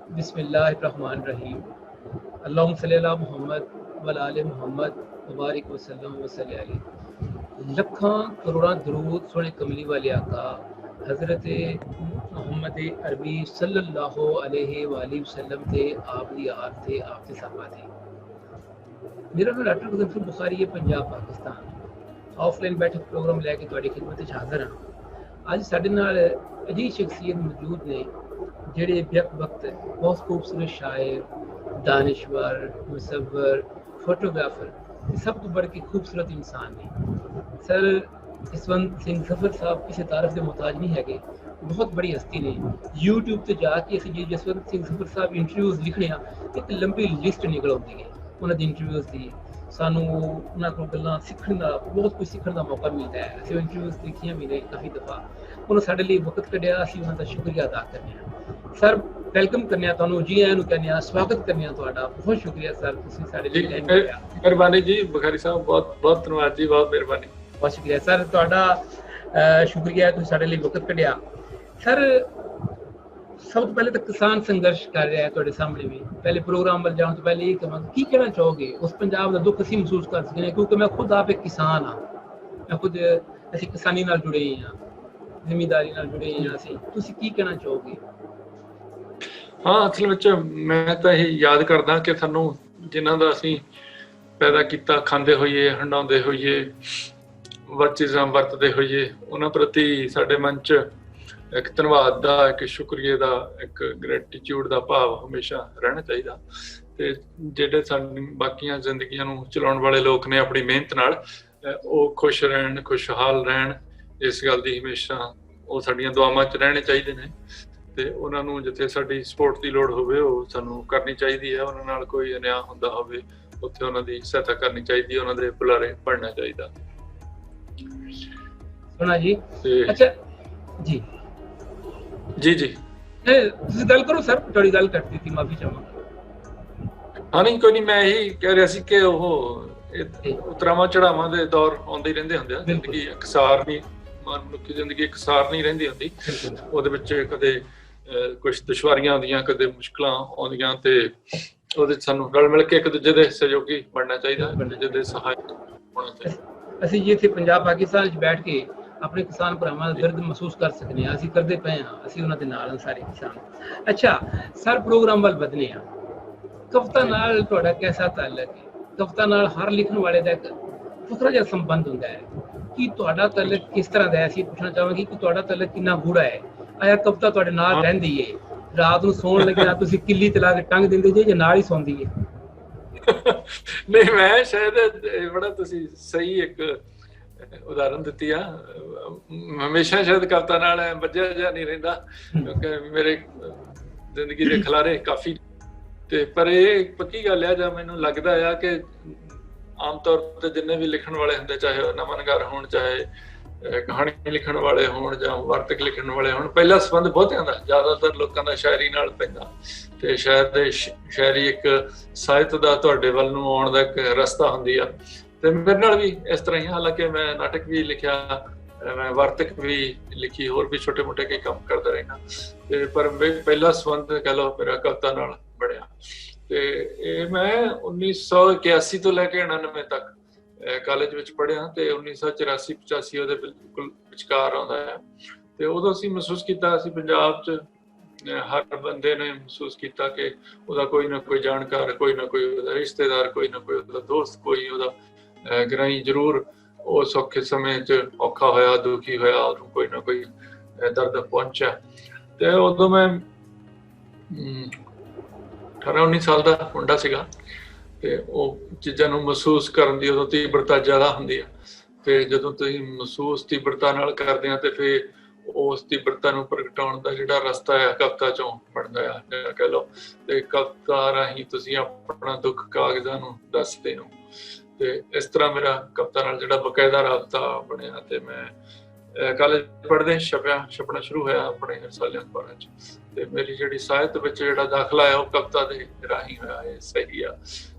बिस्मिल्लाहिर्रहमानिर्रहीम। अल्लाहुम्मा सल्ली अला मुहम्मद व अला आले मुहम्मद मुबारक वसल्लम वसल्लि अलैहि। लखां करोड़ां दरूद सोने कमली वाले आका हज़रत मुहम्मद अरबी सल्लल्लाहु अलैहि वसल्लम थे, आप दी आल थे, आप दे सहाबा थे। मेरा नाम डॉक्टर गुज़र बुखारी है, पंजाब पाकिस्तान। ऑफलाइन बैठक प्रोग्राम लैके तुहाडी खिदमत च हाज़र हाँ। अज साडे नाल अजीज शख्सियत मौजूद ने ਜਿਹੜੇ ਬੇਕ ਵਕਤ ਬਹੁਤ ਖੂਬਸੂਰਤ ਸ਼ਾਇਰ, ਦਾਨਿਸ਼ਵਰ, ਮੁਸੱਵਰ, ਫੋਟੋਗ੍ਰਾਫਰ ਤੇ ਸਭ ਤੋਂ ਬੜ ਕੇ ਖੂਬਸੂਰਤ ਇਨਸਾਨ ਨੇ। ਸਰ ਜਸਵੰਤ ਸਿੰਘ ਜ਼ਫਰ ਸਾਹਿਬ ਕਿਸੇ ਤਾਰੀਫ ਦੇ ਮੁਹਤਾਜ ਨਹੀਂ ਹੈਗੇ, ਬਹੁਤ ਬੜੀ ਹਸਤੀ ਨੇ। YouTube ਤੇ ਜਾ ਕੇ ਅਸੀਂ ਜੇ ਜਸਵੰਤ ਸਿੰਘ ਜ਼ਫਰ ਸਾਹਿਬ ਇੰਟਰਵਿਊਜ਼ ਲਿਖਣੇ ਆ ਇੱਕ ਲੰਬੀ ਲਿਸਟ ਨਿਕਲ ਆਉਂਦੀ ਹੈ ਉਹਨਾਂ ਦੀ ਇੰਟਰਵਿਊਜ਼ ਦੀ। ਸਾਨੂੰ ਉਹਨਾਂ ਕੋਲ ਗੱਲਾਂ ਸਿੱਖਣ ਦਾ, ਬਹੁਤ ਕੁਝ ਸਿੱਖਣ ਦਾ ਮੌਕਾ ਮਿਲਦਾ ਹੈ। ਅਸੀਂ ਇੰਟਰਵਿਊਜ਼ ਦੇਖੀਆਂ ਵੀ ਨੇ ਕਾਫੀ ਦਫਾ। ਉਹਨਾਂ ਸਾਡੇ ਲਈ ਵਕਤ ਕੱਢਿਆ, ਅਸੀਂ ਉਹਨਾਂ ਦਾ ਸ਼ੁਕਰੀਆ ਅਦਾ ਕਰਨੇ ਹਾਂ। ਸਰ ਵੈਲਕਮ ਕਰਨੇ ਆ ਤੁਹਾਨੂੰ, ਜੀ ਆਇਆਂ ਨੂੰ ਕਹਿੰਦੇ ਆ, ਸਵਾਗਤ ਕਰਨੇ ਆ ਤੁਹਾਡਾ। ਬਹੁਤ ਸ਼ੁਕਰੀਆ ਸਰ, ਤੁਸੀਂ ਸਾਡੇ ਲਈ ਟਾਈਮ ਦਿੱਤਾ। ਮਿਹਰਬਾਨੀ ਜੀ ਬੁਖਾਰੀ ਸਾਹਿਬ, ਬਹੁਤ ਬਹੁਤ ਧੰਨਵਾਦ ਜੀ, ਬਹੁਤ ਮਿਹਰਬਾਨੀ। ਬਹੁਤ ਸ਼ੁਕਰੀਆ ਸਰ, ਤੁਹਾਡਾ ਸ਼ੁਕਰੀਆ, ਤੁਸੀਂ ਸਾਡੇ ਲਈ ਵਕਤ ਕੱਢਿਆ। ਸਰ ਸਭ ਤੋਂ ਪਹਿਲੇ ਤਾਂ ਕਿਸਾਨ ਸੰਘਰਸ਼ ਕਰ ਰਿਹਾ ਹੈ ਤੁਹਾਡੇ ਸਾਹਮਣੇ ਵੀ। ਪਹਿਲੇ ਪ੍ਰੋਗਰਾਮ ਵੱਲ ਜਾਣ ਤੋਂ ਪਹਿਲੇ ਇਹ ਕਹਾਂਗਾ, ਕੀ ਕਹਿਣਾ ਚਾਹੋਗੇ ਉਸ ਪੰਜਾਬ ਦਾ ਦੁੱਖ ਅਸੀਂ ਮਹਿਸੂਸ ਕਰ ਸਕਦੇ ਹਾਂ, ਕਿਉਂਕਿ ਮੈਂ ਖੁਦ ਆਪ ਇੱਕ ਕਿਸਾਨ ਹਾਂ। ਮੈਂ ਖੁਦ, ਅਸੀਂ ਕਿਸਾਨੀ ਨਾਲ ਜੁੜੇ ਹਾਂ, ਜ਼ਿਮੀਂਦਾਰੀ ਨਾਲ ਜੁੜੇ ਹਾਂ ਅਸੀਂ। ਤੁਸੀਂ ਕੀ ਕਹਿਣਾ ਚਾਹੋਗੇ? ਹਾਂ, ਅਸਲ ਵਿੱਚ ਮੈਂ ਤਾਂ ਇਹ ਯਾਦ ਕਰਦਾ ਕਿ ਸਾਨੂੰ ਜਿਨ੍ਹਾਂ ਦਾ ਅਸੀਂ ਪੈਦਾ ਕੀਤਾ, ਖਾਂਦੇ ਹੋਈਏ, ਹੰਡਾਉਂਦੇ ਹੋਈਏ, ਚੀਜ਼ਾਂ ਵਰਤਦੇ ਹੋਈਏ, ਉਹਨਾਂ ਪ੍ਰਤੀ ਸਾਡੇ ਮਨ 'ਚ ਇੱਕ ਧੰਨਵਾਦ ਦਾ, ਇੱਕ ਸ਼ੁਕਰੀਏ ਦਾ, ਇੱਕ ਗ੍ਰੈਟੀਟਿਊਡ ਦਾ ਭਾਵ ਹਮੇਸ਼ਾ ਰਹਿਣਾ ਚਾਹੀਦਾ। ਤੇ ਜਿਹੜੇ ਸਾਡੀ ਬਾਕੀਆਂ ਜ਼ਿੰਦਗੀਆਂ ਨੂੰ ਚਲਾਉਣ ਵਾਲੇ ਲੋਕ ਨੇ ਆਪਣੀ ਮਿਹਨਤ ਨਾਲ, ਉਹ ਖੁਸ਼ ਰਹਿਣ, ਖੁਸ਼ਹਾਲ ਰਹਿਣ, ਇਸ ਗੱਲ ਦੀ ਹਮੇਸ਼ਾ ਉਹ ਸਾਡੀਆਂ ਦੁਆਵਾਂ 'ਚ ਰਹਿਣੇ ਚਾਹੀਦੇ ਨੇ। ਤੇ ਉਹਨਾਂ ਨੂੰ ਜਿੱਥੇ ਸਾਡੀ ਸਪੋਰਟ ਦੀ ਲੋੜ ਹੋਵੇ ਉਹ ਸਾਨੂੰ ਕਰਨੀ ਚਾਹੀਦੀ ਹੈ। ਉਹਨਾਂ ਨਾਲ ਕੋਈ ਅਨਿਆਂ ਹੁੰਦਾ ਹੋਵੇ ਉੱਥੇ ਉਹਨਾਂ ਦੀ ਸਹਾਇਤਾ ਕਰਨੀ ਚਾਹੀਦੀ ਹੈ, ਉਹਨਾਂ ਦੇ ਬੁਲਾਰੇ ਪੜ੍ਹਨਾ ਚਾਹੀਦਾ। ਸੁਣਾ ਜੀ। ਅੱਛਾ ਜੀ ਜੀ ਜੀ ਤੁਸੀਂ ਗੱਲ ਕਰੋ ਸਰ, ਤੁਹਾਡੀ ਗੱਲ ਕੱਟ ਦਿੱਤੀ, ਮਾਫੀ ਚਾਹਾਂਗਾ। ਹਾਂ ਨਹੀਂ, ਕੋਈ ਨਹੀਂ, ਮੈਂ ਇਹੀ ਕਹਿ ਰਿਹਾ ਸੀ ਕਿ ਉਹ ਉਤਰਾਵਾਂ ਚੜਾਵਾਂ ਦੇ ਦੌਰ ਆਉਂਦੇ ਰਹਿੰਦੇ ਹੁੰਦੇ ਆ। ਜ਼ਿੰਦਗੀ ਇਕਸਾਰ ਨਹੀਂ, ਮਨੁੱਖੀ ਜ਼ਿੰਦਗੀ ਇਕਸਾਰ ਨਹੀਂ ਰਹਿੰਦੀ ਹੁੰਦੀ। ਉਹਦੇ ਵਿੱਚ ਕਦੇ ਕੁਛ ਦੁਸ਼ਵਾਰੀਆਂ ਆਉਂਦੀਆਂ, ਕਦੇ ਮੁਸ਼ਕਲਾਂ ਆਉਂਦੀਆਂ, ਤੇ ਉਹਦੇ 'ਚ ਸਾਨੂੰ ਰਲ ਮਿਲ ਕੇ ਇੱਕ ਦੂਜੇ ਦੇ ਸਹਿਯੋਗੀ ਬਣਨਾ ਚਾਹੀਦਾ, ਇੱਕ ਦੂਜੇ ਦੇ ਸਹਾਇਕ ਹੋਣਾ ਚਾਹੀਦਾ। ਅਸੀਂ ਜੀ ਇੱਥੇ ਪੰਜਾਬ ਪਾਕਿਸਤਾਨ 'ਚ ਬੈਠ ਕੇ ਆਪਣੇ ਕਿਸਾਨ ਭਰਾਵਾਂ ਦਾ ਦਰਦ ਮਹਿਸੂਸ ਕਰ ਸਕਦੇ ਹਾਂ, ਅਸੀਂ ਕਰਦੇ ਪਏ ਹਾਂ, ਅਸੀਂ ਉਹਨਾਂ ਦੇ ਨਾਲ ਸਾਰੇ ਕਿਸਾਨ। ਅੱਛਾ ਸਰ, ਪ੍ਰੋਗਰਾਮ ਵੱਲ ਵਧਨੇ ਆ। ਕਵਿਤਾ ਨਾਲ ਤੁਹਾਡਾ ਕੈਸਾ ਤਾਲੁਕ ਹੈ? ਕਵਿਤਾ ਨਾਲ ਹਰ ਲਿਖਣ ਵਾਲੇ ਦਾ ਇੱਕ ਵੱਖਰਾ ਜਿਹਾ ਸੰਬੰਧ ਹੁੰਦਾ ਹੈ। ਕੀ ਤੁਹਾਡਾ ਤਾਲੁਕ ਕਿਸ ਤਰ੍ਹਾਂ ਦਾ ਹੈ? ਅਸੀਂ ਪੁੱਛਣਾ ਚਾਹਾਂਗੇ ਕਿ ਤੁਹਾਡਾ ਤਾਲੁਕ ਕਿੰਨਾ ਗੂੜਾ ਹੈ? ਆਇਆ ਕਵਿਤਾ ਤੁਹਾਡੇ ਨਾਲ ਰਹਿੰਦੀ ਹੈ? ਰਾਤ ਨੂੰ ਸੌਣ ਲੱਗਿਆ ਤੁਸੀਂ ਕਿੱਲੀ ਤੇ ਲਾ ਕੇ ਟੰਗ ਦਿੰਦੇ ਜੇ ਜਾਂ ਨਾਲ ਹੀ ਸੌਂਦੀ ਹੈ? ਨਹੀਂ, ਮੈਂ ਸ਼ਾਇਦ ਬੜਾ ਤੁਸੀਂ ਸਹੀ ਇੱਕ ਉਦਾਹਰਨ ਦਿੱਤੀ ਆ। ਹਮੇਸ਼ਾ ਸ਼ਾਇਦ ਕਵਿਤਾ ਨਾਲ ਵੱਜਿਆ ਜਿਹਾ ਨਹੀਂ ਰਹਿੰਦਾ, ਕਿਉਂਕਿ ਮੇਰੇ ਜ਼ਿੰਦਗੀ ਦੇ ਖਿਲਾਰੇ ਕਾਫੀ। ਤੇ ਪਰ ਇਹ ਪੱਕੀ ਗੱਲ ਆ, ਜਾਂ ਮੈਨੂੰ ਲੱਗਦਾ ਆ ਕਿ ਆਮ ਤੌਰ ਤੇ ਜਿੰਨੇ ਵੀ ਲਿਖਣ ਵਾਲੇ ਹੁੰਦੇ, ਚਾਹੇ ਉਹ ਨਮਨਗਰ ਹੋਣ, ਚਾਹੇ ਕਹਾਣੀ ਲਿਖਣ ਵਾਲੇ ਹੋਣ, ਜਾਂ ਵਾਰਤਕ ਲਿਖਣ ਵਾਲੇ ਹੋਣ, ਪਹਿਲਾ ਸੰਬੰਧ ਬਹੁਤਿਆਂ ਦਾ, ਜ਼ਿਆਦਾਤਰ ਲੋਕਾਂ ਦਾ ਸ਼ਾਇਰੀ ਨਾਲ ਪੈਂਦਾ। ਤੇ ਸ਼ਾਇਦ ਸ਼ਾਇਰੀ ਇੱਕ ਸਾਹਿਤ ਦਾ ਤੁਹਾਡੇ ਵੱਲ ਨੂੰ ਆਉਣ ਦਾ ਇੱਕ ਰਸਤਾ ਹੁੰਦੀ ਆ। ਤੇ ਮੇਰੇ ਨਾਲ ਵੀ ਇਸ ਤਰ੍ਹਾਂ ਹੀ, ਹਾਲਾਂਕਿ ਮੈਂ ਨਾਟਕ ਵੀ ਲਿਖਿਆ, ਮੈਂ ਵਾਰਤਕ ਵੀ ਲਿਖੀ, ਹੋਰ ਵੀ ਛੋਟੇ ਮੋਟੇ ਕਈ ਕੰਮ ਕਰਦਾ ਰਹਿਣਾ। ਤੇ ਪਰ ਪਹਿਲਾ ਸੰਬੰਧ ਕਹਿ ਲਓ ਮੇਰਾ ਕਵਿਤਾ ਨਾਲ ਬਣਿਆ। ਤੇ ਇਹ ਮੈਂ 1981 ਤੋਂ ਲੈ ਕੇ 99 ਤੱਕ ਕਾਲਜ ਵਿੱਚ ਪੜ੍ਹਿਆ, ਤੇ 1984-85 ਉਹਦੇ ਬਿਲਕੁਲ ਵਿਚਕਾਰ ਆਉਂਦਾ ਹੈ। ਤੇ ਉਦੋਂ ਅਸੀਂ ਮਹਿਸੂਸ ਕੀਤਾ, ਅਸੀਂ ਪੰਜਾਬ 'ਚ ਹਰ ਬੰਦੇ ਨੇ ਮਹਿਸੂਸ ਕੀਤਾ ਕਿ ਉਹਦਾ ਕੋਈ ਨਾ ਕੋਈ ਜਾਣਕਾਰ, ਕੋਈ ਨਾ ਕੋਈ ਉਹਦਾ ਰਿਸ਼ਤੇਦਾਰ, ਕੋਈ ਨਾ ਕੋਈ ਉਹਦਾ ਦੋਸਤ, ਕੋਈ ਉਹਦਾ ਗਰਾਈ ਜ਼ਰੂਰ ਉਸ ਔਖੇ ਸਮੇਂ 'ਚ ਔਖਾ ਹੋਇਆ, ਦੁਖੀ ਹੋਇਆ, ਉਹਨੂੰ ਕੋਈ ਨਾ ਕੋਈ ਦਰਦ ਪਹੁੰਚਿਆ। ਤੇ ਉਦੋਂ ਮੈਂ 18-19 ਸਾਲ ਦਾ ਮੁੰਡਾ ਸੀਗਾ, ਤੇ ਉਹ ਚੀਜ਼ਾਂ ਨੂੰ ਮਹਿਸੂਸ ਕਰਨ ਦੀ ਉਦੋਂ ਤੀਬਰਤਾ ਜ਼ਿਆਦਾ ਹੁੰਦੀ ਆ। ਤੇ ਜਦੋਂ ਤੁਸੀਂ ਮਹਿਸੂਸ ਤੀਬਰਤਾ ਨਾਲ ਕਰਦੇ ਆ, ਤੇ ਫਿਰ ਉਸ ਤੀਬਰਤਾ ਨੂੰ ਪ੍ਰਗਟਾਉਣ ਦਾ ਜਿਹੜਾ ਰਸਤਾ ਹੈ ਕਵਿਤਾ 'ਚੋਂ ਬਣਦਾ ਆ, ਜਾਂ ਕਹਿ ਲਓ। ਤੇ ਕਵਿਤਾ ਰਾਹੀਂ ਤੁਸੀਂ ਆਪਣਾ ਦੁੱਖ ਕਾਗਜ਼ਾਂ ਨੂੰ ਦੱਸਦੇ ਹੋ। ਤੇ ਇਸ ਤਰ੍ਹਾਂ ਮੇਰਾ ਕਵਿਤਾ ਨਾਲ ਜਿਹੜਾ ਬਕਾਇਦਾ ਰਾਬਤਾ ਬਣਿਆ। ਤੇ ਮੈਂ ਕਾਲਜ ਪੜ੍ਹਦੇ ਛਪਣਾ ਸ਼ੁਰੂ ਹੋਇਆ ਆਪਣੇ ਰਸਾਲੇ ਅਖਬਾਰਾਂ 'ਚ। ਤੇ ਮੇਰੀ ਜਿਹੜੀ ਸਾਹਿਤ ਵਿੱਚ ਜਿਹੜਾ ਦਾਖਲਾ ਹੈ ਉਹ ਕਵਿਤਾ ਦੇ ਰਾਹੀਂ ਹੋਇਆ। ਇਹ ਸਹੀ ਆ।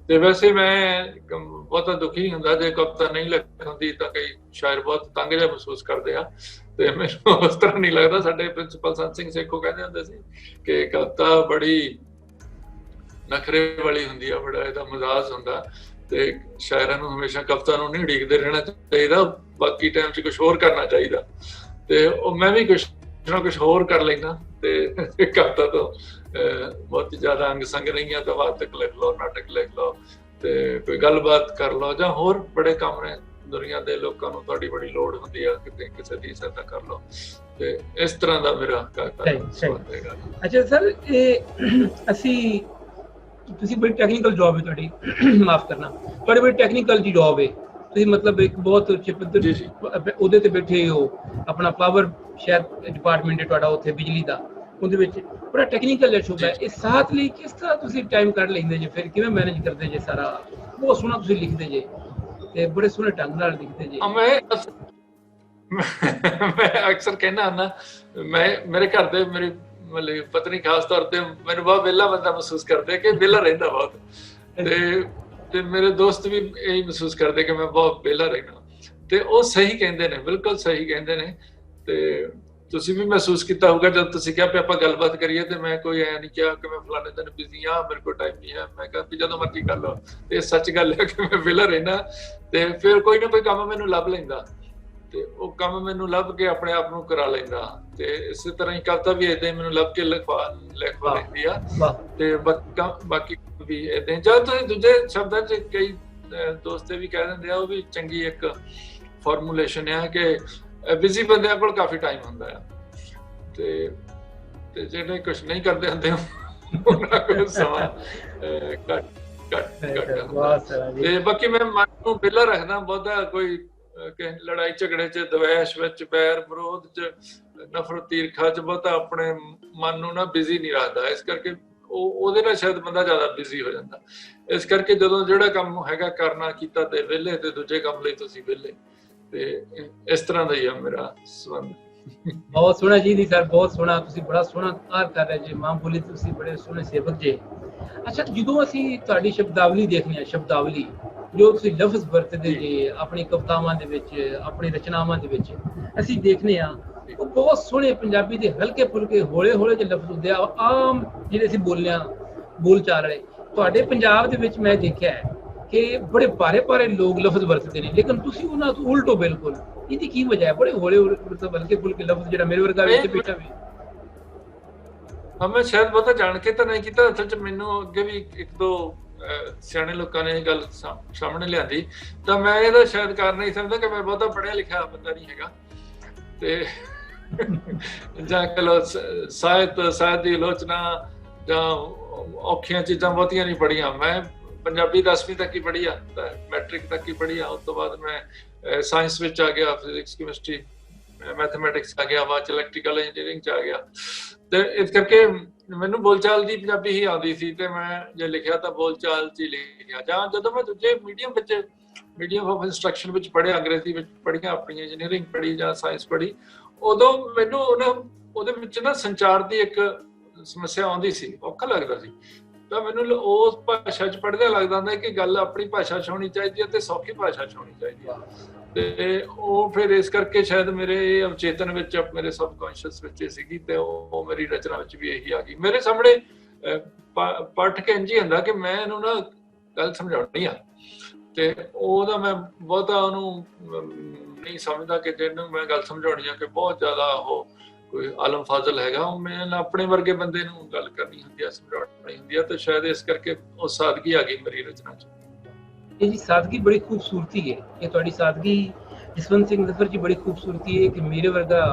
ਤੇ ਵੈਸੇ ਮੈਂ ਬਹੁਤਾ ਦੁਖੀ ਨਹੀਂ ਹੁੰਦਾ ਜੇ ਕਵਿਤਾ ਨਹੀਂ ਲਿਖਦੀ, ਤਾਂ ਕਈ ਸ਼ਾਇਰ ਬਹੁਤ ਤੰਗ ਜਿਹਾ ਮਹਿਸੂਸ ਕਰਦੇ ਆ। ਤੇ ਮੈਨੂੰ ਉਸ ਤਰ੍ਹਾਂ ਨਹੀਂ ਲੱਗਦਾ। ਸਾਡੇ ਪ੍ਰਿੰਸੀਪਲ ਸੰਤ ਸਿੰਘ ਸੇਖੋਂ ਕਹਿੰਦੇ ਹੁੰਦੇ ਸੀ ਕਿ ਕਵਿਤਾ ਬੜੀ ਨਖਰੇ ਵਾਲੀ ਹੁੰਦੀ ਆ, ਬੜਾ ਇਹਦਾ ਮਜ਼ਾਜ ਹੁੰਦਾ, ਤੇ ਸ਼ਾਇਰਾਂ ਨੂੰ ਹਮੇਸ਼ਾ ਕਵਿਤਾ ਨੂੰ ਨਹੀਂ ਉਡੀਕਦੇ ਰਹਿਣਾ ਚਾਹੀਦਾ, ਬਾਕੀ ਟਾਈਮ 'ਚ ਕੁਛ ਹੋਰ ਕਰਨਾ ਚਾਹੀਦਾ। ਤੇ ਉਹ ਮੈਂ ਵੀ ਕੁਛ ਨਾ ਕੁਛ ਹੋਰ ਕਰ ਲੈਂਦਾ, ਤੇ ਕਵਿਤਾ ਤੋਂ ਬਹੁਤ ਜ਼ਿਆਦਾ ਅੰਗ ਸੰਗ ਨਹੀਂ ਆ ਤਾਂ ਵਾਰਤਕ ਲਿਖ ਲਓ, ਨਾਟਕ ਲਿਖ ਲਓ, ਤੇ ਕੋਈ ਗੱਲਬਾਤ ਕਰ ਲਓ, ਜਾਂ ਹੋਰ ਬੜੇ ਕੰਮ ਨੇ, ਦੁਨੀਆ ਦੇ ਲੋਕਾਂ ਨੂੰ ਤੁਹਾਡੀ ਬੜੀ ਲੋੜ ਹੁੰਦੀ ਆ, ਕਿਤੇ ਕਿਸੇ ਦੀ ਸਹਾਇਤਾ ਕਰ ਲਓ, ਤੇ ਇਸ ਤਰ੍ਹਾਂ ਦਾ ਮੇਰਾ ਸੰਬੰਧ ਹੈਗਾ। ਅੱਛਾ ਸਰ, ਇਹ ਅਸੀਂ ਤੁਸੀਂ ਬੜੀ ਟੈਕਨੀਕਲ ਜੌਬ ਹੈ ਤੁਹਾਡੀ, ਮਾਫ ਕਰਨਾ, ਤੁਹਾਡੀ ਬੜੀ ਟੈਕਨੀਕਲ ਜੀ ਜੌਬ ਹੈ, ਤੁਸੀਂ ਮਤਲਬ ਇੱਕ ਬਹੁਤ ਉੱਚੇ ਪੱਧਰ ਉਹਦੇ ਤੇ ਬੈਠੇ ਹੋ, ਆਪਣਾ ਪਾਵਰ ਸ਼ਾਇਦ ਡਿਪਾਰਟਮੈਂਟ ਹੈ ਤੁਹਾਡਾ ਉੱਥੇ ਬਿਜਲੀ ਦਾ, ਉਹਦੇ ਵਿੱਚ ਬੜਾ ਟੈਕਨੀਕਲ ਸ਼ੁਬਾ ਹੈ। ਇਸ ਸਾਥ ਲਈ ਕਿਸ ਤਰ੍ਹਾਂ ਤੁਸੀਂ ਟਾਈਮ ਕੱਢ ਲੈਂਦੇ ਜੇ, ਫਿਰ ਕਿਵੇਂ ਮੈਨੇਜ ਕਰਦੇ ਜੇ ਸਾਰਾ? ਬਹੁਤ ਸੋਹਣਾ ਤੁਸੀਂ ਲਿਖਦੇ ਜੇ ਤੇ ਬੜੇ ਸੋਹਣੇ ਢੰਗ ਨਾਲ ਲਿਖਦੇ ਜੇ। ਮੈਂ ਅਕਸਰ ਕਹਿੰਦਾ ਹੁੰਦਾ, ਮੇਰੇ ਘਰ ਦੇ, ਮੇਰੀ ਮਤਲਬ ਪਤਨੀ ਖਾਸ ਤੌਰ ਤੇ ਮੈਨੂੰ ਬਹੁਤ ਵਿਹਲਾ ਬੰਦਾ ਮਹਿਸੂਸ ਕਰਦੇ, ਕਿ ਵਿਹਲਾ ਰਹਿੰਦਾ ਬਹੁਤ, ਤੇ ਮੇਰੇ ਦੋਸਤ ਵੀ ਇਹੀ ਮਹਿਸੂਸ ਕਰਦੇ ਕਿ ਮੈਂ ਬਹੁਤ ਵਿਹਲਾ ਰਹਿਣਾ, ਤੇ ਉਹ ਸਹੀ ਕਹਿੰਦੇ ਨੇ, ਬਿਲਕੁਲ ਸਹੀ ਕਹਿੰਦੇ ਨੇ। ਤੇ ਤੁਸੀਂ ਵੀ ਮਹਿਸੂਸ ਕੀਤਾ ਹੋਊਗਾ ਜਦ ਤੁਸੀਂ ਕਿਹਾ ਵੀ ਆਪਾਂ ਗੱਲਬਾਤ ਕਰੀਏ, ਤੇ ਮੈਂ ਕੋਈ ਐ ਨਹੀਂ ਕਿਹਾ ਕਿ ਮੈਂ ਫਲਾਣੇ ਦਿਨ ਬਿਜ਼ੀ ਆ, ਮੇਰੇ ਕੋਲ ਟਾਈਮ ਨਹੀਂ ਹੈ, ਮੈਂ ਕਿਹਾ ਵੀ ਜਦੋਂ ਮਰਜ਼ੀ ਕਰ ਲਓ। ਤੇ ਸੱਚ ਗੱਲ ਹੈ ਕਿ ਮੈਂ ਵਿਹਲਾ ਰਹਿਣਾ, ਤੇ ਫਿਰ ਕੋਈ ਨਾ ਕੋਈ ਕੰਮ ਮੈਨੂੰ ਲੱਭ ਲੈਂਦਾ, ਤੇ ਉਹ ਕੰਮ ਮੈਨੂੰ ਲੱਭ ਕੇ ਆਪਣੇ ਆਪ ਨੂੰ ਕਰਾ ਲੈਂਦਾ, ਤੇ ਇਸੇ ਤਰ੍ਹਾਂ ਹੀ ਕਵਿਤਾ ਵੀ ਏਦਾਂ ਹੀ ਮੈਨੂੰ ਲੱਭ ਕੇ ਲਿਖਵਾ ਲੈਂਦੀ ਆ, ਤੇ ਬਾਕੀ ਵੀ ਏਦਾਂ। ਜਦ ਤੁਸੀਂ ਦੂਜੇ ਸ਼ਬਦਾਂ 'ਚ ਕਈ ਦੋਸਤ ਵੀ ਕਹਿ ਦਿੰਦੇ ਆ, ਉਹ ਵੀ ਚੰਗੀ ਇੱਕ ਫਾਰਮੂਲੇਸ਼ਨ ਆ ਕਿ ਬਿਜ਼ੀ ਬੰਦਿਆਂ ਕੋਲ ਕਾਫੀ ਟਾਈਮ ਹੁੰਦਾ ਆ, ਤੇ ਜਿਹੜੇ ਕੁਛ ਨਹੀਂ ਕਰਦੇ ਹੁੰਦੇ ਉਹਨਾਂ ਕੋਲ ਸਮਾਂ ਘੱਟ ਹੁੰਦਾ। ਤੇ ਬਾਕੀ ਮੈਂ ਮਨ ਨੂੰ ਵਿਹਲਾ ਰੱਖਦਾ ਬਹੁਤਾ, ਕੋਈ ਲੜਾਈ ਝਗੜੇ 'ਚ, ਦਵੈਸ਼ ਵਿੱਚ, ਬੈਰ ਵਿਰੋਧ 'ਚ, ਨਫ਼ਰਤ ਈਰਖਾ 'ਚ ਬਹੁਤਾ ਆਪਣੇ ਮਨ ਨੂੰ ਨਾ ਬਿਜ਼ੀ ਨਹੀਂ ਰੱਖਦਾ। ਇਸ ਕਰਕੇ ਉਹਦੇ ਨਾਲ ਸ਼ਾਇਦ ਬੰਦਾ ਜ਼ਿਆਦਾ ਬਿਜ਼ੀ ਹੋ ਜਾਂਦਾ। ਇਸ ਕਰਕੇ ਜਦੋਂ ਜਿਹੜਾ ਕੰਮ ਹੈਗਾ ਕਰਨਾ ਕੀਤਾ ਤੇ ਵਿਹਲੇ, ਤੇ ਦੂਜੇ ਕੰਮ ਲਈ ਤੁਸੀਂ ਵਿਹਲੇ, ਤੇ ਇਸ ਤਰ੍ਹਾਂ ਦਾ ਹੀ ਆ ਮੇਰਾ ਸੰਬੰਧ। ਬਹੁਤ ਸੋਹਣਾ ਜੀ ਦੀ ਸਰ, ਬਹੁਤ ਸੋਹਣਾ, ਤੁਸੀਂ ਬੜਾ ਸੋਹਣਾ ਕਾਰ ਕਰ ਰਹੇ ਜੀ, ਮਾਂ ਬੋਲੀ ਤੁਸੀਂ ਬੜੇ ਸੋਹਣੇ ਸੇਵਕ ਜੇ। ਅੱਛਾ, ਜਦੋਂ ਅਸੀਂ ਤੁਹਾਡੀ ਸ਼ਬਦਾਵਲੀ ਦੇਖਦੇ ਹਾਂ, ਸ਼ਬਦਾਵਲੀ ਜੋ ਤੁਸੀਂ ਲਫ਼ਜ਼ ਵਰਤਦੇ ਜੇ ਆਪਣੀ ਕਵਿਤਾਵਾਂ ਦੇ ਵਿੱਚ, ਆਪਣੀ ਰਚਨਾਵਾਂ ਦੇ ਵਿੱਚ, ਅਸੀਂ ਦੇਖਦੇ ਹਾਂ ਉਹ ਬਹੁਤ ਸੋਹਣੇ ਪੰਜਾਬੀ ਦੇ ਹਲਕੇ ਫੁਲਕੇ ਹੌਲੇ ਹੌਲੇ ਜਿਹੇ ਲਫ਼ਜ਼ ਹੁੰਦੇ ਆ, ਆਮ ਜਿਹੜੇ ਅਸੀਂ ਬੋਲ ਚਾਲ ਵਾਲੇ। ਤੁਹਾਡੇ ਪੰਜਾਬ ਦੇ ਵਿੱਚ ਮੈਂ ਦੇਖਿਆ ਹੈ ਕਿ ਬੜੇ ਭਾਰੇ ਲੋਕ ਲਫ਼ਜ਼ ਵਰਤਦੇ ਨੇ, ਲੇਕਿਨ ਤੁਸੀਂ ਉਹਨਾਂ ਤੋਂ ਉਲਟੋ ਬਿਲਕੁਲ। ਇਹਦੀ ਕੀ ਵਜ੍ਹਾ ਹੈ? ਬੜੇ ਹੌਲੇ ਹਲਕੇ ਫੁਲਕੇ ਲਫ਼ਜ਼, ਜਿਹੜਾ ਮੇਰੇ ਵਰਗਾ ਵੀ ਬੈਠਾ ਵੀ। ਮੈਂ ਸ਼ਾਇਦ ਬਹੁਤਾ ਜਾਣ ਕੇ ਤਾਂ ਨਹੀਂ ਕੀਤਾ, ਅਸਲ 'ਚ ਮੈਨੂੰ ਅੱਗੇ ਵੀ ਇੱਕ ਦੋ ਸਿਆਣੇ ਲੋਕਾਂ ਨੇ ਇਹ ਗੱਲ ਸਾਹਮਣੇ ਲਿਆਂਦੀ, ਤਾਂ ਮੈਂ ਇਹਦਾ ਸ਼ਾਇਦ ਕਾਰਨ ਨਹੀਂ ਸਮਝਦਾ ਕਿ ਮੈਂ ਬਹੁਤਾ ਪੜ੍ਹਿਆ ਲਿਖਿਆ ਬੰਦਾ ਨਹੀਂ ਹੈਗਾ, ਤੇ ਜਾਂ ਕਹੋ ਸਾਹਿਤ ਦੀ ਆਲੋਚਨਾ ਜਾਂ ਔਖੀਆਂ ਚੀਜ਼ਾਂ ਬਹੁਤੀਆਂ ਨਹੀਂ ਪੜ੍ਹੀਆਂ। ਮੈਂ ਪੰਜਾਬੀ 10ਵੀਂ ਤੱਕ ਹੀ ਪੜ੍ਹੀ ਆ, ਮੈਟ੍ਰਿਕ ਤੱਕ ਹੀ ਪੜ੍ਹੀ ਆ। ਉਸ ਤੋਂ ਬਾਅਦ ਮੈਂ ਸਾਇੰਸ ਵਿੱਚ ਆ ਗਿਆ, ਫਿਜ਼ਿਕਸ, ਕੈਮਿਸਟਰੀ, ਮੈਥਮੈਟਿਕਸ ਆ ਗਿਆ, ਬਾਅਦ 'ਚ ਇਲੈਕਟ੍ਰੀਕਲ ਇੰਜੀਨੀਅਰਿੰਗ 'ਚ ਆ ਗਿਆ। ਤੇ ਇਸ ਕਰਕੇ ਮੈਨੂੰ ਬੋਲਚਾਲ ਦੀ ਪੰਜਾਬੀ ਹੀ ਆਉਂਦੀ ਸੀ, ਤੇ ਮੈਂ ਜੇ ਲਿਖਿਆ ਤਾਂ ਬੋਲਚਾਲ 'ਚ ਹੀ ਲਿਖਿਆ। ਜਾਂ ਜਦੋਂ ਮੈਂ ਦੂਜੇ ਮੀਡੀਅਮ ਆਫ ਇੰਸਟਰਕਸ਼ਨ ਵਿੱਚ ਪੜ੍ਹਿਆ, ਅੰਗਰੇਜ਼ੀ ਵਿੱਚ ਪੜ੍ਹੀਆਂ, ਆਪਣੀ ਇੰਜੀਨੀਅਰਿੰਗ ਪੜ੍ਹੀ ਜਾਂ ਸਾਇੰਸ ਪੜ੍ਹੀ, ਉਦੋਂ ਮੈਨੂੰ ਉਹਦੇ ਵਿੱਚ ਨਾ ਸੰਚਾਰ ਦੀ ਇੱਕ ਸਮੱਸਿਆ ਆਉਂਦੀ ਸੀ, ਔਖਾ ਲੱਗਦਾ ਸੀ। ਤਾਂ ਮੈਨੂੰ ਉਸ ਭਾਸ਼ਾ 'ਚ ਪੜ੍ਹਦਿਆਂ ਲੱਗਦਾ ਹੁੰਦਾ ਕਿ ਗੱਲ ਆਪਣੀ ਭਾਸ਼ਾ 'ਚ ਹੋਣੀ ਚਾਹੀਦੀ ਹੈ, ਤੇ ਸੌਖੀ ਭਾਸ਼ਾ 'ਚ ਹੋਣੀ ਚਾਹੀਦੀ ਹੈ। ਤੇ ਉਹ ਫਿਰ ਇਸ ਕਰਕੇ ਸ਼ਾਇਦ ਮੇਰੇ ਅਵਚੇਤਨ ਵਿੱਚ, ਮੇਰੇ ਸਬਕੌਂਸ਼ੀਅਸ ਵਿੱਚ ਸੀਗੀ, ਤੇ ਉਹ ਮੇਰੀ ਰਚਨਾ ਵਿੱਚ ਵੀ ਇਹੀ ਆ ਗਈ। ਮੇਰੇ ਸਾਹਮਣੇ ਪੜ੍ਹ ਕੇ ਇੰਝ ਹੀ ਹੁੰਦਾ ਕਿ ਮੈਂ ਇਹਨੂੰ ਨਾ ਗੱਲ ਸਮਝਾਉਣੀ ਆ, ਤੇ ਉਹਦਾ ਮੈਂ ਬਹੁਤਾ ਉਹਨੂੰ ਨਹੀਂ ਸਮਝਦਾ ਕਿ ਜਿਹਨੂੰ ਮੈਂ ਗੱਲ ਸਮਝਾਉਣੀ ਆ ਕਿ ਬਹੁਤ ਜ਼ਿਆਦਾ ਉਹ ਕੋਈ ਆਲਮ ਫਾਜ਼ਲ ਹੈਗਾ। ਉਹ ਮੈਂ ਆਪਣੇ ਵਰਗੇ ਬੰਦੇ ਨੂੰ ਗੱਲ ਕਰਨੀ ਹੁੰਦੀ ਆ, ਸਮਝਾਉਣੀ ਹੁੰਦੀ ਆ, ਤੇ ਸ਼ਾਇਦ ਇਸ ਕਰਕੇ ਉਹ ਸਾਦਗੀ ਆ ਗਈ ਮੇਰੀ ਰਚਨਾ 'ਚ। ਇਹ ਜੀ ਸਾਦਗੀ ਬੜੀ ਖੂਬਸੂਰਤੀ ਹੈ, ਇਹ ਤੁਹਾਡੀ ਸਾਦਗੀ ਜਸਵੰਤ ਸਿੰਘ ਜ਼ਫਰ ਜੀ ਬੜੀ ਖੂਬਸੂਰਤੀ ਹੈ ਕਿ ਮੇਰੇ ਵਰਗਾ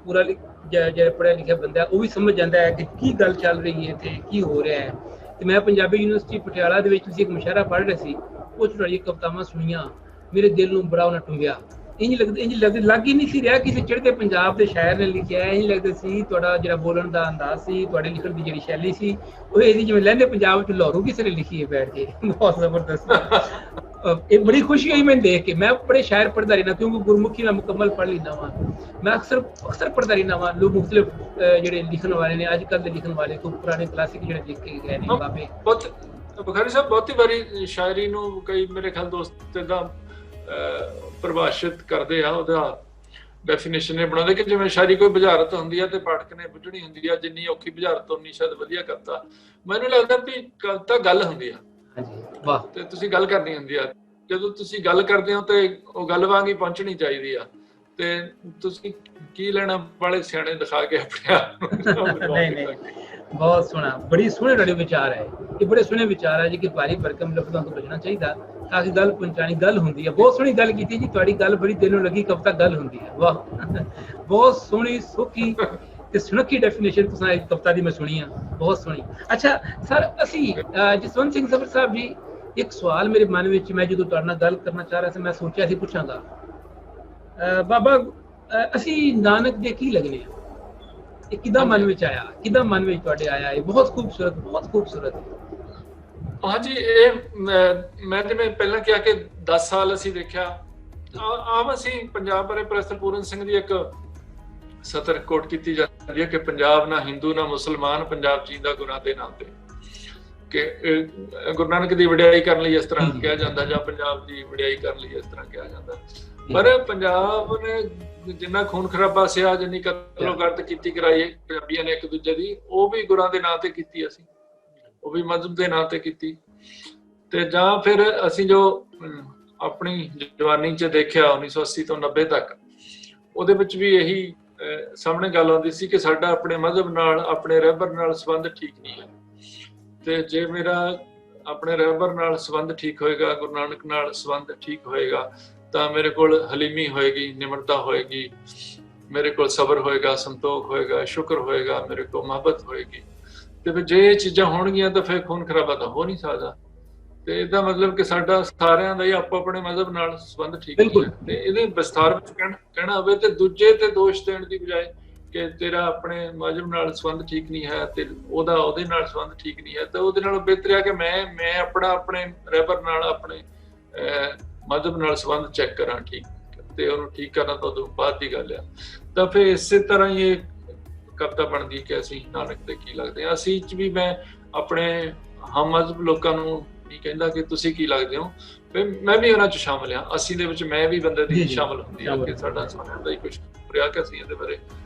ਪੂਰਾ ਜਿਹੜਾ ਪੜ੍ਹਿਆ ਲਿਖਿਆ ਬੰਦਾ ਉਹ ਵੀ ਸਮਝ ਜਾਂਦਾ ਹੈ ਕਿ ਕੀ ਗੱਲ ਚੱਲ ਰਹੀ ਹੈ ਤੇ ਕੀ ਹੋ ਰਿਹਾ ਹੈ। ਤੇ ਮੈਂ ਪੰਜਾਬੀ ਯੂਨੀਵਰਸਿਟੀ ਪਟਿਆਲਾ ਦੇ ਵਿੱਚ ਤੁਸੀਂ ਇੱਕ ਮੁਸ਼ਾਇਰਾ ਪੜ੍ਹ ਰਹੇ ਸੀ, ਉਹ 'ਚ ਤੁਹਾਡੀਆਂ ਕਵਿਤਾਵਾਂ ਸੁਣੀਆਂ, ਮੇਰੇ ਦਿਲ ਨੂੰ ਬੜਾ ਉਹਨਾਂ ਟੁੰਬਿਆ। ਇੰਝ ਲੱਗ ਹੀ ਨਹੀਂ ਸੀ ਰਿਹਾ ਕਿਸੇ ਚੜ੍ਹਦੇ ਪੰਜਾਬ ਦੇ ਸ਼ਾਇਰ ਨੇ ਲਿਖਿਆ। ਇੰਝ ਲੱਗਦਾ ਸੀ ਤੁਹਾਡਾ ਜਿਹੜਾ ਬੋਲਣ ਦਾ ਅੰਦਾਜ਼ ਸੀ, ਤੁਹਾਡੇ ਲਿਖਣ ਦੀ ਜਿਹੜੀ ਸ਼ੈਲੀ ਸੀ, ਉਹ ਇਹਦੀ ਜਿਵੇਂ ਲਹਿੰਦੇ ਪੰਜਾਬ ਵਿੱਚ ਲਾਹੌਰੂ ਕਿਸੇ ਨੇ ਲਿਖੀ ਹੈ ਬੈਠ ਕੇ। ਬਹੁਤ ਜ਼ਬਰਦਸਤ। ਇਹ ਬੜੀ ਖੁਸ਼ੀ ਹੋਈ ਮੈਨੂੰ ਦੇਖ ਕੇ। ਮੈਂ ਬੜੇ ਸ਼ਾਇਰ ਪੜ੍ਹਦਾ ਰਹਿਣਾ, ਕਿਉਂਕਿ ਗੁਰਮੁਖੀ ਮੈਂ ਮੁਕੰਮਲ ਪੜ੍ਹ ਲੈਂਦਾ ਵਾਂ। ਮੈਂ ਅਕਸਰ ਪੜ੍ਹਦਾ ਰਹਿਣਾ ਵਾਂ। ਲੋਕ ਮੁਖਤਲਿਫ ਜਿਹੜੇ ਲਿਖਣ ਵਾਲੇ ਨੇ, ਅੱਜ ਕੱਲ੍ਹ ਦੇ ਲਿਖਣ ਵਾਲੇ, ਕੋਈ ਪੁਰਾਣੇ ਕਲਾਸਿਕ ਜਿਹੜੇ ਲਿਖ ਕੇ ਗਏ ਨੇ ਬਾਬੇ। ਬੁਖਾਰੀ ਸਾਹਿਬ ਬਹੁਤੀ ਵਾਰੀ ਸ਼ਾਇਰੀ ਨੂੰ ਕਈ ਮੇਰੇ ਖਿਆਲ ਦੋਸਤ ਏਦਾਂ ਪਰਿਭਾਸ਼ਿਤ ਕਰਦੇ ਆ, ਉਹਦਾ ਡੈਫੀਨੇਸ਼ਨ ਇਹ ਬਣਾਉਂਦੇ ਕਿ ਜਿਵੇਂ ਸ਼ਾਇਰੀ ਕੋਈ ਬੁਝਾਰਤ ਹੁੰਦੀ ਹੈ ਤੇ ਪਾਠਕ ਨੇ ਬੁੱਝਣੀ ਹੁੰਦੀ ਆ, ਜਿੰਨੀ ਔਖੀ ਬੁਝਾਰਤ ਉਨੀ ਸ਼ਾਇਦ ਵਧੀਆ ਕਰਤਾ। ਮੈਨੂੰ ਲੱਗਦਾ ਵੀ ਕਵਿਤਾ ਗੱਲ ਹੁੰਦੀ ਆ, ਵਾਹ, ਤੇ ਤੁਸੀਂ ਗੱਲ ਕਰਨੀ ਹੁੰਦੀ ਆ। ਜਦੋਂ ਤੁਸੀਂ ਗੱਲ ਕਰਦੇ ਹੋ ਤੇ ਉਹ ਗੱਲ ਵਾਂਗ ਹੀ ਪਹੁੰਚਣੀ ਚਾਹੀਦੀ ਆ। ਤੇ ਤੁਸੀਂ ਕੀ ਲੈਣਾ ਵਾਲੇ ਸਿਆਣੇ ਦਿਖਾ ਕੇ ਆਪਣੇ ਆਪ ਨੂੰ ਨਹੀਂ ਬਹੁਤ ਸੋਹਣਾ, ਬੜੀ ਸੋਹਣੇ ਤੁਹਾਡੇ ਵਿਚਾਰ ਹੈ, ਇਹ ਬੜੇ ਸੋਹਣੇ ਵਿਚਾਰ ਹੈ ਜੀ ਕਿ ਭਾਰੀ ਭਰਕਮ ਲਫ਼ਜ਼ਾਂ ਤੋਂ ਬਚਣਾ ਚਾਹੀਦਾ ਤਾਂ ਕਿ ਗੱਲ ਪਹੁੰਚਾਣੀ ਗੱਲ ਹੁੰਦੀ ਹੈ। ਬਹੁਤ ਸੋਹਣੀ ਗੱਲ ਕੀਤੀ ਜੀ, ਤੁਹਾਡੀ ਗੱਲ ਬੜੀ ਦਿਲ ਨੂੰ ਲੱਗੀ, ਕਵਿਤਾ ਗੱਲ ਹੁੰਦੀ ਹੈ। ਵਾਹ, ਬਹੁਤ ਸੋਹਣੀ ਸੌਖੀ ਤੇ ਸੁਨੱਖੀ ਡੈਫੀਨੇਸ਼ਨ ਤੁਸੀਂ ਇਸ ਕਵਿਤਾ ਦੀ ਮੈਂ ਸੁਣੀ ਆ, ਬਹੁਤ ਸੋਹਣੀ। ਅੱਛਾ ਸਰ, ਅਸੀਂ ਜਸਵੰਤ ਸਿੰਘ ਸਬਰ ਸਾਹਿਬ ਜੀ, ਇੱਕ ਸਵਾਲ ਮੇਰੇ ਮਨ ਵਿੱਚ, ਮੈਂ ਜਦੋਂ ਤੁਹਾਡੇ ਨਾਲ ਗੱਲ ਕਰਨਾ ਚਾਹ ਰਿਹਾ ਸੀ, ਮੈਂ ਸੋਚਿਆ ਸੀ ਪੁੱਛਾਂਗਾ ਬਾਬਾ, ਅਸੀਂ ਨਾਨਕ ਦੇ ਕੀ ਲੱਗਨੇ ਆ? ਇਹ ਕਿੱਦਾਂ ਮਨ ਵਿੱਚ ਆਇਆ, ਕਿੱਦਾਂ ਮਨ ਵਿੱਚ ਤੁਹਾਡੇ ਆਇਆ? ਇਹ ਬਹੁਤ ਖੂਬਸੂਰਤ, ਬਹੁਤ ਖੂਬਸੂਰਤ। ਹਾਂਜੀ, ਇਹ ਮੈਂ ਜਿਵੇਂ ਪਹਿਲਾਂ ਕਿਹਾ ਕਿ 10 ਸਾਲ ਅਸੀਂ ਦੇਖਿਆ, ਆਮ ਅਸੀਂ ਪੰਜਾਬ ਬਾਰੇ ਪ੍ਰੋਫੈਸਰ ਪੂਰਨ ਸਿੰਘ ਦੀ ਇੱਕ ਸਤਰ ਕੋਟ ਕੀਤੀ ਜਾਂਦੀ ਹੈ ਕਿ ਪੰਜਾਬ ਨਾ ਹਿੰਦੂ ਨਾ ਮੁਸਲਮਾਨ, ਪੰਜਾਬ ਜੀਂਦਾ ਗੁਰਾਂ ਦੇ ਨਾਮ ਤੇ, ਕਿ ਗੁਰੂ ਨਾਨਕ ਦੀ ਵਡਿਆਈ ਕਰਨ ਲਈ ਇਸ ਤਰ੍ਹਾਂ ਕਿਹਾ ਜਾਂਦਾ, ਜਾਂ ਪੰਜਾਬ ਦੀ ਵਡਿਆਈ ਕਰਨ ਲਈ ਇਸ ਤਰ੍ਹਾਂ ਕਿਹਾ ਜਾਂਦਾ। ਪਰ ਪੰਜਾਬ ਨੇ ਜਿੰਨਾ ਖੂਨ ਖਰਾਬਾ ਸਿਆ, ਜਿੰਨੀ ਕਤਲੋਗਰਦ ਕੀਤੀ ਕਰਾਈ ਪੰਜਾਬੀਆਂ ਨੇ ਇੱਕ ਦੂਜੇ ਦੀ, ਉਹ ਵੀ ਗੁਰਾਂ ਦੇ ਨਾਂ ਤੇ ਕੀਤੀ, ਅਸੀਂ ਉਹ ਵੀ ਮਜ਼ਹਬ ਦੇ ਨਾਂ ਤੇ ਕੀਤੀ। ਤੇ ਜਾਂ ਫਿਰ ਅਸੀਂ ਜੋ ਆਪਣੀ ਜਵਾਨੀ 'ਚ ਦੇਖਿਆ 1980 ਤੋਂ 90 ਤੱਕ, ਉਹਦੇ ਵਿੱਚ ਵੀ ਇਹੀ ਸਾਹਮਣੇ ਗੱਲ ਆਉਂਦੀ ਸੀ ਕਿ ਸਾਡਾ ਆਪਣੇ ਮਜ਼ਹਬ ਨਾਲ, ਆਪਣੇ ਰਹਿਬਰ ਨਾਲ ਸੰਬੰਧ ਠੀਕ ਨਹੀਂ ਹੈ। ਤੇ ਜੇ ਮੇਰਾ ਆਪਣੇ ਰਹਿਬਰ ਨਾਲ ਸੰਬੰਧ ਠੀਕ ਹੋਏਗਾ, ਗੁਰੂ ਨਾਨਕ ਨਾਲ ਸੰਬੰਧ ਠੀਕ ਹੋਏਗਾ, ਤਾਂ ਮੇਰੇ ਕੋਲ ਹਲੀਮੀ ਹੋਏਗੀ, ਨਿਮਰਤਾ ਹੋਏਗੀ, ਮੇਰੇ ਕੋਲ ਸਬਰ ਹੋਏਗਾ, ਸੰਤੋਖ ਹੋਏਗਾ, ਸ਼ੁਕਰ ਹੋਏਗਾ, ਮੇਰੇ ਕੋਲ ਮੁਹੱਬਤ ਹੋਏਗੀ। ਤੇ ਫਿਰ ਜੇ ਇਹ ਚੀਜ਼ਾਂ ਹੋਣਗੀਆਂ ਤਾਂ ਫਿਰ ਖੂਨ ਖਰਾਬਾ ਤਾਂ ਹੋ ਨਹੀਂ ਸਕਦਾ। ਤੇ ਇਹਦਾ ਮਤਲਬ ਕਿ ਸਾਡਾ ਸਾਰਿਆਂ ਦਾ ਹੀ ਆਪੋ ਆਪਣੇ ਮਜ਼ਹਬ ਨਾਲ ਸੰਬੰਧ ਠੀਕ ਨਹੀਂ ਹੈ। ਤੇ ਇਹਦੇ ਵਿਸਥਾਰ ਵਿੱਚ ਕਹਿਣਾ ਹੋਵੇ ਤੇ ਦੂਜੇ ਤੇ ਦੋਸ਼ ਦੇਣ ਦੀ ਬਜਾਏ ਕਿ ਤੇਰਾ ਆਪਣੇ ਮਜ਼ਹਬ ਨਾਲ ਸੰਬੰਧ ਠੀਕ ਨਹੀਂ ਹੈ ਤੇ ਉਹਦੇ ਨਾਲ ਸੰਬੰਧ ਠੀਕ ਨਹੀਂ ਹੈ, ਤਾਂ ਉਹਦੇ ਨਾਲ ਬਿਹਤਰ ਹੈ ਕਿ ਮੈਂ ਆਪਣਾ ਆਪਣੇ ਰਹਿਬਰ ਨਾਲ, ਆਪਣੇ ਮਜ਼ਹਬ ਨਾਲ ਸੰਬੰਧ ਚੈੱਕ ਕਰਾਂ ਠੀਕ, ਤੇ ਉਹਨੂੰ ਠੀਕ ਕਰਨਾ ਤਾਂ ਉਦੋਂ ਬਾਅਦ ਦੀ ਗੱਲ ਆ। ਤਾਂ ਫਿਰ ਇਸੇ ਤਰ੍ਹਾਂ ਹੀ ਇਹ ਕਵਿਤਾ ਬਣਦੀ ਕਿ ਅਸੀਂ ਨਾਨਕ ਦੇ ਕੀ ਲੱਗਦੇ ਹਾਂ। ਅਸੀਂ 'ਚ ਵੀ ਮੈਂ ਆਪਣੇ ਹਮ ਮਜ਼ਹਬ ਲੋਕਾਂ ਨੂੰ ਨਹੀਂ ਕਹਿੰਦਾ ਕਿ ਤੁਸੀਂ ਕੀ ਲੱਗਦੇ ਹੋ, ਮੈਂ ਵੀ ਉਹਨਾਂ 'ਚ ਸ਼ਾਮਲ ਹਾਂ। ਅਸੀਂ ਦੇ ਵਿੱਚ ਮੈਂ ਵੀ ਬੰਦੇ ਦੀ ਸ਼ਾਮਲ ਹੁੰਦੀ ਹੈ ਕਿ ਸਾਡਾ ਸਮਝ ਦਾ ਹੀ ਕੁਛ ਰਿਹਾ ਕਿ ਅਸੀਂ ਇਹਦੇ ਬਾਰੇ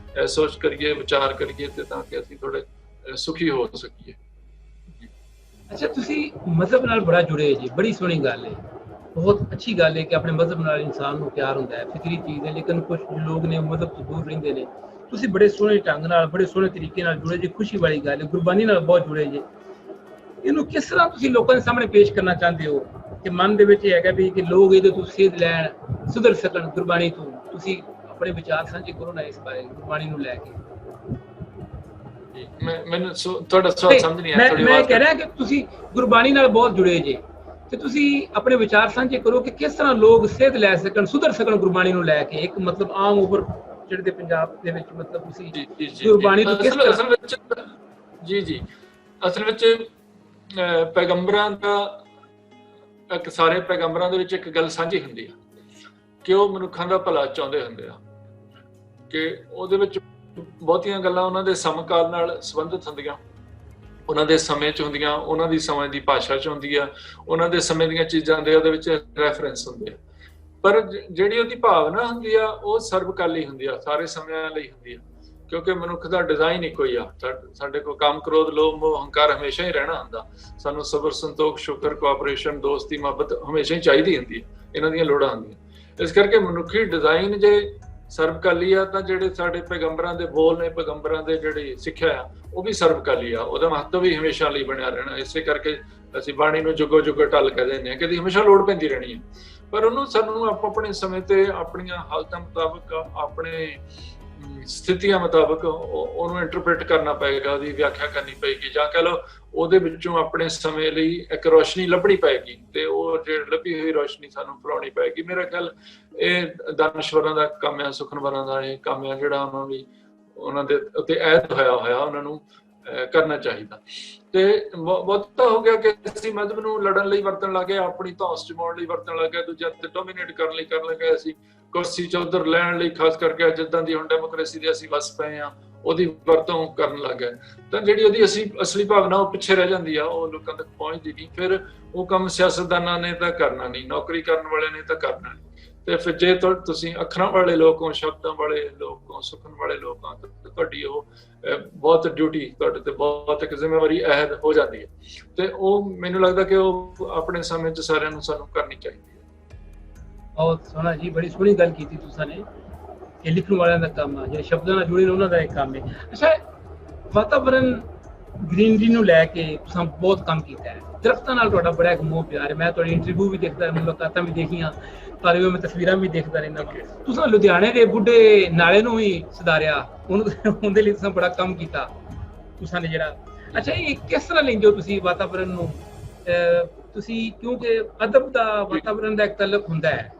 ਸੋਚ ਕਰੀਏ, ਵਿਚਾਰ ਕਰੀਏ, ਤੇ ਤਾਂ ਕਿ ਅਸੀਂ ਥੋੜੇ ਸੁਖੀ ਹੋ ਸਕੀਏ। ਅੱਛਾ, ਤੁਸੀਂ ਮਜ਼ਹਬ ਨਾਲ ਬੜਾ ਜੁੜੇ ਜੀ, ਬੜੀ ਸੋਹਣੀ ਗੱਲ ਹੈ, ਬਹੁਤ ਅੱਛੀ ਗੱਲ ਹੈ ਕਿ ਆਪਣੇ ਮਜ਼ਹਬ ਨਾਲ ਇਨਸਾਨ ਨੂੰ ਪਿਆਰ ਹੁੰਦਾ ਹੈ, ਫਿਕਰੀ ਚੀਜ਼ ਹੈ। ਲੇਕਿਨ ਕੁਝ ਲੋਕ ਨੇ ਮਜ਼ਹਬ ਤੋਂ ਦੂਰ ਰਹਿੰਦੇ ਨੇ। ਤੁਸੀਂ ਬੜੇ ਸੋਹਣੇ ਢੰਗ ਨਾਲ, ਬੜੇ ਸੋਹਣੇ ਤਰੀਕੇ ਨਾਲ ਜੁੜੇ ਜੀ, ਖੁਸ਼ੀ ਵਾਲੀ ਗੱਲ ਹੈ, ਗੁਰਬਾਣੀ ਨਾਲ ਬਹੁਤ ਜੁੜੇ ਜੀ। ਇਹਨੂੰ ਕਿਸ ਤਰ੍ਹਾਂ ਤੁਸੀਂ ਲੋਕਾਂ ਦੇ ਸਾਹਮਣੇ ਪੇਸ਼ ਕਰਨਾ ਚਾਹੁੰਦੇ ਹੋ ਕਿ ਮਨ ਦੇ ਵਿੱਚ ਇਹ ਹੈਗਾ ਵੀ ਕਿ ਲੋਕ ਇਹਦੇ ਤੋਂ ਸੇਧ ਲੈਣ, ਸੁਧਰ ਸਕਣ ਗੁਰਬਾਣੀ ਤੋਂ? ਤੁਸੀਂ ਆਪਣੇ ਵਿਚਾਰ ਸਾਂਝੇ ਕਰੋ ਨਾ ਇਸ ਬਾਰੇ, ਗੁਰਬਾਣੀ ਨੂੰ ਲੈ ਕੇ। ਮੈਨੂੰ ਤੁਹਾਡਾ ਸਵਾਲ ਸਮਝ ਨਹੀਂ ਆਇਆ। ਮੈਂ ਕਹਿ ਰਿਹਾ ਕਿ ਤੁਸੀਂ ਗੁਰਬਾਣੀ ਨਾਲ ਬਹੁਤ ਜੁੜੇ ਜੇ, ਤੇ ਤੁਸੀਂ ਆਪਣੇ ਵਿਚਾਰ ਸਾਂਝੇ ਕਰੋ ਕਿ ਕਿਸ ਤਰ੍ਹਾਂ ਲੋਕ ਸੇਧ ਲੈ ਸਕਣ, ਸੁਧਰ ਸਕਣ ਗੁਰਬਾਣੀ ਨੂੰ ਲੈ ਕੇ। ਇੱਕ ਮਤਲਬ ਆਮ ਉਪਰ ਜਿਹੜੇ ਪੰਜਾਬ ਦੇ ਵਿੱਚ ਮਤਲਬ ਤੁਸੀਂ ਗੁਰਬਾਣੀ ਤੋਂ ਕਿਸ ਤਰ੍ਹਾਂ? ਅਸਲ ਵਿੱਚ ਪੈਗੰਬਰਾਂ ਦਾ ਇੱਕ, ਸਾਰੇ ਪੈਗੰਬਰਾਂ ਦੇ ਵਿੱਚ ਇੱਕ ਗੱਲ ਸਾਂਝੀ ਹੁੰਦੀ ਆ ਕਿ ਉਹ ਮਨੁੱਖਾਂ ਦਾ ਭਲਾ ਚਾਹੁੰਦੇ ਹੁੰਦੇ ਆ, ਕਿ ਉਹਦੇ ਵਿੱਚ ਬਹੁਤੀਆਂ ਗੱਲਾਂ ਉਹਨਾਂ ਦੇ ਸਮਕਾਲ ਨਾਲ ਸੰਬੰਧਿਤ ਹੁੰਦੀਆਂ, ਉਹਨਾਂ ਦੇ ਸਮੇਂ 'ਚ ਹੁੰਦੀਆਂ, ਉਹਨਾਂ ਦੀ ਸਮੇਂ ਦੀ ਭਾਸ਼ਾ 'ਚ ਹੁੰਦੀ ਆ, ਉਹਨਾਂ ਦੇ ਸਮੇਂ ਦੀਆਂ ਚੀਜ਼ਾਂ ਦੇ ਉਹਦੇ ਵਿੱਚ ਰੈਫਰੈਂਸ ਹੁੰਦੇ ਆ। ਪਰ ਜਿਹੜੀ ਉਹਦੀ ਭਾਵਨਾ ਹੁੰਦੀ ਆ ਉਹ ਸਰਬਕਾਲੀ ਹੁੰਦੀ ਆ, ਸਾਰੇ ਸਮਿਆਂ ਲਈ ਹੁੰਦੀ ਆ, ਕਿਉਂਕਿ ਮਨੁੱਖ ਦਾ ਡਿਜ਼ਾਈਨ ਇੱਕੋ ਹੀ ਆ। ਸਾਡੇ ਕੋਲ ਕਾਮ, ਕ੍ਰੋਧ, ਲੋਭ, ਮੋਹ, ਹੰਕਾਰ ਹਮੇਸ਼ਾ ਹੀ ਰਹਿਣਾ ਹੁੰਦਾ। ਸਾਨੂੰ ਸਬਰ, ਸੰਤੋਖ, ਸ਼ੁਕਰ, ਕੋਆਪਰੇਸ਼ਨ, ਦੋਸਤੀ, ਮੁਹੱਬਤ ਹਮੇਸ਼ਾ ਹੀ ਚਾਹੀਦੀ ਹੁੰਦੀ ਹੈ, ਇਹਨਾਂ ਦੀਆਂ ਲੋੜਾਂ ਹੁੰਦੀਆਂ। ਇਸ ਕਰਕੇ ਮਨੁੱਖੀ ਡਿਜ਼ਾਈਨ ਜੇ ਸਰਬਕਾਲੀ ਆ, ਤਾਂ ਜਿਹੜੇ ਸਾਡੇ ਪੈਗੰਬਰਾਂ ਦੇ ਬੋਲ ਨੇ, ਪੈਗੰਬਰਾਂ ਦੇ ਜਿਹੜੀ ਸਿੱਖਿਆ ਆ, ਉਹ ਵੀ ਸਰਬਕਾਲੀ ਆ, ਉਹਦਾ ਮਹੱਤਵ ਵੀ ਹਮੇਸ਼ਾ ਲਈ ਬਣਿਆ ਰਹਿਣਾ। ਇਸੇ ਕਰਕੇ ਅਸੀਂ ਬਾਣੀ ਨੂੰ ਜੁਗੋ ਜੁਗੋ ਢਲ ਕਹਿ ਦਿੰਦੇ ਹਾਂ, ਕਿ ਹਮੇਸ਼ਾ ਲੋੜ ਪੈਂਦੀ ਰਹਿਣੀ ਹੈ। ਪਰ ਉਹਨੂੰ ਸਾਨੂੰ ਆਪਣੇ ਸਮੇਂ ਤੇ, ਆਪਣੀਆਂ ਹਾਲਤਾਂ ਮੁਤਾਬਕ, ਆਪਣੇ ਸਥਿਤੀਆਂ ਮੁਤਾਬਕ ਉਹਨੂੰ ਇੰਟਰਪ੍ਰੀਟ ਕਰਨਾ ਪਏਗਾ, ਉਹਦੀ ਵਿਆਖਿਆ ਕਰਨੀ ਪਏਗੀ, ਜਾਂ ਕਹਿ ਲਓ ਉਹਦੇ ਵਿੱਚੋਂ ਆਪਣੇ ਸਮੇਂ ਲਈ ਇੱਕ ਰੋਸ਼ਨੀ ਲੱਭਣੀ ਪਏਗੀ, ਤੇ ਉਹ ਜਿਹੜੀ ਲੱਭੀ ਹੋਈ ਰੋਸ਼ਨੀ ਸਾਨੂੰ ਫੈਲਾਉਣੀ ਪਏਗੀ। ਮੇਰਾ ਖਿਆਲ ਇਹ ਦਾਨਸ਼ਵਰਾਂ ਦਾ ਕੰਮ ਆ, ਸੁਖਨਵਰਾਂ ਦਾ ਇਹ ਕੰਮ ਆ, ਜਿਹੜਾ ਉਹਨਾਂ ਦੇ ਉੱਤੇ ਐਤ ਹੋਇਆ ਉਹਨਾਂ ਨੂੰ ਕਰਨਾ ਚਾਹੀਦਾ। ਤੇ ਬਹੁਤਾ ਹੋ ਗਿਆ ਕਿ ਅਸੀਂ ਮਜ਼ਹਬ ਨੂੰ ਲੜਨ ਲਈ ਵਰਤਣ ਲੱਗੇ, ਆਪਣੀ ਧੌਂਸ ਜਮਾਉਣ ਲਈ ਵਰਤਣ ਲੱਗੇ, ਦੂਜਿਆਂ ਤੇ ਡੋਮੀਨੇਟ ਕਰਨ ਲਈ ਕਰਨ ਲੱਗੇ, ਅਸੀਂ ਕੁਰਸੀ ਚੌਧਰ ਲੈਣ ਲਈ, ਖਾਸ ਕਰਕੇ ਜਿੱਦਾਂ ਦੀ ਹੁਣ ਡੈਮੋਕ੍ਰੇਸੀ ਦੇ ਅਸੀਂ ਵਸ ਪਏ ਹਾਂ, ਉਹਦੀ ਵਰਤੋਂ ਕਰਨ ਲੱਗ ਗਏ। ਤਾਂ ਜਿਹੜੀ ਉਹਦੀ ਅਸਲੀ ਭਾਵਨਾ ਉਹ ਪਿੱਛੇ ਰਹਿ ਜਾਂਦੀ ਆ, ਉਹ ਲੋਕਾਂ ਤੱਕ ਪਹੁੰਚਦੀ ਨਹੀਂ। ਫਿਰ ਉਹ ਕੰਮ ਸਿਆਸਤਦਾਨਾਂ ਨੇ ਤਾਂ ਕਰਨਾ ਨਹੀਂ, ਨੌਕਰੀ ਕਰਨ ਵਾਲਿਆਂ ਨੇ ਤਾਂ ਕਰਨਾ ਨਹੀਂ। ਤੇ ਫਿਰ ਜੇ ਤੁਸੀਂ ਅੱਖਰਾਂ ਵਾਲੇ ਲੋਕ ਹੋ, ਸ਼ਬਦਾਂ ਵਾਲੇ ਲੋਕ ਹੋ, ਸੁਖਣ ਵਾਲੇ ਲੋਕ ਹੋ, ਤੁਹਾਡੀ ਉਹ ਬਹੁਤ ਡਿਊਟੀ, ਤੁਹਾਡੇ ਤੇ ਬਹੁਤ ਇੱਕ ਜ਼ਿੰਮੇਵਾਰੀ ਅਹਿਦ ਹੋ ਜਾਂਦੀ ਹੈ। ਤੇ ਉਹ ਮੈਨੂੰ ਲੱਗਦਾ ਕਿ ਉਹ ਆਪਣੇ ਸਮੇਂ 'ਚ ਸਾਰਿਆਂ ਨੂੰ ਸਾਨੂੰ ਕਰਨੀ ਚਾਹੀਦੀ ਹੈ। ਬਹੁਤ ਸੋਹਣਾ ਜੀ, ਬੜੀ ਸੋਹਣੀ ਗੱਲ ਕੀਤੀ ਤੁਸੀਂ ਨੇ। ਇਹ ਲਿਖਣ ਵਾਲਿਆਂ ਦਾ ਕੰਮ ਆ, ਜਿਹੜੇ ਸ਼ਬਦਾਂ ਨਾਲ ਜੁੜੇ ਨੇ ਉਹਨਾਂ ਦਾ ਇੱਕ ਕੰਮ ਹੈ। ਅੱਛਾ, ਵਾਤਾਵਰਨ ਗ੍ਰੀਨਰੀ ਨੂੰ ਲੈ ਕੇ ਤੁਸੀਂ ਬਹੁਤ ਕੰਮ ਕੀਤਾ ਹੈ, ਦਰਖਤਾਂ ਨਾਲ ਤੁਹਾਡਾ ਬੜਾ ਇੱਕ ਮੋਹ ਪਿਆਰ ਹੈ। ਮੈਂ ਤੁਹਾਡੀ ਇੰਟਰਵਿਊ ਵੀ ਦੇਖਦਾ, ਮੁਲਾਕਾਤਾਂ ਵੀ ਦੇਖੀਆਂ, ਤੁਹਾਡੇ ਮੈਂ ਤਸਵੀਰਾਂ ਵੀ ਦੇਖਦਾ ਰਹਿੰਦਾ। ਤੁਸੀਂ ਲੁਧਿਆਣੇ ਦੇ ਬੁੱਢੇ ਨਾਲੇ ਨੂੰ ਵੀ ਸੁਧਾਰਿਆ, ਉਹਦੇ ਲਈ ਤੁਸੀਂ ਬੜਾ ਕੰਮ ਕੀਤਾ ਤੁਸੀਂ ਨੇ ਜਿਹੜਾ। ਅੱਛਾ, ਇਹ ਕਿਸ ਤਰ੍ਹਾਂ ਲੈਂਦੇ ਹੋ ਤੁਸੀਂ ਵਾਤਾਵਰਨ ਨੂੰ? ਤੁਸੀਂ ਕਿਉਂਕਿ ਅਦਬ ਦਾ ਵਾਤਾਵਰਨ ਦਾ ਇੱਕ ਤਾਲੁਕ ਹੁੰਦਾ ਹੈ,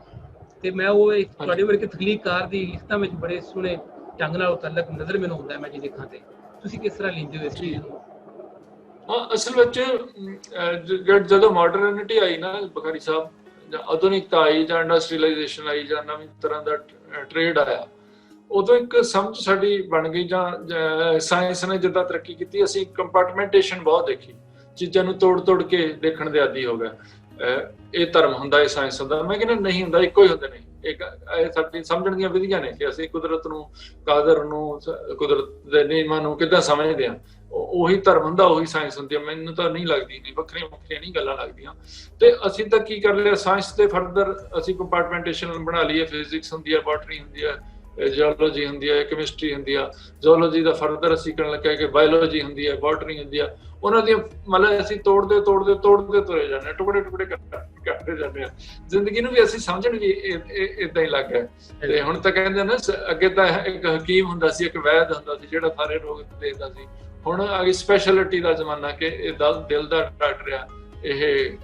ਤੇ ਮੈਂ ਉਹ ਤੁਹਾਡੇ ਵਰਗੇ ਤਖਲੀਕਕਾਰ ਦੀ ਲਿਖਤਾਂ ਵਿੱਚ ਬੜੇ ਸੋਹਣੇ ਢੰਗ ਨਾਲ ਉਹ ਤਾਲੁਕ ਨਜ਼ਰ ਮੈਨੂੰ ਹੁੰਦਾ ਮੈਂ ਜੇ ਦੇਖਾਂ ਤੇ। ਤੁਸੀਂ ਕਿਸ ਤਰ੍ਹਾਂ ਲੈਂਦੇ ਹੋ ਇਸ ਚੀਜ਼ ਨੂੰ? ਅਸਲ ਵਿੱਚ ਜਦੋਂ ਮਾਡਰਨਿਟੀ ਆਈ ਨਾ ਬਖਾਰੀ ਸਾਹਿਬ, ਜਾਂ ਆਧੁਨਿਕਤਾ ਆਈ, ਜਾਂ ਇੰਡਸਟਰੀਅਲਾਈਜੇਸ਼ਨ ਆਈ, ਜਾਂ ਨਵੀਂ ਤਰ੍ਹਾਂ ਦਾ ਟ੍ਰੇਡ ਆਇਆ, ਉਦੋਂ ਇੱਕ ਸਮਝ ਸਾਡੀ ਬਣ ਗਈ। ਜਾਂ ਸਾਇੰਸ ਨੇ ਜਿੱਦਾਂ ਤਰੱਕੀ ਕੀਤੀ, ਅਸੀਂ ਕੰਪਾਰਟਮੈਂਟੇਸ਼ਨ ਬਹੁਤ ਦੇਖੀ, ਚੀਜ਼ਾਂ ਨੂੰ ਤੋੜ ਕੇ ਦੇਖਣ ਦੇ ਆਦੀ ਹੋ ਗਏ। ਇਹ ਧਰਮ ਹੁੰਦਾ, ਇਹ ਸਾਇੰਸ ਹੁੰਦਾ। ਮੈਂ ਕਹਿੰਦਾ ਨਹੀਂ ਹੁੰਦਾ, ਇੱਕੋ ਹੀ ਹੁੰਦੇ ਨੇ। ਇਹ ਸਾਡੀ ਸਮਝਣ ਦੀਆਂ ਵਿਧੀਆਂ ਨੇ ਕਿ ਅਸੀਂ ਕੁਦਰਤ ਨੂੰ, ਕਾਦਰ ਨੂੰ, ਕੁਦਰਤ ਦੇ ਨਿਯਮਾਂ ਨੂੰ ਕਿੱਦਾਂ ਸਮਝਦੇ ਹਾਂ। ਉਹੀ ਧਰਮ ਹੁੰਦਾ, ਉਹੀ ਸਾਇੰਸ ਹੁੰਦੀ ਹੈ। ਮੈਨੂੰ ਤਾਂ ਨਹੀਂ ਲੱਗਦੀ, ਨਹੀਂ ਵੱਖਰੀਆਂ ਨਹੀਂ ਗੱਲਾਂ ਲੱਗਦੀਆਂ। ਤੇ ਅਸੀਂ ਤਾਂ ਕੀ ਕਰ ਲਿਆ, ਸਾਇੰਸ ਦੇ ਫਰਦਰ ਅਸੀਂ ਕੰਪਾਰਟਮੈਂਟੇਸ਼ਨ ਬਣਾ ਲਈਏ। ਫਿਜ਼ਿਕਸ ਹੁੰਦੀ ਹੈ, ਬੋਟਨੀ ਹੁੰਦੀ ਹੈ, ਜਿਓਲੋਜੀ ਹੁੰਦੀ ਹੈ, ਕੈਮਿਸਟਰੀ ਹੁੰਦੀ ਆ। ਜ਼ੂਲੋਜੀ ਦਾ ਫਰਦਰ ਅਸੀਂ ਕਰਨ ਲੱਗੇ ਕਿ ਬਾਇਓਲੋਜੀ ਹੁੰਦੀ ਹੈ, ਬੋਟਨੀ ਹੁੰਦੀ ਆ। ਉਹਨਾਂ ਦੀ ਮਤਲਬ ਅਸੀਂ ਤੋੜਦੇ ਤੁਰੇ ਜਾਂਦੇ ਹਾਂ, ਟੁਕੜੇ ਕਰਦੇ ਜਾਂਦੇ ਹਾਂ। ਜ਼ਿੰਦਗੀ ਨੂੰ ਵੀ ਅਸੀਂ ਸਮਝਣ ਵੀ ਏਦਾਂ ਹੀ ਲੱਗ ਗਿਆ। ਤੇ ਹੁਣ ਤਾਂ ਕਹਿੰਦੇ ਨਾ, ਅੱਗੇ ਤਾਂ ਇੱਕ ਹਕੀਮ ਹੁੰਦਾ ਸੀ, ਇੱਕ ਵੈਦ ਹੁੰਦਾ ਸੀ ਜਿਹੜਾ ਸਾਰੇ ਰੋਗ ਦੇਖਦਾ ਸੀ। ਹੁਣ ਆ ਗਈ ਸਪੈਸ਼ਲਿਟੀ ਦਾ ਜ਼ਮਾਨਾ ਕਿ ਇਹ ਦਿਲ ਦਾ ਡਾਕਟਰ ਆ, ਇਹ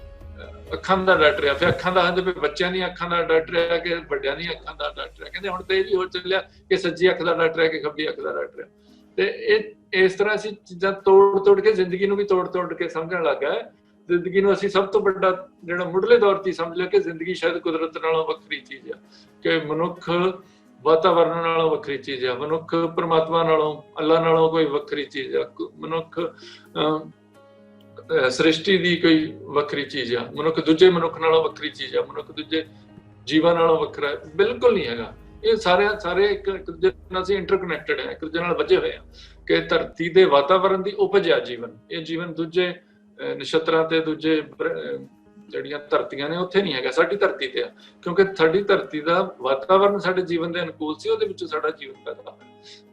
ਅੱਖਾਂ ਦਾ ਡਾਕਟਰ ਆ। ਫਿਰ ਅੱਖਾਂ ਦਾ ਹੁੰਦੇ ਬੱਚਿਆਂ ਦੀਆਂ ਅੱਖਾਂ ਦਾ ਡਾਕਟਰ ਆ ਕਿ ਵੱਡਿਆਂ ਦੀਆਂ ਅੱਖਾਂ ਦਾ ਡਾਕਟਰ ਆ। ਕਹਿੰਦੇ ਹੁਣ ਤੇ ਇਹ ਵੀ ਹੋ ਚੱਲਿਆ ਕਿ ਸੱਜੀ ਅੱਖ ਦਾ ਡਾਕਟਰ ਹੈ ਕਿ ਖੱਬੀ ਅੱਖ ਦਾ ਡਾਕਟਰ ਹੈ। ਤੇ ਇਹ ਇਸ ਤਰ੍ਹਾਂ ਅਸੀਂ ਚੀਜ਼ਾਂ ਤੋੜ ਕੇ ਜ਼ਿੰਦਗੀ ਨੂੰ ਵੀ ਤੋੜ ਕੇ ਸਮਝਣ ਲੱਗ ਗਏ। ਜ਼ਿੰਦਗੀ ਨੂੰ ਅਸੀਂ ਸਭ ਤੋਂ ਵੱਡਾ ਜਿਹੜਾ ਮੁੱਢਲੇ ਦੌਰ 'ਤੇ ਸਮਝ ਲਿਆ ਕਿ ਜ਼ਿੰਦਗੀ ਸ਼ਾਇਦ ਕੁਦਰਤ ਨਾਲੋਂ ਵੱਖਰੀ ਚੀਜ਼ ਆ, ਕਿ ਮਨੁੱਖ ਵਾਤਾਵਰਨ ਨਾਲੋਂ ਵੱਖਰੀ ਚੀਜ਼ ਆ, ਮਨੁੱਖ ਪਰਮਾਤਮਾ ਨਾਲੋਂ, ਅੱਲਾ ਨਾਲੋਂ ਕੋਈ ਵੱਖਰੀ ਚੀਜ਼ ਆ, ਮਨੁੱਖ ਸ੍ਰਿਸ਼ਟੀ ਦੀ ਕੋਈ ਵੱਖਰੀ ਚੀਜ਼ ਆ, ਮਨੁੱਖ ਦੂਜੇ ਮਨੁੱਖ ਨਾਲੋਂ ਵੱਖਰੀ ਚੀਜ਼ ਆ, ਮਨੁੱਖ ਦੂਜੇ ਜੀਵਾਂ ਨਾਲੋਂ ਵੱਖਰਾ ਬਿਲਕੁਲ ਨਹੀਂ ਹੈਗਾ। ਇਹ ਸਾਰੇ ਇੱਕ ਦੂਜੇ ਨਾਲ ਅਸੀਂ ਇੰਟਰਕਨੈਕਟਡ ਹੈ, ਇੱਕ ਦੂਜੇ ਨਾਲ ਵੱਜੇ ਹੋਏ ਆ। ਕਿ ਧਰਤੀ ਦੇ ਵਾਤਾਵਰਨ ਦੀ ਉਪਜ ਆ ਜੀਵਨ। ਇਹ ਜੀਵਨ ਦੂਜੇ ਨਛੱਤਰਾਂ ਤੇ, ਦੂਜੇ ਜਿਹੜੀਆਂ ਧਰਤੀਆਂ ਨੇ ਉੱਥੇ ਨਹੀਂ ਹੈਗਾ, ਸਾਡੀ ਧਰਤੀ ਤੇ ਆ। ਕਿਉਂਕਿ ਸਾਡੀ ਧਰਤੀ ਦਾ ਵਾਤਾਵਰਨ ਸਾਡੇ ਜੀਵਨ ਦੇ ਅਨੁਕੂਲ ਸੀ, ਉਹਦੇ ਵਿੱਚੋਂ ਸਾਡਾ ਜੀਵਨ ਪੈਦਾ ਹੋਇਆ।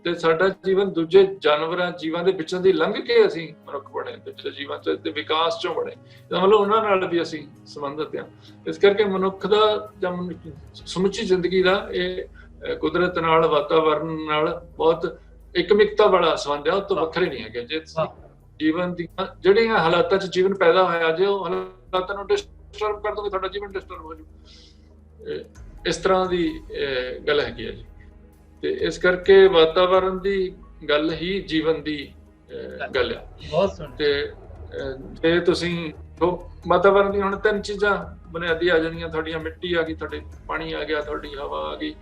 ਤੇ ਸਾਡਾ ਜੀਵਨ ਦੂਜੇ ਜਾਨਵਰਾਂ, ਜੀਵਾਂ ਦੇ ਵਿੱਚੋਂ ਦੀ ਲੰਘ ਕੇ ਅਸੀਂ ਮਨੁੱਖ ਬਣੇ, ਦੂਜੇ ਜੀਵਾਂ ਦੇ ਵਿਕਾਸ ਚੋਂ ਬਣੇ। ਮਤਲਬ ਉਹਨਾਂ ਨਾਲ ਵੀ ਅਸੀਂ ਸੰਬੰਧਿਤ ਹਾਂ। ਇਸ ਕਰਕੇ ਮਨੁੱਖ ਦਾ ਜਾਂ ਸਮੁੱਚੀ ਜ਼ਿੰਦਗੀ ਦਾ ਇਹ ਕੁਦਰਤ ਨਾਲ, ਵਾਤਾਵਰਨ ਨਾਲ ਬਹੁਤ ਇੱਕਮਿਕਤਾ ਵਾਲਾ ਸੰਬੰਧ ਹੈ, ਉਹ ਤੋਂ ਵੱਖਰੇ ਨਹੀਂ ਹੈਗੇ। ਜੇ ਜੀਵਨ ਦੀਆਂ ਜਿਹੜੀਆਂ ਹਾਲਾਤਾਂ 'ਚ ਜੀਵਨ ਪੈਦਾ ਹੋਇਆ, ਜੇ ਉਹ ਹਾਲਾਤਾਂ ਨੂੰ ਡਿਸਟਰਬ ਕਰ ਦੋਗੇ, ਤੁਹਾਡਾ ਜੀਵਨ ਡਿਸਟਰਬ ਹੋ ਜਾਊ। ਇਸ ਤਰ੍ਹਾਂ ਦੀ ਗੱਲ ਹੈਗੀ ਹੈ ਜੀ। ਤੇ ਇਸ ਕਰਕੇ ਵਾਤਾਵਰਨ ਦੀ ਗੱਲ ਹੀ ਜੀਵਨ ਦੀ ਗੱਲ ਆ। ਤੇ ਜੇ ਤੁਸੀਂ ਵਾਤਾਵਰਨ ਦੀ ਹੁਣ 3 ਚੀਜ਼ਾਂ ਬੁਨਿਆਦੀ ਆ ਜਾਂਦੀਆਂ, ਤੁਹਾਡੀਆਂ ਮਿੱਟੀ ਆ ਗਈ, ਤੁਹਾਡੇ ਪਾਣੀ ਆ ਗਿਆ, ਤੁਹਾਡੀ ਹਵਾ ਆ ਗਈ।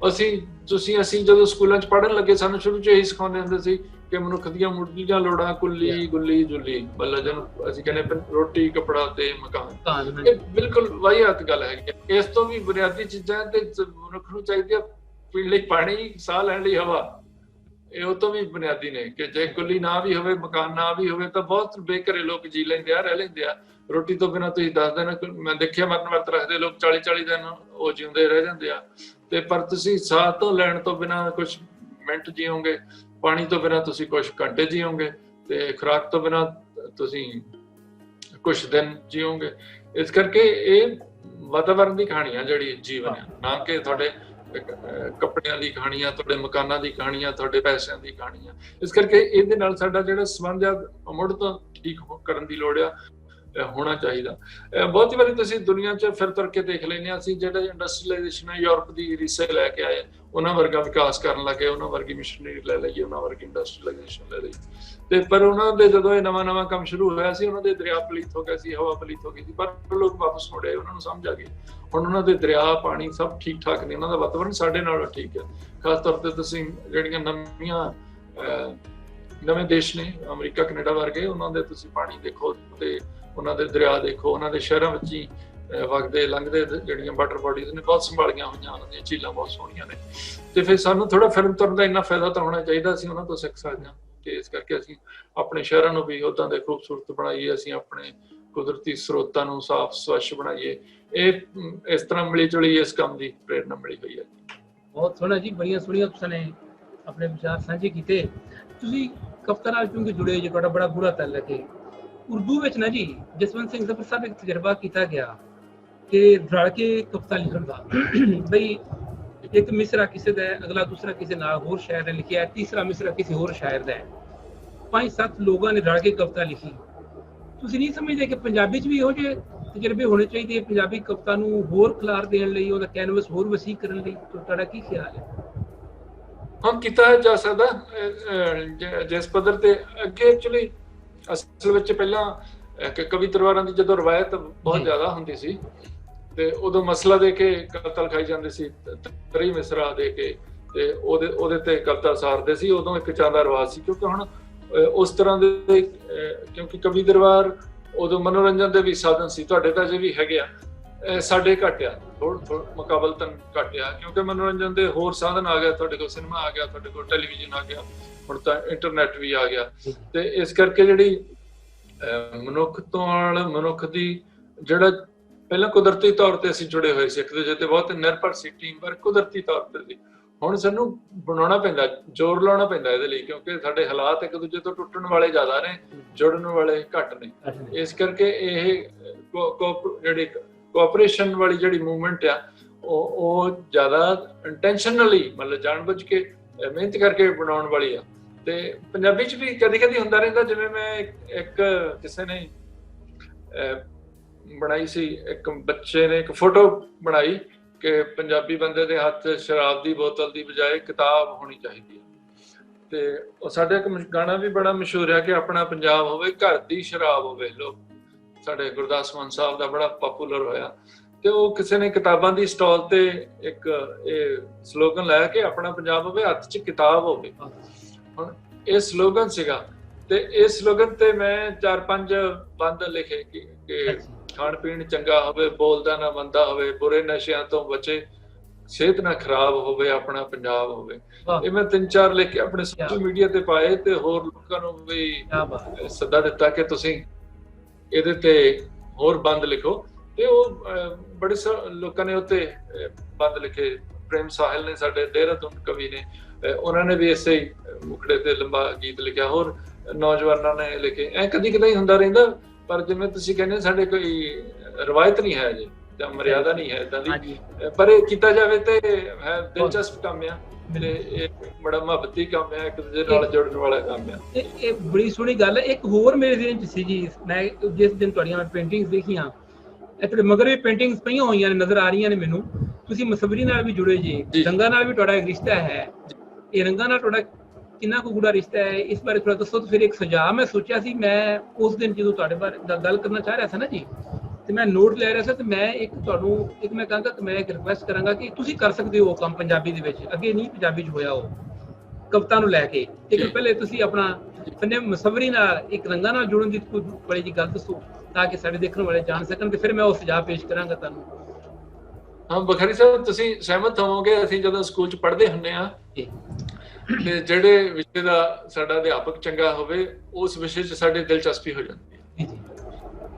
ਅਸੀਂ ਜਦੋਂ ਸਕੂਲਾਂ 'ਚ ਪੜ੍ਹਨ ਲੱਗੇ, ਸਾਨੂੰ ਸ਼ੁਰੂ 'ਚ ਇਹੀ ਸਿਖਾਉਂਦੇ ਹੁੰਦੇ ਸੀ ਕਿ ਮਨੁੱਖ ਦੀਆਂ ਮੁੱਢਲੀਆਂ ਲੋੜਾਂ ਕੁੱਲੀ ਗੁੱਲੀ ਜੁੱਲੀ, ਮਤਲਬ ਜਿਹਨੂੰ ਅਸੀਂ ਕਹਿੰਦੇ ਰੋਟੀ, ਕੱਪੜਾ ਤੇ ਮਕਾਨ। ਇਹ ਬਿਲਕੁਲ ਵਾਹੀਆਤ ਗੱਲ ਹੈਗੀ। ਇਸ ਤੋਂ ਵੀ ਬੁਨਿਆਦੀ ਚੀਜ਼ਾਂ ਤੇ ਮਨੁੱਖ ਨੂੰ ਚਾਹੀਦੀ ਆ, ਪੀਣ ਲਈ ਪਾਣੀ, ਸਾਹ ਲੈਣ ਲਈ ਹਵਾ। ਇਹ ਉਹ ਤੋਂ ਵੀ ਬੁਨਿਆਦੀ ਨੇ ਕਿ ਜੇ ਕੁੱਲੀ ਨਾ ਵੀ ਹੋਵੇ, ਮਕਾਨ ਨਾ ਵੀ ਹੋਵੇ, ਤਾਂ ਬਹੁਤ ਬੇਘਰੇ ਲੋਕ ਜੀ ਲੈਂਦੇ ਆ, ਰਹਿ ਲੈਂਦੇ ਆ। ਰੋਟੀ ਤੋਂ ਬਿਨਾਂ ਤੁਸੀਂ 10 ਦਿਨ, ਮੈਂ ਦੇਖਿਆ ਮਰਨ ਵਰਤ ਰੱਖਦੇ ਲੋਕ 40-40 ਦਿਨ ਉਹ ਜਿਉਂਦੇ ਰਹਿ ਜਾਂਦੇ ਆ। ਤੇ ਪਰ ਤੁਸੀਂ ਸਾਹ ਤੋਂ ਲੈਣ ਤੋਂ ਬਿਨਾਂ ਕੁਝ ਮਿੰਟ ਜੀਓਗੇ, ਪਾਣੀ ਤੋਂ ਬਿਨਾਂ ਤੁਸੀਂ ਕੁਝ ਘੰਟੇ ਜੀਓਗੇ, ਤੇ ਖੁਰਾਕ ਤੋਂ ਬਿਨਾਂ ਤੁਸੀਂ ਕੁਝ ਦਿਨ ਜੀਓਗੇ। ਇਸ ਕਰਕੇ ਇਹ ਵਾਤਾਵਰਨ ਦੀ ਕਹਾਣੀ ਆ ਜਿਹੜੀ ਜੀਵਨ ਆ, ਨਾ ਕਿ ਤੁਹਾਡੇ ਕੱਪੜਿਆਂ ਦੀ ਕਹਾਣੀ ਆ, ਤੁਹਾਡੇ ਮਕਾਨਾਂ ਦੀ ਕਹਾਣੀ ਆ, ਤੁਹਾਡੇ ਪੈਸਿਆਂ ਦੀ ਕਹਾਣੀ ਆ। ਇਸ ਕਰਕੇ ਇਹਦੇ ਨਾਲ ਸਾਡਾ ਜਿਹੜਾ ਸੰਬੰਧ ਆ ਮੁੜ ਤੋਂ ਠੀਕ ਕਰਨ ਦੀ ਲੋੜ ਆ, ਹੋਣਾ ਚਾਹੀਦਾ। ਬਹੁਤੀ ਵਾਰੀ ਤੁਸੀਂ ਦੁਨੀਆ 'ਚ ਫਿਰ ਤੁਰ ਕੇ ਦੇਖ ਲੈਂਦੇ ਆ, ਅਸੀਂ ਜਿਹੜੇ ਇੰਡਸਟਰੀਲਾਈਜੇਸ਼ਨ ਹੈ, ਯੂਰਪ ਦੀ ਰੀਸੇ ਲੈ ਕੇ ਆਏ, ਉਹਨਾਂ ਵਰਗਾ ਵਿਕਾਸ ਕਰਨ ਲੱਗੇ, ਉਹਨਾਂ ਵਰਗੀ ਮਿਸ਼ਨਰੀ ਲੈ ਲਈਏ, ਉਹਨਾਂ ਵਰਗੀ ਇੰਡਸਟਰੀਲਾਈਜੇਸ਼ਨ ਲੈ ਲਈ। ਤੇ ਪਰ ਉਹਨਾਂ ਦੇ ਜਦੋਂ ਇਹ ਨਵਾਂ ਕੰਮ ਸ਼ੁਰੂ ਹੋਇਆ ਸੀ, ਉਹਨਾਂ ਦੇ ਦਰਿਆ ਪਲੀਤ ਹੋ ਗਿਆ ਸੀ, ਹਵਾ ਪਲੀਤ ਹੋ ਗਈ ਸੀ, ਪਰ ਲੋਕ ਵਾਪਸ ਮੁੜੇ, ਉਹਨਾਂ ਨੂੰ ਸਮਝ ਆ ਗਈ ਹੁਣ ਉਹਨਾਂ ਦੇ ਦਰਿਆ, ਪਾਣੀ ਸਭ ਠੀਕ ਠਾਕ ਨੇ, ਉਹਨਾਂ ਦਾ ਵਾਤਾਵਰਨ ਸਾਡੇ ਨਾਲੋਂ ਠੀਕ ਹੈ। ਖਾਸ ਤੌਰ ਤੇ ਤੁਸੀਂ ਜਿਹੜੀਆਂ ਨਵੇਂ ਦੇਸ਼ ਨੇ, ਅਮਰੀਕਾ, ਕੈਨੇਡਾ ਵਰਗੇ, ਉਹਨਾਂ ਦੇ ਤੁਸੀਂ ਪਾਣੀ ਦੇਖੋ ਤੇ ਉਹਨਾਂ ਦੇ ਦਰਿਆ ਦੇਖੋ, ਉਹਨਾਂ ਦੇ ਸ਼ਹਿਰਾਂ ਵਿੱਚ ਹੀ ਵਗਦੇ ਲੰਘਦੇ ਜਿਹੜੀਆਂ ਵਾਟਰ ਬੋਡੀਜ਼ ਨੇ ਬਹੁਤ ਸੰਭਾਲੀਆਂ ਹੋਈਆਂ, ਉਹਨਾਂ ਦੀਆਂ ਝੀਲਾਂ ਬਹੁਤ ਸੋਹਣੀਆਂ ਨੇ। ਤੇ ਫਿਰ ਸਾਨੂੰ ਥੋੜਾ ਫਿਲਮ ਤੁਰਨ ਦਾ ਇੰਨਾ ਫਾਇਦਾ ਤਾਂ ਹੋਣਾ ਚਾਹੀਦਾ, ਅਸੀਂ ਉਹਨਾਂ ਤੋਂ ਸਿੱਖ ਸਕਦੇ ਹਾਂ। ਤੇ ਇਸ ਕਰਕੇ ਅਸੀਂ ਆਪਣੇ ਸ਼ਹਿਰਾਂ ਨੂੰ ਵੀ ਉੱਦਾਂ ਦੇ ਖੂਬਸੂਰਤ ਬਣਾਈਏ, ਅਸੀਂ ਆਪਣੇ ਕੁਦਰਤੀ ਸਰੋਤਾਂ ਨੂੰ ਸਾਫ਼ ਸਵੱਛ ਬਣਾਈਏ। ਇਹ ਇਸ ਤਰ੍ਹਾਂ ਮਿਲੀ ਜੁਲੀ ਇਸ ਕੰਮ ਦੀ ਪ੍ਰੇਰਨਾ ਮਿਲੀ ਹੋਈ ਹੈ। ਬਹੁਤ ਸੋਹਣਾ ਜੀ, ਬੜੀਆਂ ਸੋਹਣੀਆਂ ਤੁਸੀਂ ਨੇ ਆਪਣੇ ਵਿਚਾਰ ਸਾਂਝੇ ਕੀਤੇ। ਤੁਸੀਂ ਕਵਿਤਾ ਨਾਲ ਕਿਉਂਕਿ ਜੁੜੇ ਜੇ, ਤੁਹਾਡਾ ਬੜਾ ਗੂੜਾ ਤਾਲੁਕ ਹੈ। ਉਰਦੂ ਵਿੱਚ ਨਾ ਜੀ ਜਸਵੰਤ ਸਿੰਘ ਜ਼ਫਰ ਸਾਹਿਬ ਇੱਕ ਤਜਰਬਾ ਕੀਤਾ ਗਿਆ ਕਿ ਰਲ ਕੇ ਕਵਿਤਾ ਲਿਖਣ ਦਾ, ਬਈ ਇੱਕ ਮਿਸਰਾ ਕਿਸੇ ਦਾ ਹੈ, ਅਗਲਾ ਦੂਸਰਾ ਕਿਸੇ ਨਾਲ ਹੋਰ ਸ਼ਾਇਰ ਨੇ ਲਿਖਿਆ, ਤੀਸਰਾ ਮਿਸਰਾ ਕਿਸੇ ਹੋਰ ਸ਼ਾਇਰ ਦਾ ਹੈ। 5-7 ਲੋਕਾਂ ਨੇ ਰਲ ਕੇ ਕਵਿਤਾ ਲਿਖੀ। ਤੁਸੀਂ ਨਹੀਂ ਸਮਝਦੇ ਕਿ ਪੰਜਾਬੀ 'ਚ ਵੀ ਇਹੋ ਜਿਹੇ ਤਜਰਬੇ ਹੋਣੇ ਚਾਹੀਦੇ, ਪੰਜਾਬੀ ਕਵਿਤਾ ਨੂੰ ਹੋਰ ਖਿਲਾਰ ਦੇਣ ਲਈ, ਉਹਦਾ ਕੈਨਵਸ ਹੋਰ ਵਸੀਹ ਕਰਨ ਲਈ? ਤੁਹਾਡਾ ਕੀ ਖਿਆਲ ਹੈ? ਹਾਂ, ਕੀਤਾ ਜਾ ਸਕਦਾ ਜਿਸ ਪੱਧਰ ਤੇ। ਅੱਗੇ ਐਕਚੁਅਲੀ ਅਸਲ ਵਿੱਚ ਪਹਿਲਾਂ ਕਵੀ ਦਰਬਾਰਾਂ ਦੀ ਜਦੋਂ ਰਵਾਇਤ ਬਹੁਤ ਜ਼ਿਆਦਾ ਹੁੰਦੀ ਸੀ ਤੇ ਉਦੋਂ ਮਸਲਾ ਦੇ ਕੇ ਕਵਿਤਾ ਲਿਖਾਈ ਜਾਂਦੀ ਸੀ, ਤਰੀ ਮਿਸਰਾ ਦੇ ਕੇ, ਤੇ ਉਹਦੇ ਤੇ ਕਵਿਤਾ ਸਾਰਦੇ ਸੀ। ਉਦੋਂ ਇੱਕ ਚਾਂਦਾ ਰਿਵਾਜ ਸੀ, ਕਿਉਂਕਿ ਹੁਣ ਉਸ ਤਰ੍ਹਾਂ ਦੇ ਕਿਉਂਕਿ ਕਵੀ ਦਰਬਾਰ ਉਦੋਂ ਮਨੋਰੰਜਨ ਦੇ ਵੀ ਸਾਧਨ ਸੀ। ਤੁਹਾਡੇ ਤਾਂ ਅਜੇ ਵੀ ਹੈਗੇ ਆ, ਸਾਡੇ ਘੱਟ ਆ, ਥੋੜਾ ਮੁਕਾਬਲਤਨ ਘੱਟ ਆ, ਕਿਉਂਕਿ ਮਨੋਰੰਜਨ ਦੇ ਹੋਰ ਸਾਧਨ ਆ ਗਿਆ। ਤੁਹਾਡੇ ਕੋਲ ਸਿਨੇਮਾ ਆ ਗਿਆ, ਤੁਹਾਡੇ ਕੋਲ ਟੈਲੀਵਿਜ਼ਨ ਆ ਗਿਆ, ਹੁਣ ਤਾਂ ਇੰਟਰਨੈਟ ਵੀ ਆ ਗਿਆ। ਤੇ ਇਸ ਕਰਕੇ ਜਿਹੜੀ ਮਨੁੱਖ ਦੀ ਜਿਹੜਾ ਪਹਿਲਾਂ ਕੁਦਰਤੀ ਤੌਰ ਤੇ ਅਸੀਂ ਜੁੜੇ ਹੋਏ ਸੀ, ਇੱਕ ਦੂਜੇ ਤੇ ਬਹੁਤ ਨਿਰਭਰ ਸੀ, ਟੀਮ ਵਰਕ ਕੁਦਰਤੀ ਤੌਰ ਤੇ ਸੀ। ਹੁਣ ਸਾਨੂੰ ਬਣਾਉਣਾ ਪੈਂਦਾ, ਜ਼ੋਰ ਲਾਉਣਾ ਪੈਂਦਾ ਇਹਦੇ ਲਈ, ਕਿਉਂਕਿ ਸਾਡੇ ਹਾਲਾਤ ਇੱਕ ਦੂਜੇ ਤੋਂ ਟੁੱਟਣ ਵਾਲੇ ਜ਼ਿਆਦਾ ਨੇ, ਜੁੜਨ ਵਾਲੇ ਘੱਟ ਨੇ। ਇਸ ਕਰਕੇ ਇਹ ਜਿਹੜੀ ਕੋਆਪਰੇਸ਼ਨ ਵਾਲੀ ਜਿਹੜੀ ਮੂਵਮੈਂਟ ਆ, ਉਹ ਜ਼ਿਆਦਾ ਇੰਟੈਂਸ਼ਨਲੀ, ਮਤਲਬ ਜਾਣਬੁੱਝ ਕੇ ਮਿਹਨਤ ਕਰਕੇ ਬਣਾਉਣ ਵਾਲੀ ਆ। ਤੇ ਪੰਜਾਬੀ 'ਚ ਵੀ ਕਦੀ ਕਦੀ ਹੁੰਦਾ ਰਹਿੰਦਾ, ਜਿਵੇਂ ਮੈਂ ਇੱਕ ਕਿਸੇ ਨੇ ਬਣਾਈ ਸੀ, ਇੱਕ ਬੱਚੇ ਨੇ ਇੱਕ ਫੋਟੋ ਬਣਾਈ ਕਿ ਪੰਜਾਬੀ ਬੰਦੇ ਦੇ ਹੱਥ ਸ਼ਰਾਬ ਦੀ ਬੋਤਲ ਦੀ ਬਜਾਏ ਕਿਤਾਬ ਹੋਣੀ ਚਾਹੀਦੀ ਹੈ। ਤੇ ਉਹ ਸਾਡੇ ਇੱਕ ਗਾਣਾ ਵੀ ਬੜਾ ਮਸ਼ਹੂਰ ਹੈ ਕਿ ਆਪਣਾ ਪੰਜਾਬ ਹੋਵੇ ਘਰ ਦੀ ਸ਼ਰਾਬ ਹੋਵੇ। ਲੋਕ ਸਾਡੇ ਗੁਰਦਾਸ ਮਾਨ ਸਾਹਿਬ ਦਾ ਬੜਾ ਪਪੂਲਰ ਹੋਇਆ, ਤੇ ਉਹ ਕਿਸੇ ਨੇ ਕਿਤਾਬਾਂ ਦੀ ਸਟਾਲ ਤੇ ਇੱਕ ਇਹ ਸਲੋਗਨ ਲਾਇਆ ਕਿ ਆਪਣਾ ਪੰਜਾਬ ਹੋਵੇ ਹੱਥ 'ਚ ਕਿਤਾਬ ਹੋਵੇ। ਹੁਣ ਇਹ ਸਲੋਗਨ ਸੀਗਾ, ਤੇ ਇਸ ਸਲੋਗਨ ਤੇ ਮੈਂ 4-5 ਬੰਦ ਲਿਖੇ ਕਿ ਖਾਣ ਪੀਣ ਚੰਗਾ ਹੋਵੇ, ਬੋਲਦਾ ਨਾ ਬੰਦਾ ਹੋਵੇ, ਬੁਰੇ ਨਸ਼ਿਆਂ ਤੋਂ ਬਚੇ, ਸਿਹਤ ਨਾ ਖਰਾਬ ਹੋਵੇ, ਆਪਣਾ ਪੰਜਾਬ ਹੋਵੇ। ਇਹ ਮੈਂ 3-4 ਲਿਖ ਕੇ ਆਪਣੇ ਸੋਸ਼ਲ ਮੀਡੀਆ ਤੇ ਪਾਏ, ਤੇ ਹੋਰ ਲੋਕਾਂ ਨੂੰ ਵੀ ਸੱਦਾ ਦਿੱਤਾ ਕਿ ਤੁਸੀਂ ਇਹਦੇ ਤੇ ਹੋਰ ਬੰਦ ਲਿਖੋ। ਤੇ ਉਹ ਬੜੇ ਲੋਕਾਂ ਨੇ ਉੱਤੇ ਬੰਦ ਲਿਖੇ। ਪ੍ਰੇਮ ਸਾਹਿਲ ਨੇ, ਸਾਡੇ ਦੇਹਰਾਦੂਨ ਕਵੀ ਨੇ, ਉਹਨਾਂ ਨੇ ਵੀ ਇਸੇ ਮੁਖੜੇ ਤੇ ਲੰਬਾ ਗੀਤ ਲਿਖਿਆ। ਹੋਰ ਨੌਜਵਾਨਾਂ ਨੇ ਲਿਖੇ। ਐ ਕਦੀ ਕਦਾਈ ਹੁੰਦਾ ਰਹਿੰਦਾ, ਪਰ ਜਿਵੇਂ ਤੁਸੀਂ ਕਹਿੰਦੇ ਸਾਡੇ ਕੋਈ ਰਵਾਇਤ ਨਹੀਂ ਹੈ ਜੀ, ਜਾਂ ਮਰਿਆਦਾ ਨਹੀਂ ਹੈ ਏਦਾਂ ਦੀ, ਪਰ ਇਹ ਕੀਤਾ ਜਾਵੇ ਤੇ ਹੈ ਦਿਲਚਸਪ ਕੰਮ ਆ, ਤੇ ਇਹ ਬੜਾ ਮੁਹੱਬਤੀ ਕੰਮ ਆ, ਇੱਕ ਦੂਜੇ ਨਾਲ ਜੁੜਨ ਵਾਲਾ ਕੰਮ ਆ। ਇਹ ਬੜੀ ਸੋਹਣੀ ਗੱਲ ਹੈ। ਇੱਕ ਹੋਰ ਮੇਰੇ ਦਿਲ 'ਚ ਸੀ ਜੀ, ਮੈਂ ਜਿਸ ਦਿਨ ਤੁਹਾਡੀਆਂ ਪੇਂਟਿੰਗਸ ਦੇਖੀਆਂ, ਇਹ ਤੁਹਾਡੇ ਮਗਰ ਵੀ ਪੇਂਟਿੰਗਸ ਪਈਆਂ ਹੋਈਆਂ ਨੇ, ਨਜ਼ਰ ਆ ਰਹੀਆਂ ਨੇ ਮੈਨੂੰ। ਤੁਸੀਂ ਮਸਵਰੀ ਨਾਲ ਵੀ ਜੁੜੇ ਜੀ, ਰੰਗਾਂ ਨਾਲ ਵੀ ਤੁਹਾਡਾ ਇੱਕ ਰਿਸ਼ਤਾ ਹੈ। ਇਹ ਰੰਗਾਂ ਨਾਲ ਤੁਹਾਡਾ ਕਿੰਨਾ ਕੁ ਗੂੜਾ ਰਿਸ਼ਤਾ ਹੈ, ਇਸ ਬਾਰੇ ਥੋੜਾ ਦੱਸੋ। ਤੇ ਫਿਰ ਇੱਕ ਸੁਝਾਅ ਮੈਂ ਸੋਚਿਆ ਸੀ, ਮੈਂ ਉਸ ਦਿਨ ਜਦੋਂ ਤੁਹਾਡੇ ਬਾਰੇ ਗੱਲ ਕਰਨਾ ਚਾਹ ਰਿਹਾ ਸੀ ਨਾ ਜੀ, ਤੇ ਮੈਂ ਨੋਟ ਲੈ ਰਿਹਾ ਸੀ, ਤੇ ਮੈਂ ਮੈਂ ਕਹਾਂਗਾ ਕਿ ਮੈਂ ਇੱਕ ਰਿਕੁਐਸਟ ਕਰਾਂਗਾ ਕਿ ਤੁਸੀਂ ਕਰ ਸਕਦੇ ਹੋ ਕੰਮ ਪੰਜਾਬੀ ਦੇ ਵਿੱਚ, ਅੱਗੇ ਨਹੀਂ ਪੰਜਾਬੀ 'ਚ ਹੋਇਆ ਉਹ ਕਵਿਤਾ ਨੂੰ ਲੈ ਕੇ। ਲੇਕਿਨ ਪਹਿਲੇ ਤੁਸੀਂ ਆਪਣਾ ਫੰਨੇ ਮਸਵਰੀ ਨਾਲ, ਇੱਕ ਰੰਗਾਂ ਨਾਲ ਜੁੜਨ ਦੀ ਕੋਈ ਬੜੀ ਜਿਹੀ ਗੱਲ ਦੱਸੋ, ਤਾਂ ਕਿ ਸਾਡੇ ਦੇਖਣ ਵਾਲੇ ਜਾਣ ਸਕਣ, ਤੇ ਫਿਰ ਮੈਂ ਉਹ ਸੁਝਾਅ ਪੇਸ਼ ਕਰਾਂਗਾ ਤੁਹਾਨੂੰ। ਹਾਂ ਬਖਾਰੀ ਸਾਹਿਬ, ਤੁਸੀਂ ਸਹਿਮਤ ਹੋਵੋਗੇ, ਅਸੀਂ ਜਦੋਂ ਸਕੂਲ 'ਚ ਪੜ੍ਹਦੇ ਹੁੰਦੇ ਆ, ਤੇ ਜਿਹੜੇ ਵਿਸ਼ੇ ਦਾ ਸਾਡਾ ਅਧਿਆਪਕ ਚੰਗਾ ਹੋਵੇ, ਉਸ ਵਿਸ਼ੇ 'ਚ ਸਾਡੀ ਦਿਲਚਸਪੀ ਹੋ ਜਾਂਦੀ ਹੈ।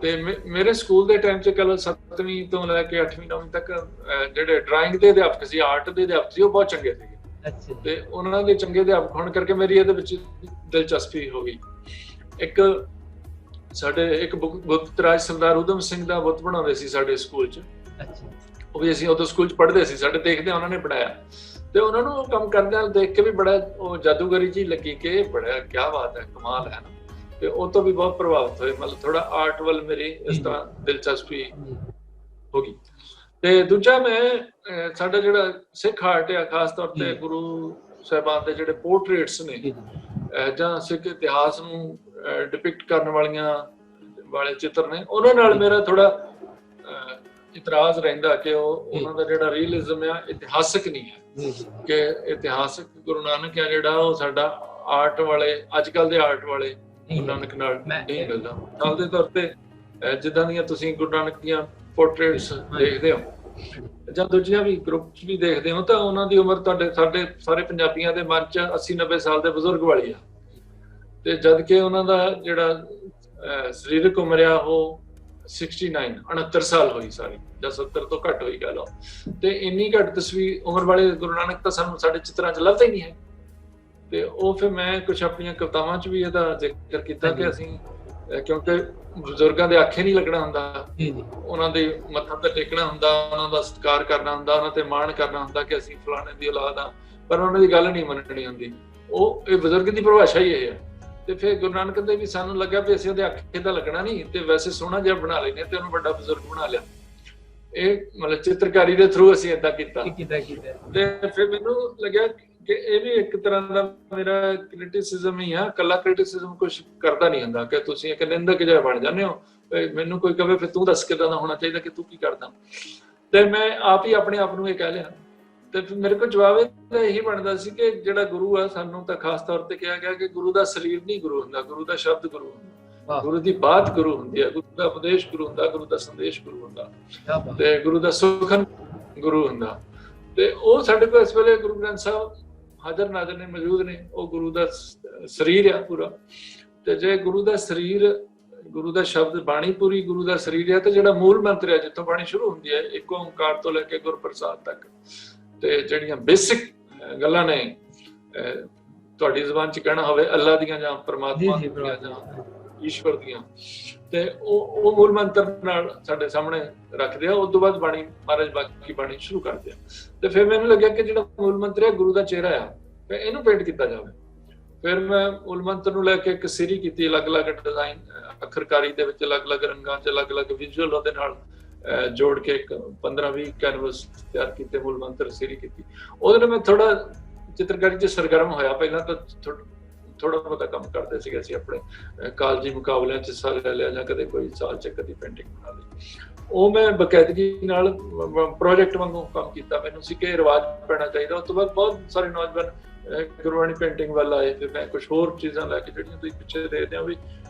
ਤੇ ਮੇਰੇ ਸਕੂਲ ਦੇ ਟਾਈਮ 'ਚ ਕੱਲ 7ਵੀਂ ਤੋਂ ਲੈ ਕੇ 8ਵੀਂ-9ਵੀਂ ਤੱਕ ਜਿਹੜੇ ਡਰਾਇੰਗ ਦੇ ਅਧਿਆਪਕ ਸੀ, ਆਰਟ ਦੇ ਅਧਿਆਪਕ ਸੀ, ਉਹ ਬਹੁਤ ਚੰਗੇ ਸੀਗੇ। ਤੇ ਉਹਨਾਂ ਦੇ ਚੰਗੇ ਅਧਿਆਪਕ ਹੋਣ ਕਰਕੇ ਮੇਰੀ ਇਹਦੇ ਵਿੱਚ ਦਿਲਚਸਪੀ ਹੋ ਗਈ। ਇੱਕ ਬੁੱਤ ਰਾਜ ਸਰਦਾਰ ਊਧਮ ਸਿੰਘ ਦਾ ਬੁੱਤ ਬਣਾਉਂਦੇ ਸੀ ਸਾਡੇ ਸਕੂਲ 'ਚ, ਉਹ ਵੀ ਅਸੀਂ ਉਦੋਂ ਸਕੂਲ 'ਚ ਪੜ੍ਹਦੇ ਸੀ, ਸਾਡੇ ਦੇਖਦੇ ਉਹਨਾਂ ਨੇ ਬਣਾਇਆ, ਤੇ ਉਹਨਾਂ ਨੂੰ ਉਹ ਕੰਮ ਕਰਦਿਆਂ ਦੇਖ ਕੇ ਵੀ ਬੜਾ ਉਹ ਜਾਦੂਗਰੀ ਜੀ ਲੱਗੀ ਕਿ ਬੜਾ ਕਿਆ ਬਾਤ ਹੈ, ਕਮਾਲ ਹੈ। ਤੇ ਉਹ ਤੋਂ ਵੀ ਬਹੁਤ ਪ੍ਰਭਾਵਿਤ ਹੋਏ, ਮਤਲਬ ਥੋੜਾ ਆਰਟ ਵੱਲ ਮੇਰੀ ਇਸ ਤਰ੍ਹਾਂ ਦਿਲਚਸਪੀ ਹੋ ਗਈ। ਤੇ ਦੂਜਾ, ਮੈਂ ਸਾਡਾ ਜਿਹੜਾ ਸਿੱਖ ਆਰਟ ਆ, ਖਾਸ ਤੌਰ ਤੇ ਗੁਰੂ ਸਾਹਿਬਾਨ ਦੇ ਜਿਹੜੇ ਪੋਰਟਰੇਟਸ ਨੇ, ਜਾਂ ਸਿੱਖ ਇਤਿਹਾਸ ਨੂੰ ਡਿਪਿਕਟ ਕਰਨ ਵਾਲੇ ਚਿੱਤਰ ਨੇ, ਉਹਨਾਂ ਨਾਲ ਮੇਰਾ ਥੋੜਾ ਇਤਰਾਜ਼ ਰਹਿੰਦਾ ਕਿ ਉਹਨਾਂ ਦਾ ਜਿਹੜਾ ਰੀਅਲਿਜ਼ਮ ਆ ਇਤਿਹਾਸਕ ਨਹੀਂ ਹੈ, ਕਿ ਇਤਿਹਾਸਕ ਗੁਰੂ ਨਾਨਕ ਆ ਜਿਹੜਾ ਉਹ ਸਾਡਾ ਆਰਟ ਵਾਲੇ, ਅੱਜ ਕੱਲ ਦੇ ਆਰਟ ਵਾਲੇ ਗੁਰੂ ਨਾਨਕ ਨਾਲ ਨਹੀਂ ਮਿਲਦਾ। ਨਾਲ ਦੇ ਤੌਰ ਤੇ ਜਿੱਦਾਂ ਦੀਆਂ ਤੁਸੀਂ ਗੁਰੂ ਨਾਨਕ ਦੀਆਂ ਪੋਰਟਰੇਟਸ ਦੇਖਦੇ ਹੋ ਜਾਂ ਦੂਜੀਆਂ ਵੀ ਗਰੁੱਪ 'ਚ ਵੀ ਦੇਖਦੇ ਹੋ ਤਾਂ ਉਹਨਾਂ ਦੀ ਉਮਰ ਸਾਡੇ ਸਾਰੇ ਪੰਜਾਬੀਆਂ ਦੇ ਮਨ 'ਚ 80-90 ਸਾਲ ਦੇ ਬਜ਼ੁਰਗ ਵਾਲੀ ਆ, ਤੇ ਜਦ ਕਿ ਉਹਨਾਂ ਦਾ ਜਿਹੜਾ ਸਰੀਰਕ ਉਮਰ ਆ ਉਹ 69 ਸਾਲ ਹੋਈ ਸਾਰੀ, ਜਾਂ 70 ਤੋਂ ਘੱਟ ਹੋਈ ਗੱਲ। ਤੇ ਇੰਨੀ ਘੱਟ ਤਸਵੀਰ ਉਮਰ ਵਾਲੇ ਗੁਰੂ ਨਾਨਕ ਤਾਂ ਸਾਨੂੰ ਸਾਡੇ ਚਿੱਤਰਾਂ 'ਚ ਲੱਭਦਾ ਹੀ ਨਹੀਂ ਹੈ। ਤੇ ਉਹ ਫਿਰ ਮੈਂ ਕੁਝ ਆਪਣੀਆਂ ਕਵਿਤਾਵਾਂ 'ਚ ਵੀ ਇਹਦਾ ਜ਼ਿਕਰ ਕੀਤਾ ਕਿ ਅਸੀਂ, ਕਿਉਂਕਿ ਬਜ਼ੁਰਗਾਂ ਦੇ ਆਖੇ ਨਹੀਂ ਲੱਗਣਾ ਹੁੰਦਾ, ਉਹਨਾਂ ਦੇ ਮੱਥਾ ਤੇ ਟੇਕਣਾ ਹੁੰਦਾ, ਉਹਨਾਂ ਦਾ ਸਤਿਕਾਰ ਕਰਨਾ ਹੁੰਦਾ, ਉਹਨਾਂ ਤੇ ਮਾਣ ਕਰਨਾ ਹੁੰਦਾ ਕਿ ਅਸੀਂ ਫਲਾਣੇ ਦੀ ਔਲਾਦ ਆ, ਪਰ ਉਹਨਾਂ ਦੀ ਗੱਲ ਨਹੀਂ ਮੰਨਣੀ ਹੁੰਦੀ। ਇਹ ਬਜ਼ੁਰਗ ਦੀ ਪਰਿਭਾਸ਼ਾ ਹੀ ਇਹ ਹੈ। ਤੇ ਫਿਰ ਗੁਰੂ ਨਾਨਕ ਦੇ ਵੀ ਸਾਨੂੰ ਲੱਗਾ ਵੀ ਅਸੀਂ ਉਹਦੇ ਆਖੇ ਤਾਂ ਲੱਗਣਾ ਨਹੀਂ, ਤੇ ਵੈਸੇ ਸੋਹਣਾ ਜਿਹਾ ਬਣਾ ਲੈਂਦੇ ਤੇ ਉਹਨੂੰ ਵੱਡਾ ਬਜ਼ੁਰਗ ਬਣਾ ਲਿਆ। ਇਹ ਮਤਲਬ ਚਿੱਤਰਕਾਰੀ ਦੇ ਥਰੂ ਅਸੀਂ ਏਦਾਂ ਕੀਤਾ। ਤੇ ਫਿਰ ਮੈਨੂੰ ਲੱਗਿਆ ਕਿ ਇਹ ਵੀ ਇੱਕ ਤਰ੍ਹਾਂ ਦਾ ਮੇਰਾ ਕ੍ਰਿਟਿਸਿਜ਼ਮ ਹੀ ਆ। ਕੱਲਾ ਕ੍ਰਿਟਿਸਿਜ਼ਮ ਕੁਝ ਕਰਦਾ ਨਹੀਂ ਹੁੰਦਾ ਕਿ ਤੁਸੀਂ ਇੱਕ ਨਿੰਦਕ ਜਿਹਾ ਬਣ ਜਾਂਦੇ ਹੋ। ਮੈਨੂੰ ਕੋਈ ਕਹੇ ਫਿਰ ਤੂੰ ਦੱਸ ਕਿੱਦਾਂ ਦਾ ਹੋਣਾ ਚਾਹੀਦਾ, ਕਿ ਤੂੰ ਕੀ ਕਰਦਾ, ਤੇ ਮੈਂ ਆਪ ਹੀ ਆਪਣੇ ਆਪ ਨੂੰ ਇਹ ਕਹਿ ਲਿਆ। ਤੇ ਮੇਰੇ ਕੋਲ ਜਵਾਬ ਇਹੀ ਬਣਦਾ ਸੀ ਕਿ ਜਿਹੜਾ ਗੁਰੂ ਆ, ਸਾਨੂੰ ਤਾਂ ਖਾਸ ਤੌਰ ਤੇ ਕਿਹਾ ਗਿਆ ਕਿ ਗੁਰੂ ਦਾ ਸਰੀਰ ਨਹੀਂ ਗੁਰੂ ਹੁੰਦਾ, ਗੁਰੂ ਦਾ ਸ਼ਬਦ ਗੁਰੂ ਹੁੰਦਾ, ਗੁਰੂ ਦੀ ਬਾਤ ਗੁਰੂ ਹੁੰਦੀ ਹੈ, ਗੁਰੂ ਦਾ ਉਪਦੇਸ਼ ਗੁਰੂ ਹੁੰਦਾ, ਗੁਰੂ ਦਾ ਸੰਦੇਸ਼ ਗੁਰੂ ਹੁੰਦਾ, ਤੇ ਗੁਰੂ ਦਾ ਸੁਖਨ ਗੁਰੂ ਹੁੰਦਾ। ਤੇ ਉਹ ਸਾਡੇ ਕੋਲ ਇਸ ਵੇਲੇ ਗੁਰੂ ਗ੍ਰੰਥ ਸਾਹਿਬ ਹਾਜ਼ਰ ਨਾਜ਼ਰ ਨੇ, ਮੌਜੂਦ ਨੇ। ਉਹ ਗੁਰੂ ਦਾ ਸਰੀਰ ਆ ਪੂਰਾ। ਤੇ ਜੇ ਗੁਰੂ ਦਾ ਸਰੀਰ, ਗੁਰੂ ਦਾ ਸ਼ਬਦ, ਬਾਣੀ ਪੂਰੀ ਗੁਰੂ ਦਾ ਸਰੀਰ ਹੈ, ਤੇ ਜਿਹੜਾ ਮੂਲ ਮੰਤਰ ਹੈ ਜਿੱਥੋਂ ਬਾਣੀ ਸ਼ੁਰੂ ਹੁੰਦੀ ਹੈ, ਇੱਕ ਓਂਕਾਰ ਤੋਂ ਲੈ ਕੇ ਗੁਰਪ੍ਰਸਾਦ ਤੱਕ, ਤੇ ਜਿਹੜੀਆਂ ਬੇਸਿਕ ਗੱਲਾਂ ਨੇ, ਤੁਹਾਡੀ ਜ਼ੁਬਾਨ 'ਚ ਕਹਿਣਾ ਹੋਵੇ ਅੱਲਾ ਦੀਆਂ ਜਾਂ ਪਰਮਾਤਮਾ ਦੀਆਂ ਜਾਂ ਈਸ਼ਵਰ ਦੀਆਂ, ਤੇ ਉਹ ਮੂਲ ਮੰਤਰ ਨਾਲ ਸਾਡੇ ਸਾਹਮਣੇ ਰੱਖਦੇ ਆ। ਉਸ ਤੋਂ ਬਾਅਦ ਬਾਣੀ, ਮਹਾਰਾਜ ਬਾਕੀ ਬਾਣੀ ਸ਼ੁਰੂ ਕਰਦੇ ਆ। ਤੇ ਫਿਰ ਮੈਨੂੰ ਲੱਗਿਆ ਕਿ ਜਿਹੜਾ ਮੂਲ ਮੰਤਰ ਹੈ ਗੁਰੂ ਦਾ ਚਿਹਰਾ ਆ, ਫਿਰ ਇਹਨੂੰ ਪੇਂਟ ਕੀਤਾ ਜਾਵੇ। ਫਿਰ ਮੈਂ ਮੂਲ ਮੰਤਰ ਨੂੰ ਲੈ ਕੇ ਇੱਕ ਸੀਰੀ ਕੀਤੀ, ਅਲੱਗ-ਅਲੱਗ ਡਿਜ਼ਾਈਨ, ਅੱਖਰਕਾਰੀ ਦੇ ਵਿੱਚ ਅਲੱਗ-ਅਲੱਗ ਰੰਗਾਂ 'ਚ ਅਲੱਗ-ਅਲੱਗ ਵਿਜ਼ੂਅਲ ਉਹਦੇ ਨਾਲ ਜੋੜ ਕੇ ਇੱਕ 15-20 ਕੈਨਵਸ ਤਿਆਰ ਕੀਤੇ, ਮੂਲ ਮੰਤਰ ਸੀਰੀ ਕੀਤੀ। ਉਹਦੇ ਨਾਲ ਮੈਂ ਥੋੜਾ ਚਿੱਤਰਕਾਰੀ 'ਚ ਸਰਗਰਮ ਹੋਇਆ। ਪਹਿਲਾਂ ਤਾਂ ਥੋੜਾ ਬਹੁਤਾ ਕੰਮ ਕਰਦੇ ਸੀਗੇ ਅਸੀਂ, ਆਪਣੇ ਕਾਲਜੀ ਮੁਕਾਬਲਿਆਂ 'ਚ ਹਿੱਸਾ ਲੈ ਲਿਆ, ਜਾਂ ਕਦੇ ਕੋਈ ਸਾਲ 'ਚ ਕਦੀ ਪੇਂਟਿੰਗ ਬਣਾ ਲਈ। ਉਹ ਮੈਂ ਬਕਾਇਦਗੀ ਨਾਲ ਪ੍ਰੋਜੈਕਟ ਵਾਂਗੂ ਕੰਮ ਕੀਤਾ। ਮੈਨੂੰ ਸੀ ਕਿ ਰਿਵਾਜ ਪੈਣਾ ਚਾਹੀਦਾ। ਉਸ ਤੋਂ ਬਾਅਦ ਬਹੁਤ ਸਾਰੇ ਨੌਜਵਾਨ ਗੁਰਬਾਣੀ ਪੇਂਟਿੰਗ ਵੱਲ ਆਏ, ਫਿਰ ਮੈਂ ਕੁਝ ਹੋਰ ਚੀਜ਼ਾਂ ਲੈ ਕੇ, ਜਿਹੜੀਆਂ ਤੁਸੀਂ ਪਿੱਛੇ ਦੇਖਦੇ ਹੋ ਵੀ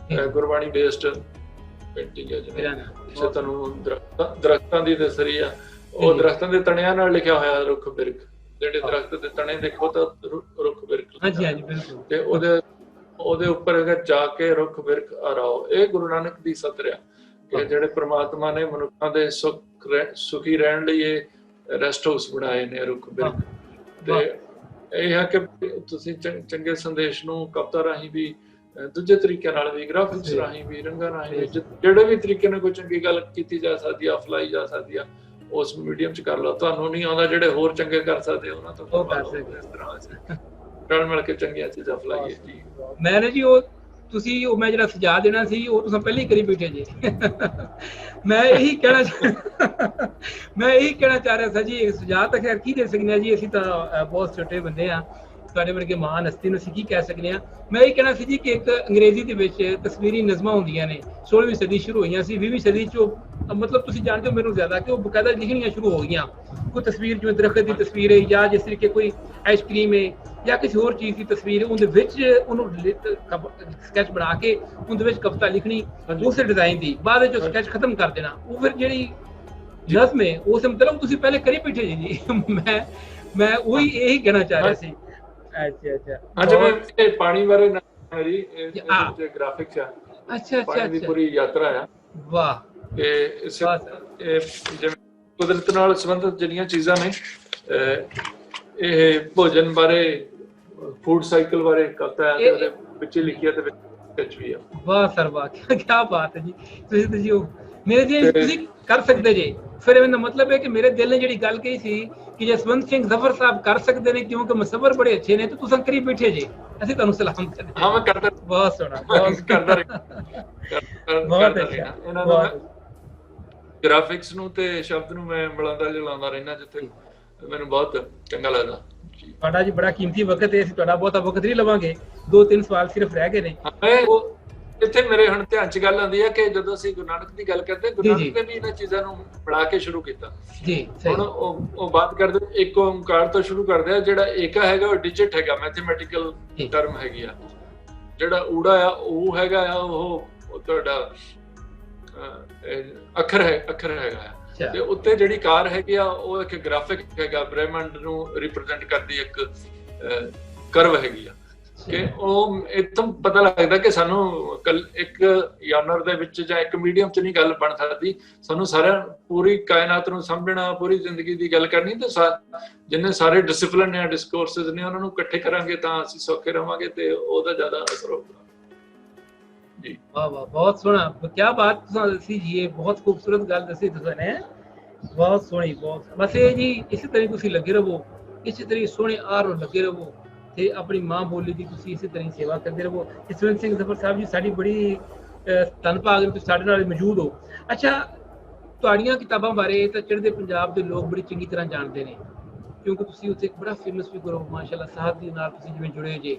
ਗੁਰਬਾਣੀ ਬੇਸਡ ਪੇਂਟਿੰਗ ਹੈ, ਜਿਵੇਂ ਤੁਹਾਨੂੰ ਦਰਖਤਾਂ ਦੀ ਦਸਰੀ ਆ, ਉਹ ਦਰਖਤਾਂ ਦੇ ਤਣਿਆਂ ਨਾਲ ਲਿਖਿਆ ਹੋਇਆ ਰੁੱਖ ਬਿਰਖ, ਜਿਹੜੇ ਦਰਖਤ ਦੇ ਤਣੇ ਦੇਖੋ ਤਾਂ ਰੁੱਖ ਬਿਰਖ, ਤੇ ਉਹਦੇ ਉੱਪਰ ਹੈਗਾ ਜਾ ਕੇ ਰੁੱਖ ਬਿਰਖ ਆਰਾਓ। ਇਹ ਗੁਰੂ ਨਾਨਕ ਦੀ ਸਤਰ ਆ ਕਿ ਜਿਹੜੇ ਪ੍ਰਮਾਤਮਾ ਨੇ ਮਨੁੱਖਾਂ ਦੇ ਸੁਖੀ ਰਹਿਣ ਲਈ ਇਹ ਰੈਸਟ ਹਾਊਸ ਬਣਾਏ ਨੇ, ਰੁੱਖ ਬਿਰਖ। ਤੇ ਇਹ ਹੈ ਕਿ ਤੁਸੀਂ ਚੰਗੇ ਸੰਦੇਸ਼ ਨੂੰ ਕਵਿਤਾ ਰਾਹੀਂ ਵੀ, ਦੂਜੇ ਤਰੀਕੇ ਨਾਲ ਵੀ, ਗ੍ਰਾਫਿਕਸ ਰਾਹੀਂ ਵੀ, ਰੰਗਾਂ ਰਾਹੀਂ ਵੀ, ਜਿਹੜੇ ਵੀ ਤਰੀਕੇ ਨਾਲ ਕੋਈ ਚੰਗੀ ਗੱਲ ਕੀਤੀ ਜਾ ਸਕਦੀ ਆ, ਫਲਾਈ ਜਾ ਸਕਦੀ ਆ, ਉਸ ਮੀਡੀਅਮ 'ਚ ਕਰ ਲਓ। ਤੁਹਾਨੂੰ ਨਹੀਂ ਆਉਂਦਾ, ਜਿਹੜੇ ਹੋਰ ਚੰਗੇ ਕਰ ਸਕਦੇ ਉਹਨਾਂ ਤੋਂ ਕਰ ਸਕਦੇ। ਇਸ ਤਰ੍ਹਾਂ ਰਲ ਮਿਲ ਕੇ ਚੰਗੀਆਂ ਚੀਜ਼ਾਂ ਫਲਾਈਏ ਜੀ। ਮੈਂ ਨਾ ਜੀ ਉਹ ਮੈਂ ਜਿਹੜਾ ਸੁਝਾ ਦੇਣਾ ਸੀ, ਉਹ ਤੁਸੀਂ ਪਹਿਲਾਂ ਹੀ ਕਰੀ ਬੈਠੇ ਜੀ। ਮੈਂ ਇਹੀ ਕਹਿਣਾ ਚਾਹ ਰਿਹਾ ਸੀ ਜੀ। ਸੁਝਾਅ ਤਾਂ ਖੈਰ ਕੀ ਦੇ ਸਕਦੇ ਹਾਂ ਜੀ, ਅਸੀਂ ਤਾਂ ਬਹੁਤ ਛੋਟੇ ਬੰਦੇ ਆ, ਤੁਹਾਡੇ ਵਰਗੇ ਮਹਾਨ ਹਸਤੀ ਨੂੰ ਅਸੀਂ ਕੀ ਕਹਿ ਸਕਦੇ ਹਾਂ। ਮੈਂ ਇਹ ਕਹਿਣਾ ਸੀ ਜੀ ਕਿ ਇੱਕ ਅੰਗਰੇਜ਼ੀ ਦੇ ਵਿੱਚ ਤਸਵੀਰੀ ਨਜ਼ਮਾਂ ਹੁੰਦੀਆਂ ਨੇ, 16ਵੀਂ ਸਦੀ ਸ਼ੁਰੂ ਹੋਈਆਂ ਸੀ, 20ਵੀਂ ਸਦੀ 'ਚ ਮਤਲਬ ਤੁਸੀਂ ਜਾਣਦੇ ਹੋ ਮੈਨੂੰ ਜ਼ਿਆਦਾ ਕਿ ਉਹ ਬਕਾਇਦਾ ਲਿਖਣੀਆਂ ਸ਼ੁਰੂ ਹੋ ਗਈਆਂ। ਕੋਈ ਤਸਵੀਰ ਜਿਵੇਂ ਦਰਖਤ ਦੀ ਤਸਵੀਰ ਹੈ, ਜਾਂ ਜਿਸ ਤਰੀਕੇ ਕੋਈ ਆਈਸਕ੍ਰੀਮ ਹੈ ਜਾਂ ਕਿਸੇ ਹੋਰ ਚੀਜ਼ ਦੀ ਤਸਵੀਰ ਹੈ, ਉਹਦੇ ਵਿੱਚ ਉਹਨੂੰ ਸਕੈਚ ਬਣਾ ਕੇ ਉਹਦੇ ਵਿੱਚ ਕਵਿਤਾ ਲਿਖਣੀ ਉਸੇ ਡਿਜ਼ਾਈਨ ਦੀ, ਬਾਅਦ ਵਿੱਚ ਉਹ ਸਕੈਚ ਖਤਮ ਕਰ ਦੇਣਾ। ਉਹ ਫਿਰ ਜਿਹੜੀ ਨਜ਼ਮ ਹੈ ਉਸ ਮਤਲਬ ਤੁਸੀਂ ਪਹਿਲੇ ਕਰੀ ਬੈਠੇ ਜੀ। ਮੈਂ ਉਹੀ ਇਹੀ ਕਹਿਣਾ ਚਾਹ ਰਿਹਾ ਸੀ। ਅੱਛਾ ਮੈਂ ਪਾਣੀ ਬਾਰੇ ਮੇਰੀ ਇਹ ਗ੍ਰਾਫਿਕਸ ਆ। ਅੱਛਾ ਪਾਣੀ ਦੀ ਪੂਰੀ ਯਾਤਰਾ ਆ। ਵਾਹ। ਤੇ ਜਿਵੇਂ ਕੁਦਰਤ ਨਾਲ ਸੰਬੰਧਿਤ ਜਿਹੜੀਆਂ ਚੀਜ਼ਾਂ ਨੇ, ਇਹ ਭੋਜਨ ਬਾਰੇ, ਫੂਡ ਸਾਈਕਲ ਬਾਰੇ ਕਵਿਤਾ ਹੈ, ਉਹਦੇ ਵਿੱਚ ਲਿਖਿਆ ਤੇ ਵਿੱਚ ਵੀ ਆ। ਵਾਹ ਸਰ ਵਾਹ, ਕੀ ਬਾਤ ਹੈ ਜੀ। ਤੁਸੀਂ ਉਹ ਮੇਰੇ ਜੀ ਤੁਸੀਂ ਕਰ ਸਕਦੇ ਜੇ। ਫਿਰ ਇਹਦਾ ਮਤਲਬ ਹੈ ਕਿ ਮੇਰੇ ਦਿਲ ਨੇ ਜਿਹੜੀ ਗੱਲ ਕਹੀ ਸੀ ਕਿ ਜਸਵੰਤ ਸਿੰਘ ਜ਼ਫਰ ਸਾਹਿਬ ਕਰ ਸਕਦੇ ਨੇ ਕਿਉਂਕਿ ਮੁਸੱਵਰ ਬੜੇ ਅੱਛੇ ਨੇ, ਤੇ ਤੁਸੀਂ ਕਰੀ ਬੈਠੇ ਜੇ, ਅਸੀਂ ਤੁਹਾਨੂੰ ਸਲਾਮ ਕਰਦੇ ਹਾਂ। ਮੈਂ ਕਰਦਾ, ਬਹੁਤ ਸੋਹਣਾ, ਬਹੁਤ ਕਰਦਾ ਬਹੁਤ ਅੱਛਾ। ਇਹਨਾਂ ਨੂੰ ਗ੍ਰਾਫਿਕਸ ਨੂੰ ਤੇ ਸ਼ਬਦ ਨੂੰ ਮੈਂ ਮਿਲਾਉਂਦਾ ਜਲਾਉਂਦਾ ਰਹਿਣਾ, ਜਿੱਥੇ ਮੈਨੂੰ ਬਹੁਤ ਚੰਗਾ ਲੱਗਦਾ। ਤੁਹਾਡਾ ਜੀ ਬੜਾ ਕੀਮਤੀ ਵਕਤ ਹੈ, ਅਸੀਂ ਤੁਹਾਡਾ ਬਹੁਤਾ ਵਕਤ ਨਹੀਂ ਲਵਾਂਗੇ, 2-3 ਸਵਾਲ ਸਿਰਫ ਰਹਿ ਗਏ ਨੇ। ਇੱਥੇ ਮੇਰੇ ਹੁਣ ਧਿਆਨ 'ਚ ਗੱਲ ਆਉਂਦੀ ਹੈ ਕਿ ਜਦੋਂ ਅਸੀਂ ਗੁਰੂ ਨਾਨਕ ਦੀ ਗੱਲ ਕਰਦੇ, ਗੁਰੂ ਨਾਨਕ ਨੇ ਵੀ ਇਹਨਾਂ ਚੀਜ਼ਾਂ ਨੂੰ ਬਣਾ ਕੇ ਸ਼ੁਰੂ ਕੀਤਾ ਜੀ। ਹੁਣ ਉਹ ਬਾਤ ਕਰਦੇ ਇੱਕ ਓਂਕਾਰ ਤੋਂ ਸ਼ੁਰੂ ਕਰਦੇ ਆ। ਜਿਹੜਾ ਏਕਾ ਹੈਗਾ ਉਹ ਡਿਜਿਟ ਹੈਗਾ, ਮੈਥਮੈਟੀਕਲ ਟਰਮ ਹੈਗੀ ਆ। ਜਿਹੜਾ ਊੜਾ ਆ ਉਹ ਹੈਗਾ ਆ ਉਹ ਤੁਹਾਡਾ ਅੱਖਰ ਹੈਗਾ ਆ, ਤੇ ਉੱਤੇ ਜਿਹੜੀ ਕਾਰ ਹੈਗੀ ਆ ਉਹ ਇੱਕ ਗ੍ਰਾਫਿਕ ਹੈਗਾ, ਬ੍ਰਹਿਮੰਡ ਨੂੰ ਰਿਪਰੈਜ਼ੈਂਟ ਕਰਦੀ ਇੱਕ ਕਰਵ ਹੈਗੀ ਆ, ਕਿ ਉਹ ਇੱਥੋਂ ਪਤਾ ਲੱਗਦਾ ਕਿ ਸਾਨੂੰ ਇੱਕ ਯਾਨਰ ਦੇ ਵਿੱਚ ਜਾਂ ਇੱਕ ਮੀਡੀਅਮ 'ਚ ਨਹੀਂ ਗੱਲ ਬਣ ਸਕਦੀ, ਸਾਨੂੰ ਸਾਰਿਆਂ ਪੂਰੀ ਕਾਇਨਾਤ ਨੂੰ ਸਮਝਣਾ, ਪੂਰੀ ਜ਼ਿੰਦਗੀ ਦੀ ਗੱਲ ਕਰਨੀ, ਤੇ ਜਿੰਨੇ ਸਾਰੇ ਡਿਸਪਲਿਨ ਜਾਂ ਡਿਸਕੋਰਸਿਸ ਨੇ ਉਹਨਾਂ ਨੂੰ ਇਕੱਠੇ ਕਰਾਂਗੇ ਤਾਂ ਅਸੀਂ ਸੌਖੇ ਰਵਾਂਗੇ ਤੇ ਉਹਦਾ ਜ਼ਿਆਦਾ ਅਸਰ ਹੋਊਗਾ ਜੀ। ਵਾਹ ਵਾਹ, ਬਹੁਤ ਸੋਹਣਾ, ਕੀ ਬਾਤ ਤੁਸੀਂ ਦੱਸੀ ਜੀ, ਇਹ ਬਹੁਤ ਖੂਬਸੂਰਤ ਗੱਲ ਦੱਸੀ ਤੁਸੀਂ ਨੇ, ਬਹੁਤ ਸੋਹਣੀ, ਬਹੁਤ। ਬਸ ਇਹ ਜੀ ਇਸੇ ਤਰ੍ਹਾਂ ਤੁਸੀਂ ਲੱਗੇ ਰਹੋ, ਇਸੇ ਤਰ੍ਹਾਂ ਸੋਹਣੇ ਆਰ ਲੱਗੇ ਰਹੋ ਤੇ ਆਪਣੀ ਮਾਂ ਬੋਲੀ ਦੀ ਤੁਸੀਂ ਇਸੇ ਤਰ੍ਹਾਂ ਸੇਵਾ ਕਰਦੇ ਰਹੋ। ਜਸਵੰਤ ਸਿੰਘ ਜ਼ਫਰ ਸਾਹਿਬ ਜੀ, ਸਾਡੀ ਬੜੀ ਧੰਨਵਾਦ ਤੁਸੀਂ ਸਾਡੇ ਨਾਲ ਮੌਜੂਦ ਹੋ। ਅੱਛਾ, ਤੁਹਾਡੀਆਂ ਕਿਤਾਬਾਂ ਬਾਰੇ ਤਾਂ ਚੜ੍ਹਦੇ ਪੰਜਾਬ ਦੇ ਲੋਕ ਬੜੀ ਚੰਗੀ ਤਰ੍ਹਾਂ ਜਾਣਦੇ ਨੇ, ਕਿਉਂਕਿ ਤੁਸੀਂ ਉੱਥੇ ਇੱਕ ਬੜਾ ਫੇਮਸ ਫਿਗਰ ਹੋ ਮਾਸ਼ਾਅੱਲਾ, ਸਾਹਿਬ ਦੇ ਨਾਲ ਤੁਸੀਂ ਜਿਵੇਂ ਜੁੜੇ ਜੇ,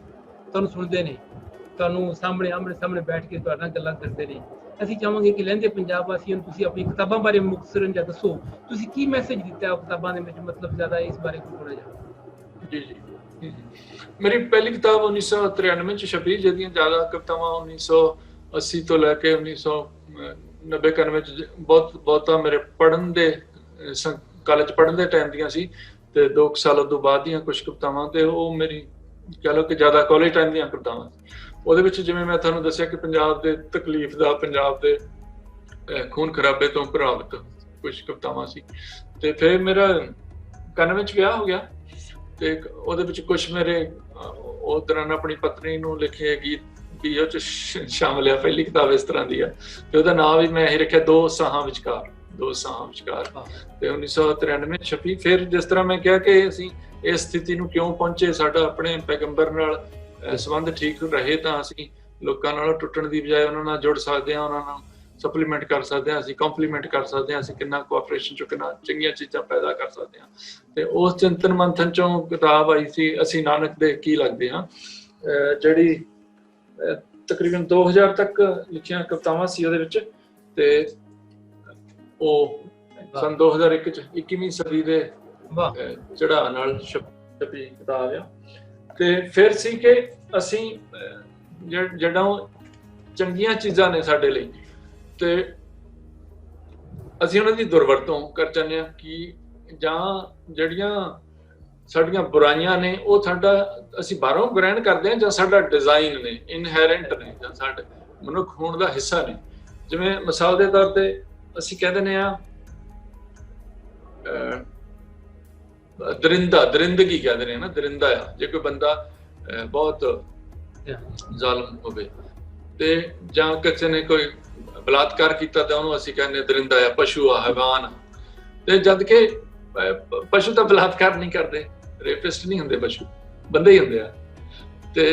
ਤੁਹਾਨੂੰ ਸੁਣਦੇ ਨੇ, ਤੁਹਾਨੂੰ ਆਮਣੇ ਸਾਹਮਣੇ ਬੈਠ ਕੇ ਤੁਹਾਡੇ ਨਾਲ ਗੱਲਾਂ ਕਰਦੇ ਨੇ। ਅਸੀਂ ਚਾਹਾਂਗੇ ਕਿ ਲਹਿੰਦੇ ਪੰਜਾਬ ਵਾਸੀਆਂ ਨੂੰ ਤੁਸੀਂ ਆਪਣੀ ਕਿਤਾਬਾਂ ਬਾਰੇ ਮੁਖਤਸਰਨ ਜਾਂ ਦੱਸੋ, ਤੁਸੀਂ ਕੀ ਮੈਸੇਜ ਦਿੱਤਾ ਉਹ ਕਿਤਾਬਾਂ ਦੇ ਵਿੱਚ, ਮਤਲਬ ਜ਼ਿਆਦਾ ਇਸ ਬਾਰੇ ਕੋਈ ਥੋੜ੍ਹਾ ਜਿਹਾ। ਜੀ, ਮੇਰੀ ਪਹਿਲੀ ਕਿਤਾਬ 1993 ਚ ਛਪੀ, ਜਿਹਦੀਆਂ ਜ਼ਿਆਦਾ ਕਵਿਤਾਵਾਂ 1980 ਤੋਂ ਲੈ ਕੇ 1990-91 ਚ ਬਹੁਤਾ ਮੇਰੇ ਪੜ੍ਹਨ ਦੇ ਕਾਲਜ ਪੜ੍ਹਨ ਦੇ ਟਾਈਮ ਦੀਆਂ ਸੀ, ਤੇ 2 ਸਾਲ ਤੋਂ ਬਾਅਦ ਦੀਆਂ ਕੁਝ ਕਵਿਤਾਵਾਂ, ਤੇ ਉਹ ਮੇਰੀ ਕਹਿ ਲਓ ਕਿ ਜ਼ਿਆਦਾ ਕਾਲਜ ਟਾਈਮ ਦੀਆਂ ਕਵਿਤਾਵਾਂ। ਉਹਦੇ ਵਿੱਚ ਜਿਵੇਂ ਮੈਂ ਤੁਹਾਨੂੰ ਦੱਸਿਆ ਕਿ ਪੰਜਾਬ ਦੇ ਤਕਲੀਫ ਦਾ, ਪੰਜਾਬ ਦੇ ਖੂਨ ਖਰਾਬੇ ਤੋਂ ਪ੍ਰਭਾਵਿਤ ਕੁਝ ਕਵਿਤਾਵਾਂ ਸੀ। ਤੇ ਫਿਰ ਮੇਰਾ 91 ਚ ਵਿਆਹ ਹੋ ਗਿਆ, ਤੇ ਉਹਦੇ ਵਿੱਚ ਕੁਝ ਮੇਰੇ ਉਸ ਦੌਰਾਨ ਆਪਣੀ ਪਤਨੀ ਨੂੰ ਲਿਖੇ ਗੀਤ ਵੀ ਉਹ ਚ ਸ਼ਾਮਲ ਆ। ਪਹਿਲੀ ਕਿਤਾਬ ਇਸ ਤਰ੍ਹਾਂ ਦੀ ਆ, ਤੇ ਉਹਦਾ ਨਾਮ ਵੀ ਮੈਂ ਇਹ ਰੱਖਿਆ ਦੋ ਸਾਹਾਂ ਵਿਚਕਾਰ। ਤੇ 1993 ਛਪੀ। ਫਿਰ ਜਿਸ ਤਰ੍ਹਾਂ ਮੈਂ ਕਿਹਾ ਕਿ ਅਸੀਂ ਇਸ ਸਥਿਤੀ ਨੂੰ ਕਿਉਂ ਪਹੁੰਚੇ, ਸਾਡਾ ਆਪਣੇ ਪੈਗੰਬਰ ਨਾਲ ਸੰਬੰਧ ਠੀਕ ਰਹੇ ਤਾਂ ਅਸੀਂ ਲੋਕਾਂ ਨਾਲ ਟੁੱਟਣ ਦੀ ਬਜਾਏ ਉਹਨਾਂ ਨਾਲ ਜੁੜ ਸਕਦੇ ਹਾਂ, ਉਹਨਾਂ ਨਾਲ ਸਪਲੀਮੈਂਟ ਕਰ ਸਕਦੇ ਹਾਂ, ਅਸੀਂ ਕੰਪਲੀਮੈਂਟ ਕਰ ਸਕਦੇ ਹਾਂ, ਅਸੀਂ ਕਿੰਨਾ ਕੋਆਪਰੇਸ਼ਨ ਚੋਂ ਕਿੰਨਾ ਚੰਗੀਆਂ ਚੀਜ਼ਾਂ ਪੈਦਾ ਕਰ ਸਕਦੇ ਹਾਂ। ਤੇ ਉਸ ਚਿੰਤਨ ਮੰਥਨ ਚੋਂ ਕਿਤਾਬ ਆਈ ਸੀ ਅਸੀਂ ਨਾਨਕ ਦੇ ਕੀ ਲੱਗਦੇ ਹਾਂ, ਜਿਹੜੀ ਤਕਰੀਬਨ 2000 ਤੱਕ ਲਿਖੀਆਂ ਕਵਿਤਾਵਾਂ ਸੀ ਉਹਦੇ ਵਿੱਚ। ਤੇ ਉਹ ਸਨ 2001 ਚ 21ਵੀਂ ਸਦੀ ਦੇ ਚੜ੍ਹਾਅ ਨਾਲ ਛਪੀ ਕਿਤਾਬ ਆ। ਤੇ ਫਿਰ ਸੀ ਕਿ ਅਸੀਂ ਜਦੋਂ ਚੰਗੀਆਂ ਚੀਜ਼ਾਂ ਨੇ ਸਾਡੇ ਲਈ, ਤੇ ਅਸੀਂ ਉਹਨਾਂ ਦੀ ਦੁਰਵਰਤੋਂ ਕਰ ਜਾਂਦੇ ਹਾਂ, ਕਿ ਜਾਂ ਜਿਹੜੀਆਂ ਸਾਡੀਆਂ ਬੁਰਾਈਆਂ ਨੇ ਉਹ ਸਾਡਾ ਅਸੀਂ ਬਾਹਰੋਂ ਗ੍ਰਹਿਣ ਕਰਦੇ ਹਾਂ, ਜਾਂ ਸਾਡਾ ਡਿਜ਼ਾਈਨ ਨੇ, ਇਨਹੈਰੈਂਟ ਨੇ, ਜਾਂ ਸਾਡੇ ਮਨੁੱਖ ਹੋਣ ਦਾ ਹਿੱਸਾ ਨੇ। ਜਿਵੇਂ ਮਿਸਾਲ ਦੇ ਤੌਰ ਤੇ ਅਸੀਂ ਕਹਿ ਦਿੰਦੇ ਹਾਂ ਦਰਿੰਦਗੀ ਕਹਿ ਦਿੰਦੇ ਹਾਂ ਨਾ, ਦਰਿੰਦਾ ਆ। ਜੇ ਕੋਈ ਬੰਦਾ ਬਹੁਤ ਜ਼ਾਲਮ ਹੋਵੇ ਤੇ ਜਾਂ ਕਿਸੇ ਨੇ ਕੋਈ ਬਲਾਤਕਾਰ ਕੀਤਾ ਤਾਂ ਉਹਨੂੰ ਅਸੀਂ ਕਹਿੰਦੇ ਦਰਿੰਦਾ ਆ, ਪਸ਼ੂ ਆ, ਹੈਵਾਨ ਆ। ਤੇ ਜਦ ਕਿ ਪਸ਼ੂ ਤਾਂ ਬਲਾਤਕਾਰ ਨਹੀਂ ਕਰਦੇ, ਰੇਪਿਸਟ ਨਹੀਂ ਹੁੰਦੇ, ਪਸ਼ੂ ਬੰਦੇ ਹੀ ਹੁੰਦੇ ਆ। ਤੇ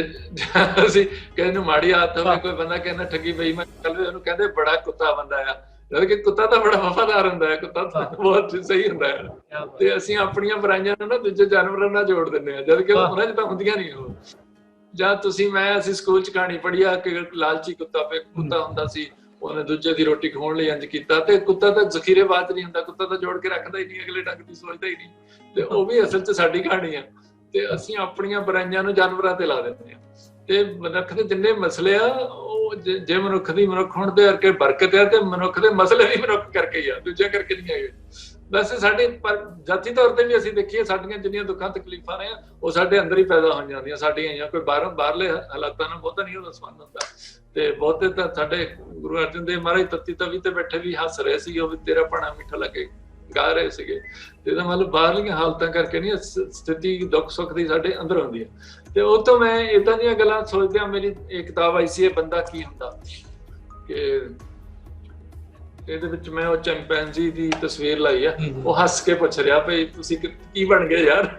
ਅਸੀਂ ਕਿਸੇ ਨੂੰ ਮਾੜੀ ਆਦਤ ਹੋਵੇ, ਕੋਈ ਬੰਦਾ ਕਹਿੰਦਾ ਠੱਗੀ ਬੇਈਮਾਨੀ ਕਰਦੇ, ਉਹਨੂੰ ਕਹਿੰਦੇ ਬੜਾ ਕੁੱਤਾ ਬੰਦਾ ਆ, ਜਦ ਕਿ ਕੁੱਤਾ ਤਾਂ ਬੜਾ ਵਫਾਦਾਰ ਹੁੰਦਾ ਹੈ, ਕੁੱਤਾ ਤਾਂ ਬਹੁਤ ਸਹੀ ਹੁੰਦਾ ਹੈ। ਤੇ ਅਸੀਂ ਆਪਣੀਆਂ ਬੁਰਾਈਆਂ ਨੂੰ ਨਾ ਦੂਜੇ ਜਾਨਵਰਾਂ ਨਾਲ ਜੋੜ ਦਿੰਦੇ ਹਾਂ, ਜਦ ਕਿ ਉਹਨਾਂ 'ਚ ਤਾਂ ਹੁੰਦੀਆਂ ਨਹੀਂ ਉਹ। ਜਾਂ ਅਸੀਂ ਸਕੂਲ 'ਚ ਕਹਾਣੀ ਪੜ੍ਹੀ ਆ ਕਿ ਲਾਲਚੀ ਕੁੱਤਾ ਹੁੰਦਾ ਸੀ, ਉਹਨੇ ਦੂਜੇ ਦੀ ਰੋਟੀ ਖਾਣ ਲਈ ਇੰਜ ਕੀਤਾ। ਤੇ ਕੁੱਤਾ ਤਾਂ ਜ਼ਖੀਰੇਬਾਜ਼ ਨਹੀਂ ਹੁੰਦਾ, ਕੁੱਤਾ ਤਾਂ ਜੋੜ ਕੇ ਰੱਖਦਾ ਹੀ ਨਹੀਂ, ਅਗਲੇ ਢੰਗ ਦੀ ਸੋਚਦਾ ਹੀ ਨਹੀਂ। ਤੇ ਉਹ ਵੀ ਅਸਲ 'ਚ ਸਾਡੀ ਕਹਾਣੀ ਆ। ਤੇ ਅਸੀਂ ਆਪਣੀਆਂ ਬੁਰਾਈਆਂ ਨੂੰ ਜਾਨਵਰਾਂ ਤੇ ਲਾ ਦਿੰਦੇ ਹਾਂ। ਤੇ ਮਨੁੱਖ ਦੇ ਜਿੰਨੇ ਮਸਲੇ ਆ, ਉਹ ਜੇ ਮਨੁੱਖ ਦੀ ਮਨੁੱਖ ਹੋਣ ਦੇ ਕਰਕੇ ਬਰਕਤ ਹੈ, ਤੇ ਮਨੁੱਖ ਦੇ ਮਸਲੇ ਵੀ ਮਨੁੱਖ ਕਰਕੇ ਹੀ ਆ, ਦੂਜੇ ਕਰਕੇ ਨਹੀਂ ਹੈਗੇ। ਵੈਸੇ ਸਾਡੇ ਪਰ ਜਾਤੀ ਤੌਰ ਤੇ ਵੀ ਅਸੀਂ ਦੇਖੀਏ, ਸਾਡੀਆਂ ਜਿੰਨੀਆਂ ਦੁੱਖਾਂ ਤਕਲੀਫਾਂ ਨੇ ਉਹ ਸਾਡੇ ਅੰਦਰ ਹੀ ਪੈਦਾ ਹੋ ਜਾਂਦੀਆਂ, ਸਾਡੀਆਂ ਜਾਂ ਕੋਈ ਬਾਹਰਲੇ ਹਾਲਾਤਾਂ ਨਾਲ ਬਹੁਤਾ ਨਹੀਂ ਉਹਦਾ ਸੰਬੰਧ ਹੁੰਦਾ। ਤੇ ਬਹੁਤੇ ਤਾਂ ਸਾਡੇ ਗੁਰੂ ਅਰਜਨ ਦੇਵ ਮਹਾਰਾਜ ਤੱਤੀ ਤਵੀ ਤੇ ਬੈਠੇ ਵੀ ਹੱਸ ਰਹੇ ਸੀ, ਉਹ ਵੀ ਤੇਰਾ ਭਾਣਾ ਮਿੱਠਾ ਲੱਗੇ ਗਾ ਰਹੇ ਸੀਗੇ। ਤੇ ਇਹਦਾ ਮਤਲਬ ਬਾਹਰਲੀਆਂ ਹਾਲਤਾਂ ਕਰਕੇ ਨਹੀਂ, ਸਥਿਤੀ ਦੁੱਖ ਸੁੱਖ ਦੀ ਸਾਡੇ ਅੰਦਰ ਹੁੰਦੀ ਹੈ। ਤੇ ਉਹ ਤੋਂ ਮੈਂ ਏਦਾਂ ਦੀਆਂ ਗੱਲਾਂ ਸੋਚਦਿਆਂ ਮੇਰੀ ਇਹ ਕਿਤਾਬ ਆਈ ਸੀ, ਇਹ ਬੰਦਾ ਕੀ ਹੁੰਦਾ। ਕਿ ਇਹਦੇ ਵਿੱਚ ਮੈਂ ਉਹ ਚੈਂਪੈਂਜੀ ਦੀ ਤਸਵੀਰ ਲਾਈ ਆ, ਉਹ ਹੱਸ ਕੇ ਪੁੱਛ ਰਿਹਾ ਭਈ ਤੁਸੀਂ ਕੀ ਬਣ ਗਏ ਯਾਰ,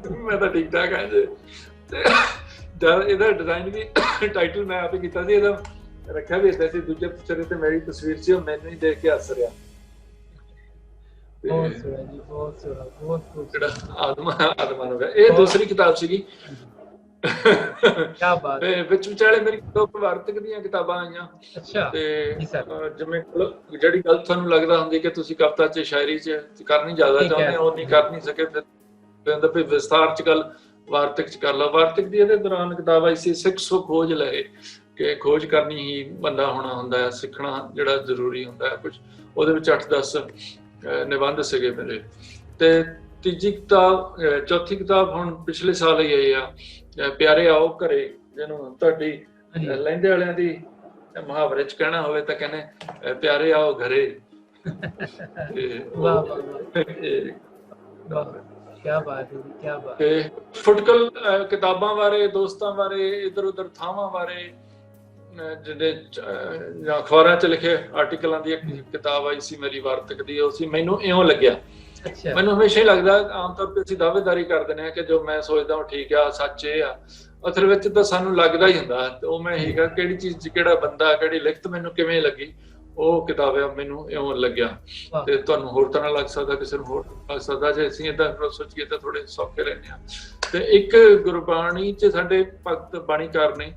ਮੈਂ ਤਾਂ ਠੀਕ ਠਾਕ ਆ ਜੀ। ਤੇ ਇਹਦਾ ਡਿਜ਼ਾਈਨ ਵੀ ਟਾਈਟਲ ਮੈਂ ਆਪ ਹੀ ਕੀਤਾ ਸੀ, ਇਹਦਾ ਰੱਖਿਆ ਵੀ ਏਦਾਂ ਸੀ, ਦੂਜੇ ਪਿਕਚਰ ਤੇ ਮੇਰੀ ਤਸਵੀਰ ਸੀ, ਉਹ ਮੈਨੂੰ ਹੀ ਦੇਖ ਕੇ ਹੱਸ ਰਿਹਾ। ਜਿਹੜਾ ਆਦਮਾ ਹੋ ਗਿਆ। ਇਹ ਦੂਸਰੀ ਕਿਤਾਬ ਸੀਗੀ। ਵਿੱਚ ਵਿਚਾਲੇ ਮੇਰੀ ਦੋ ਵਾਰਤਕ ਦੀਆਂ ਕਿਤਾਬਾਂ ਆਈਆਂ। ਤੇ ਜਿਵੇਂ ਜਿਹੜੀ ਗੱਲ ਤੁਹਾਨੂੰ ਲੱਗਦਾ ਹੁੰਦੀ ਕਿ ਤੁਸੀਂ ਕਵਿਤਾ 'ਚ ਸ਼ਾਇਰੀ 'ਚ ਕਰਨੀ ਜ਼ਿਆਦਾ ਚਾਹੁੰਦੇ ਹੋ, ਉਹ ਨਹੀਂ ਕਰ ਨਹੀਂ ਸਕੇ, ਫਿਰ ਵਿਸਥਾਰ 'ਚ ਗੱਲ ਵਾਰਤਕ 'ਚ ਕਰ ਲਾ। ਵਾਰਤਕ ਦੀ ਇਹਦੇ ਦੌਰਾਨ ਕਿਤਾਬ ਆਈ ਸੀ ਸਿੱਖ ਸੋ ਖੋਜ ਲਏ, ਕਿ ਖੋਜ ਕਰਨੀ ਹੀ ਬੰਦਾ ਹੋਣਾ ਹੁੰਦਾ ਹੈ, ਸਿੱਖਣਾ ਜਿਹੜਾ ਜ਼ਰੂਰੀ ਹੁੰਦਾ ਹੈ ਕੁਝ। ਉਹਦੇ ਵਿੱਚ 8-10 ਨਿਬੰਧ ਸੀਗੇ ਮੇਰੇ। ਤੇ ਤੀਜੀ ਕਿਤਾਬ, ਚੌਥੀ ਕਿਤਾਬ ਹੁਣ ਪਿਛਲੇ ਸਾਲ ਹੀ ਆਈ ਆ, ਪਿਆਰੇ ਆਓ ਘਰੇ, ਜਿਹਨੂੰ ਤੁਹਾਡੀ ਲਹਿੰਦੇ ਵਾਲਿਆਂ ਦੀ ਮੁਹਾਵਰੇ ਚ ਕਹਿਣਾ ਹੋਵੇ ਤਾਂ ਕਹਿੰਦੇ ਪਿਆਰੇ ਆਓ ਘਰੇ। ਤੇ ਫੁਟਕਲ ਕਿਤਾਬਾਂ ਬਾਰੇ, ਦੋਸਤਾਂ ਬਾਰੇ, ਇੱਧਰ ਉੱਧਰ ਥਾਵਾਂ ਬਾਰੇ, ਜਿਹੜੇ ਜਾਂ ਅਖਬਾਰਾਂ 'ਚ ਲਿਖੇ ਆਰਟੀਕਲਾਂ ਦੀ ਇੱਕ ਕਿਤਾਬ ਆਈ ਸੀ ਮੇਰੀ ਵਾਰਤਕ ਦੀ, ਉਹ ਸੀ ਮੈਨੂੰ ਇਉਂ ਲੱਗਿਆ। ਮੈਨੂੰ ਹਮੇਸ਼ਾ ਹੀ ਲੱਗਦਾ, ਆਮ ਤੌਰ ਤੇ ਅਸੀਂ ਦਾਅਵੇਦਾਰੀ ਕਰ ਦਿੰਦੇ ਹਾਂ ਕਿ ਜੋ ਮੈਂ ਸੋਚਦਾ ਉਹ ਠੀਕ ਆ, ਸੱਚ ਇਹ ਆ, ਅਸਲ ਵਿੱਚ ਤਾਂ ਸਾਨੂੰ ਲੱਗਦਾ ਹੀ ਹੁੰਦਾ। ਤੇ ਉਹ ਮੈਂ ਇਹੀ ਕਿਹਾ ਕਿਹੜੀ ਚੀਜ਼ 'ਚ ਕਿਹੜਾ ਬੰਦਾ, ਕਿਹੜੀ ਲਿਖਤ ਮੈਨੂੰ ਕਿਵੇਂ ਲੱਗੀ, ਉਹ ਕਿਤਾਬ ਆ ਮੈਨੂੰ ਇਉਂ ਲੱਗਿਆ। ਤੇ ਤੁਹਾਨੂੰ ਹੋਰ ਤਰ੍ਹਾਂ ਲੱਗ ਸਕਦਾ, ਕਿਸੇ ਨੂੰ ਹੋਰ ਲੱਗ ਸਕਦਾ। ਜੇ ਅਸੀਂ ਏਦਾਂ ਸੋਚੀਏ ਤਾਂ ਥੋੜੇ ਸੌਖੇ ਰਹਿੰਦੇ ਹਾਂ। ਤੇ ਇੱਕ ਗੁਰਬਾਣੀ 'ਚ ਸਾਡੇ ਭਗਤ ਬਾਣੀਕਾਰ ਨੇ,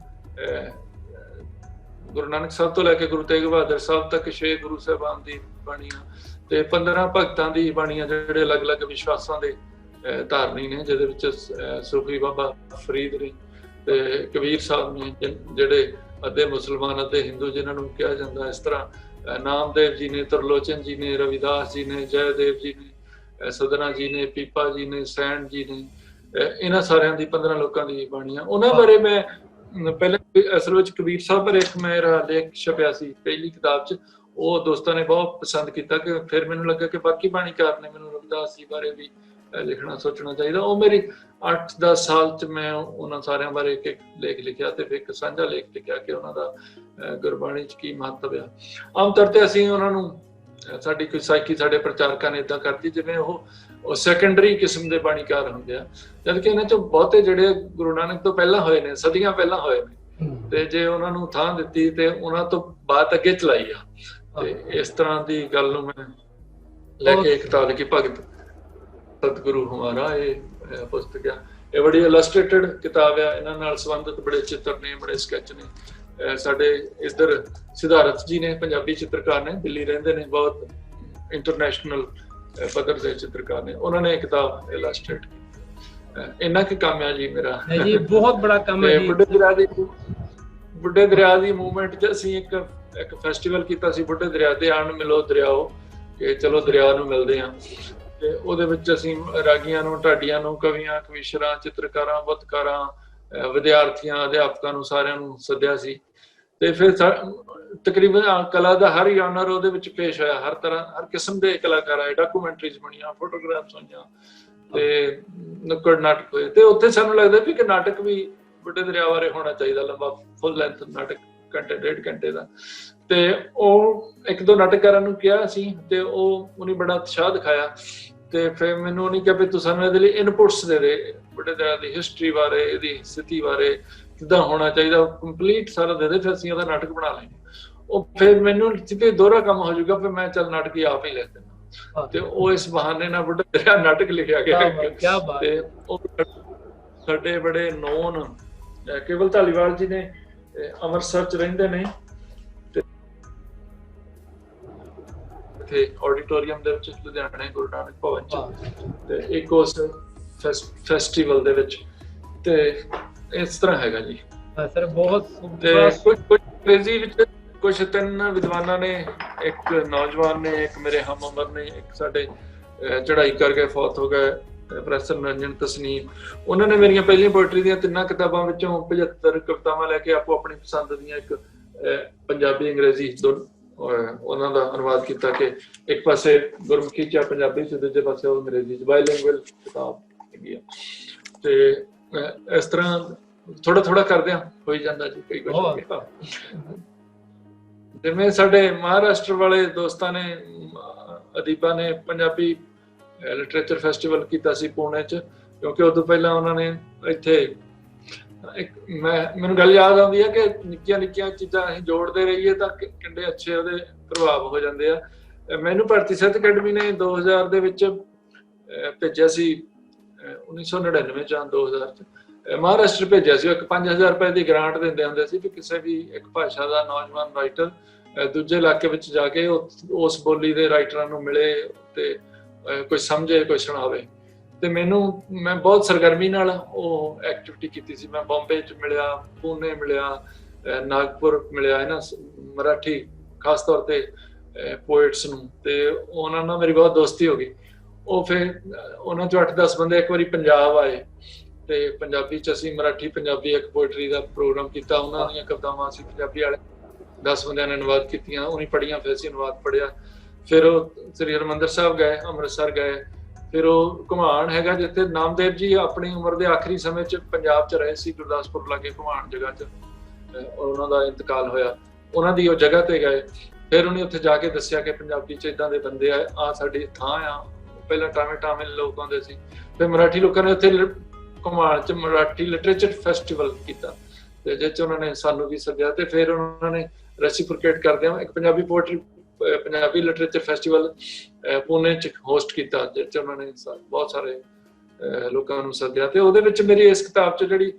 ਗੁਰੂ ਨਾਨਕ ਸਾਹਿਬ ਤੋਂ ਲੈ ਕੇ ਗੁਰੂ ਤੇਗ ਬਹਾਦਰ ਸਾਹਿਬ ਤੱਕ 6 ਗੁਰੂ ਸਾਹਿਬਾਨ ਦੀ ਬਾਣੀਆਂ ਤੇ 15 ਭਗਤਾਂ ਦੀ ਬਾਣੀਆਂ, ਜਿਹੜੇ ਅਲੱਗ-ਅਲੱਗ ਵਿਸ਼ਵਾਸਾਂ ਦੇ ਧਾਰਨੀ ਨੇ, ਜਿਹਦੇ ਵਿੱਚ ਸੂਫੀ ਬਾਬਾ ਫਰੀਦ ਨੇ ਤੇ ਕਬੀਰ ਸਾਹਿਬ ਨੇ, ਜਿਹੜੇ ਅੱਧੇ ਮੁਸਲਮਾਨ ਅੱਧੇ ਹਿੰਦੂ ਜਿਨ੍ਹਾਂ ਨੂੰ ਕਿਹਾ ਜਾਂਦਾ। ਇਸ ਤਰ੍ਹਾਂ ਨਾਮਦੇਵ ਜੀ ਨੇ, ਤਰਲੋਚਨ ਜੀ ਨੇ, ਰਵਿਦਾਸ ਜੀ ਨੇ, ਜੈਦੇਵ ਜੀ ਨੇ, ਸਦਨਾ ਜੀ ਨੇ, ਪੀਪਾ ਜੀ ਨੇ, ਸੈਣ ਜੀ ਨੇ, ਇਹਨਾਂ ਸਾਰਿਆਂ ਦੀ 15 ਲੋਕਾਂ ਦੀ ਬਾਣੀਆਂ। ਉਹਨਾਂ ਬਾਰੇ ਮੈਂ ਪਹਿਲਾਂ ਅਸਲ ਵਿੱਚ ਕਬੀਰ ਸਾਹਿਬ ਬਾਰੇ ਇੱਕ ਮੇਰਾ ਲੇਖ ਛਪਿਆ ਸੀ ਪਹਿਲੀ ਕਿਤਾਬ 'ਚ, ਉਹ ਦੋਸਤਾਂ ਨੇ ਬਹੁਤ ਪਸੰਦ ਕੀਤਾ। ਕਿ ਫਿਰ ਮੈਨੂੰ ਲੱਗਾ ਕਿ ਬਾਕੀ ਬਾਣੀਕਾਰ ਨੇ ਮੈਨੂੰ ਰਵਿਦਾਸ ਜੀ ਬਾਰੇ ਵੀ ਲਿਖਣਾ ਸੋਚਣਾ ਚਾਹੀਦਾ। ਉਹ ਮੇਰੀ 8-10 ਸਾਲ 'ਚ ਮੈਂ ਉਹਨਾਂ ਸਾਰਿਆਂ ਬਾਰੇ ਇੱਕ ਲੇਖ ਲਿਖਿਆ ਤੇ ਫਿਰ ਇੱਕ ਸਾਂਝਾ ਲੇਖ ਲਿਖਿਆ ਕਿ ਉਹਨਾਂ ਦਾ ਗੁਰਬਾਣੀ 'ਚ ਕੀ ਮਹੱਤਵ ਆ। ਆਮ ਤੌਰ ਤੇ ਅਸੀਂ ਉਹਨਾਂ ਨੂੰ, ਸਾਡੀ ਕੋਈ ਸਾਈਕੀ ਸਾਡੇ ਪ੍ਰਚਾਰਕਾਂ ਨੇ ਏਦਾਂ ਕਰਦੀ ਜਿਵੇਂ ਉਹ ਸੈਕੰਡਰੀ ਕਿਸਮ ਦੇ ਬਾਣੀਕਾਰ ਹੁੰਦੇ ਆ, ਜਦਕਿ ਇਹਨਾਂ 'ਚੋਂ ਬਹੁਤੇ ਜਿਹੜੇ ਗੁਰੂ ਨਾਨਕ ਤੋਂ ਪਹਿਲਾਂ ਹੋਏ ਨੇ, ਸਦੀਆਂ ਪਹਿਲਾਂ ਹੋਏ ਨੇ, ਤੇ ਜੇ ਉਹਨਾਂ ਨੂੰ ਥਾਂ ਦਿੱਤੀ ਤੇ ਉਹਨਾਂ ਤੋਂ ਬਾਤ ਅੱਗੇ ਚਲਾਈ ਆ। ਤੇ ਇਸ ਤਰ੍ਹਾਂ ਦੀ ਗੱਲ ਨੂੰ ਮੈਂ ਲੈ ਕੇ ਕਿਤਾਬ ਲਿਖੀ, ਭਗਤ ਸਤਿਗੁਰੂ ਹਮਾਰਾ। ਇਹ ਪੁਸਤਕ ਆ, ਇਹ ਬੜੀ ਇਲਸਟ੍ਰੇਟਡ ਕਿਤਾਬ ਆ, ਇਹਨਾਂ ਨਾਲ ਸੰਬੰਧਿਤ ਬੜੇ ਚਿੱਤਰ ਨੇ, ਬੜੇ ਸਕੈਚ ਨੇ। ਸਾਡੇ ਇੱਧਰ ਸਿਧਾਰਥ ਜੀ ਨੇ, ਪੰਜਾਬੀ ਚਿੱਤਰਕਾਰ ਨੇ, ਦਿੱਲੀ ਰਹਿੰਦੇ ਨੇ, ਬਹੁਤ ਇੰਟਰਨੈਸ਼ਨਲ ਪੱਧਰ ਦੇ ਚਿੱਤਰਕਾਰ ਨੇ, ਉਹਨਾਂ ਨੇ ਇਹ ਕਿਤਾਬ ਇਲਸਟ੍ਰੇਟ ਕੀਤੀ। ਇੰਨਾ ਕੁ ਕੰਮ ਆ ਜੀ ਮੇਰਾ। ਜੀ ਬਹੁਤ ਬੜਾ ਕੰਮ ਹੈ ਜੀ। ਬੁੱਢੇ ਦਰਿਆ ਦੀ ਮੂਵਮੈਂਟ 'ਚ ਅਸੀਂ ਇੱਕ ਫੈਸਟੀਵਲ ਕੀਤਾ ਸੀ, ਬੁੱਢੇ ਦਰਿਆ ਤੇ ਆਣ ਮਿਲੋ ਦਰਿਆਓ, ਕਿ ਚਲੋ ਦਰਿਆ ਨੂੰ ਮਿਲਦੇ ਆ। ਤੇ ਉਹਦੇ ਵਿੱਚ ਅਸੀਂ ਰਾਗੀਆਂ ਨੂੰ, ਢਾਡੀਆਂ ਨੂੰ, ਕਵੀਆਂ, ਕਵੀਸ਼ਰਾਂ, ਚਿੱਤਰਕਾਰਾਂ, ਬੁੱਤਕਾਰਾਂ, ਵਿਦਿਆਰਥੀਆਂ, ਅਧਿਆਪਕਾਂ ਨੂੰ, ਸਾਰਿਆਂ ਨੂੰ ਸੱਦਿਆ ਸੀ। ਤੇ ਫਿਰ ਤਕਰੀਬਨ ਕਲਾ ਦਾ ਹਰ ਜਾਨਰ ਉਹਦੇ ਵਿੱਚ ਪੇਸ਼ ਹੋਇਆ, ਹਰ ਤਰ੍ਹਾਂ, ਹਰ ਕਿਸਮ ਦੇ ਕਲਾਕਾਰ ਆਏ, ਡਾਕੂਮੈਂਟਰੀਜ਼ ਬਣੀਆਂ, ਫੋਟੋਗ੍ਰਾਫਸ ਹੋਈਆਂ ਤੇ ਨੁੱਕੜ ਨਾਟਕ ਹੋਏ। ਤੇ ਉੱਥੇ ਸਾਨੂੰ ਲੱਗਦਾ ਵੀ ਕਿ ਨਾਟਕ ਵੀ ਬੁੱਢੇ ਦਰਿਆ ਬਾਰੇ ਹੋਣਾ ਚਾਹੀਦਾ, ਲੰਬਾ ਫੁੱਲ ਲੈਂਥ ਨਾਟਕ, ਘੰਟੇ 1.5 ਘੰਟੇ ਦਾ। ਤੇ ਉਹ 1-2 ਨਾਟਕਕਾਰਾਂ ਨੂੰ ਕਿਹਾ ਸੀ ਤੇ ਉਹਨੇ ਬੜਾ ਉਤਸ਼ਾਹ ਦਿਖਾਇਆ। ਤੇ ਫਿਰ ਮੈਨੂੰ ਉਹਨੇ ਕਿਹਾ ਵੀ ਤੂੰ ਸਾਨੂੰ ਇਹਦੇ ਲਈ ਇਨਪੁਟਸ ਦੇ ਦੇ, ਬੁੱਢੇ ਦਰਿਆ ਦੀ ਹਿਸਟਰੀ ਬਾਰੇ, ਇਹਦੀ ਸਥਿਤੀ ਬਾਰੇ, ਕਿੱਦਾਂ ਹੋਣਾ ਚਾਹੀਦਾ, ਕੰਪਲੀਟ ਸਾਰਾ ਦੇ ਦੇ, ਫਿਰ ਅਸੀਂ ਉਹਦਾ ਨਾਟਕ ਬਣਾ ਲੈਂਗੇ। ਉਹ ਫਿਰ ਮੈਨੂੰ ਜਿੱਤੇ ਦੋਹਰਾ ਕੰਮ ਹੋ ਜਾਊਗਾ, ਫਿਰ ਮੈਂ ਚੱਲ ਨਾਟਕ ਹੀ ਆਪ ਹੀ ਲਿਖ ਦਿੰਦਾ। ਤੇ ਉਹ ਇਸ ਬਹਾਨੇ ਨਾਲ ਬੁੱਢਾ ਦਰਿਆ ਨਾਟਕ ਲਿਖਿਆ ਗਿਆ। ਤੇ ਉਹ ਸਾਡੇ ਬੜੇ ਨੋਨ ਕੇਵਲ ਧਾਲੀਵਾਲ ਜੀ ਨੇ, ਅੰਮ੍ਰਿਤਸਰ 'ਚ ਰਹਿੰਦੇ ਨੇ, ਇੱਥੇ ਆਡੀਟੋਰੀਅਮ ਦੇ ਵਿੱਚ, ਲੁਧਿਆਣੇ ਗੁਰੂ ਨਾਨਕ ਭਵਨ 'ਚ, ਤੇ ਇੱਕ ਉਸ ਫੈਸਟੀਵਲ ਦੇ ਵਿੱਚ। ਤੇ ਇਸ ਤਰ੍ਹਾਂ ਹੈਗਾ ਜੀ ਸਰ। ਬਹੁਤ ਕੁਝ ਅੰਗਰੇਜ਼ੀ ਵਿੱਚ ਕੁਝ 3 ਵਿਦਵਾਨਾਂ ਨੇ, ਇੱਕ ਨੌਜਵਾਨ ਨੇ, ਇੱਕ ਮੇਰੇ ਹਮ ਉਮਰ ਨੇ, ਇੱਕ ਸਾਡੇ ਚੜ੍ਹਾਈ ਕਰਕੇ ਫੌਤ ਹੋ ਗਏ ਪ੍ਰੋਫੈਸਰ ਨਿਰੰਜਨ ਤਸਨੀਮ। ਉਹਨਾਂ ਨੇ ਮੇਰੀਆਂ ਪਹਿਲੀਆਂ ਪੋਇਟਰੀ ਦੀਆਂ 3 ਕਿਤਾਬਾਂ ਵਿੱਚੋਂ 75 ਕਵਿਤਾਵਾਂ ਲੈ ਕੇ ਆਪੋ ਆਪਣੀ ਪਸੰਦ ਦੀਆਂ ਇੱਕ ਪੰਜਾਬੀ ਅੰਗਰੇਜ਼ੀ ਉਹਨਾਂ ਦਾ ਅਨੁਵਾਦ ਕੀਤਾ, ਕਿ ਇੱਕ ਪਾਸੇ ਗੁਰਮੁਖੀ 'ਚ, ਪੰਜਾਬੀ 'ਚ, ਦੂਜੇ ਪਾਸੇ ਉਹ ਅੰਗਰੇਜ਼ੀ 'ਚ, ਬਾਇਲਿੰਗੁਅਲ ਕਿਤਾਬ ਹੈਗੀ ਆ। ਤੇ ਇਸ ਤਰ੍ਹਾਂ ਥੋੜਾ ਕਰਦਿਆਂ ਹੋਈ ਜਾਂਦਾ ਜੀ ਕਈ ਕੁਝ। ਜਿਵੇਂ ਸਾਡੇ ਮਹਾਰਾਸ਼ਟਰ ਵਾਲੇ ਦੋਸਤਾਂ ਨੇ, ਅਦੀਬਾਂ ਨੇ, ਪੰਜਾਬੀ ਲਿਟਰੇਚਰ ਫੈਸਟੀਵਲ ਕੀਤਾ ਸੀ ਪੁਣੇ 'ਚ, ਕਿਉਂਕਿ ਉਦੋਂ ਪਹਿਲਾਂ ਉਹਨਾਂ ਨੇ ਇੱਥੇ ਮੈਨੂੰ ਗੱਲ ਯਾਦ ਆਉਂਦੀ ਹੈ ਕਿ ਨਿੱਕੀਆਂ ਚੀਜ਼ਾਂ ਅਸੀਂ ਜੋੜਦੇ ਰਹੀਏ ਤਾਂ ਕਿੰਨੇ ਅੱਛੇ ਉਹਦੇ ਪ੍ਰਭਾਵ ਹੋ ਜਾਂਦੇ ਆ। ਮੈਨੂੰ ਭਾਰਤੀ ਸਾਹਿਤ ਅਕੈਡਮੀ ਨੇ 2000 ਦੇ ਵਿੱਚ ਭੇਜਿਆ ਸੀ, 1999 ਜਾਂ 2000 'ਚ ਮਹਾਰਾਸ਼ਟਰ ਭੇਜਿਆ ਸੀ। ਇੱਕ 5000 ਰੁਪਏ ਦੀ ਗ੍ਰਾਂਟ ਦਿੰਦੇ ਹੁੰਦੇ ਸੀ ਕਿ ਕਿਸੇ ਵੀ ਇੱਕ ਭਾਸ਼ਾ ਦਾ ਨੌਜਵਾਨ ਰਾਈਟਰ ਦੂਜੇ ਇਲਾਕੇ ਵਿੱਚ ਜਾ ਕੇ ਉਸ ਬੋਲੀ ਦੇ ਰਾਈਟਰਾਂ ਨੂੰ ਮਿਲੇ ਤੇ ਕੋਈ ਸਮਝੇ, ਕੋਈ ਸੁਣਾਵੇ। ਤੇ ਮੈਂ ਬਹੁਤ ਸਰਗਰਮੀ ਨਾਲ ਉਹ ਐਕਟੀਵਿਟੀ ਕੀਤੀ ਸੀ। ਮੈਂ ਬੰਬੇ 'ਚ ਮਿਲਿਆ, ਪੂਨੇ ਮਿਲਿਆ, ਨਾਗਪੁਰ ਮਿਲਿਆ ਇਹਨਾਂ ਮਰਾਠੀ ਖਾਸ ਤੌਰ ਤੇ ਪੋਇਟਸ ਨੂੰ, ਤੇ ਉਹਨਾਂ ਨਾਲ ਮੇਰੀ ਬਹੁਤ ਦੋਸਤੀ ਹੋ ਗਈ। ਉਹ ਫਿਰ ਉਹਨਾਂ ਚੋਂ 8-10 ਬੰਦੇ ਇੱਕ ਵਾਰੀ ਪੰਜਾਬ ਆਏ, ਤੇ ਪੰਜਾਬੀ ਚ ਅਸੀਂ ਮਰਾਠੀ ਪੰਜਾਬੀ ਇੱਕ ਪੋਇਟਰੀ ਦਾ ਪ੍ਰੋਗਰਾਮ ਕੀਤਾ। ਉਹਨਾਂ ਦੀਆਂ ਕਵਿਤਾਵਾਂ ਅਸੀਂ ਪੰਜਾਬੀ ਵਾਲੇ 10 ਬੰਦਿਆਂ ਨੇ ਅਨੁਵਾਦ ਕੀਤੀਆਂ, ਉਹਨੇ ਪੜ੍ਹੀਆਂ, ਫਿਰ ਅਸੀਂ ਅਨੁਵਾਦ ਪੜ੍ਹਿਆ। ਫਿਰ ਉਹ ਸ੍ਰੀ ਹਰਿਮੰਦਰ ਸਾਹਿਬ ਗਏ, ਅੰਮ੍ਰਿਤਸਰ ਗਏ। ਫਿਰ ਉਹ ਘੁਮਾਣ ਹੈਗਾ ਜਿੱਥੇ ਨਾਮਦੇਵ ਜੀ ਆਪਣੀ ਉਮਰ ਦੇ ਆਖਰੀ ਸਮੇਂ 'ਚ ਪੰਜਾਬ 'ਚ ਰਹੇ ਸੀ, ਗੁਰਦਾਸਪੁਰ ਲਾਗੇ ਘੁਮਾਣ ਜਗ੍ਹਾ 'ਚ ਉਹਨਾਂ ਦਾ ਇੰਤਕਾਲ ਹੋਇਆ। ਉਹਨਾਂ ਦੀ ਉਹ ਜਗ੍ਹਾ ਤੇ ਗਏ। ਫਿਰ ਉਹਨੇ ਉੱਥੇ ਜਾ ਕੇ ਦੱਸਿਆ ਕਿ ਪੰਜਾਬੀ 'ਚ ਇੱਦਾਂ ਦੇ ਬੰਦੇ ਆ ਸਾਡੀ ਥਾਂ ਆ। ਪਹਿਲਾਂ ਟਾਵੇਂ ਲੋਕ ਆਉਂਦੇ ਸੀ। ਫਿਰ ਮਰਾਠੀ ਲੋਕਾਂ ਨੇ ਉੱਥੇ ਘੁਮਾਣ 'ਚ ਮਰਾਠੀ ਲਿਟਰੇਚਰ ਫੈਸਟੀਵਲ ਕੀਤਾ, ਤੇ ਜਿਸ 'ਚ ਉਹਨਾਂ ਨੇ ਸਾਨੂੰ ਵੀ ਸੱਦਿਆ। ਤੇ ਫਿਰ ਉਹਨਾਂ ਨੇ ਰੈਸੀਪ੍ਰੋਕੇਟ ਕਰਦਿਆਂ ਇੱਕ ਪੰਜਾਬੀ ਲਿਟਰੇਚਰ ਫੈਸਟੀਵਲ ਪੂਨੇ 'ਚ ਹੋਸਟ ਕੀਤਾ, ਜਿਸ 'ਚ ਉਹਨਾਂ ਨੇ ਬਹੁਤ ਸਾਰੇ ਲੋਕਾਂ ਨੂੰ ਸੱਦਿਆ। ਤੇ ਉਹਦੇ ਵਿੱਚ ਮੇਰੀ ਇਸ ਕਿਤਾਬ 'ਚ ਜਿਹੜੀ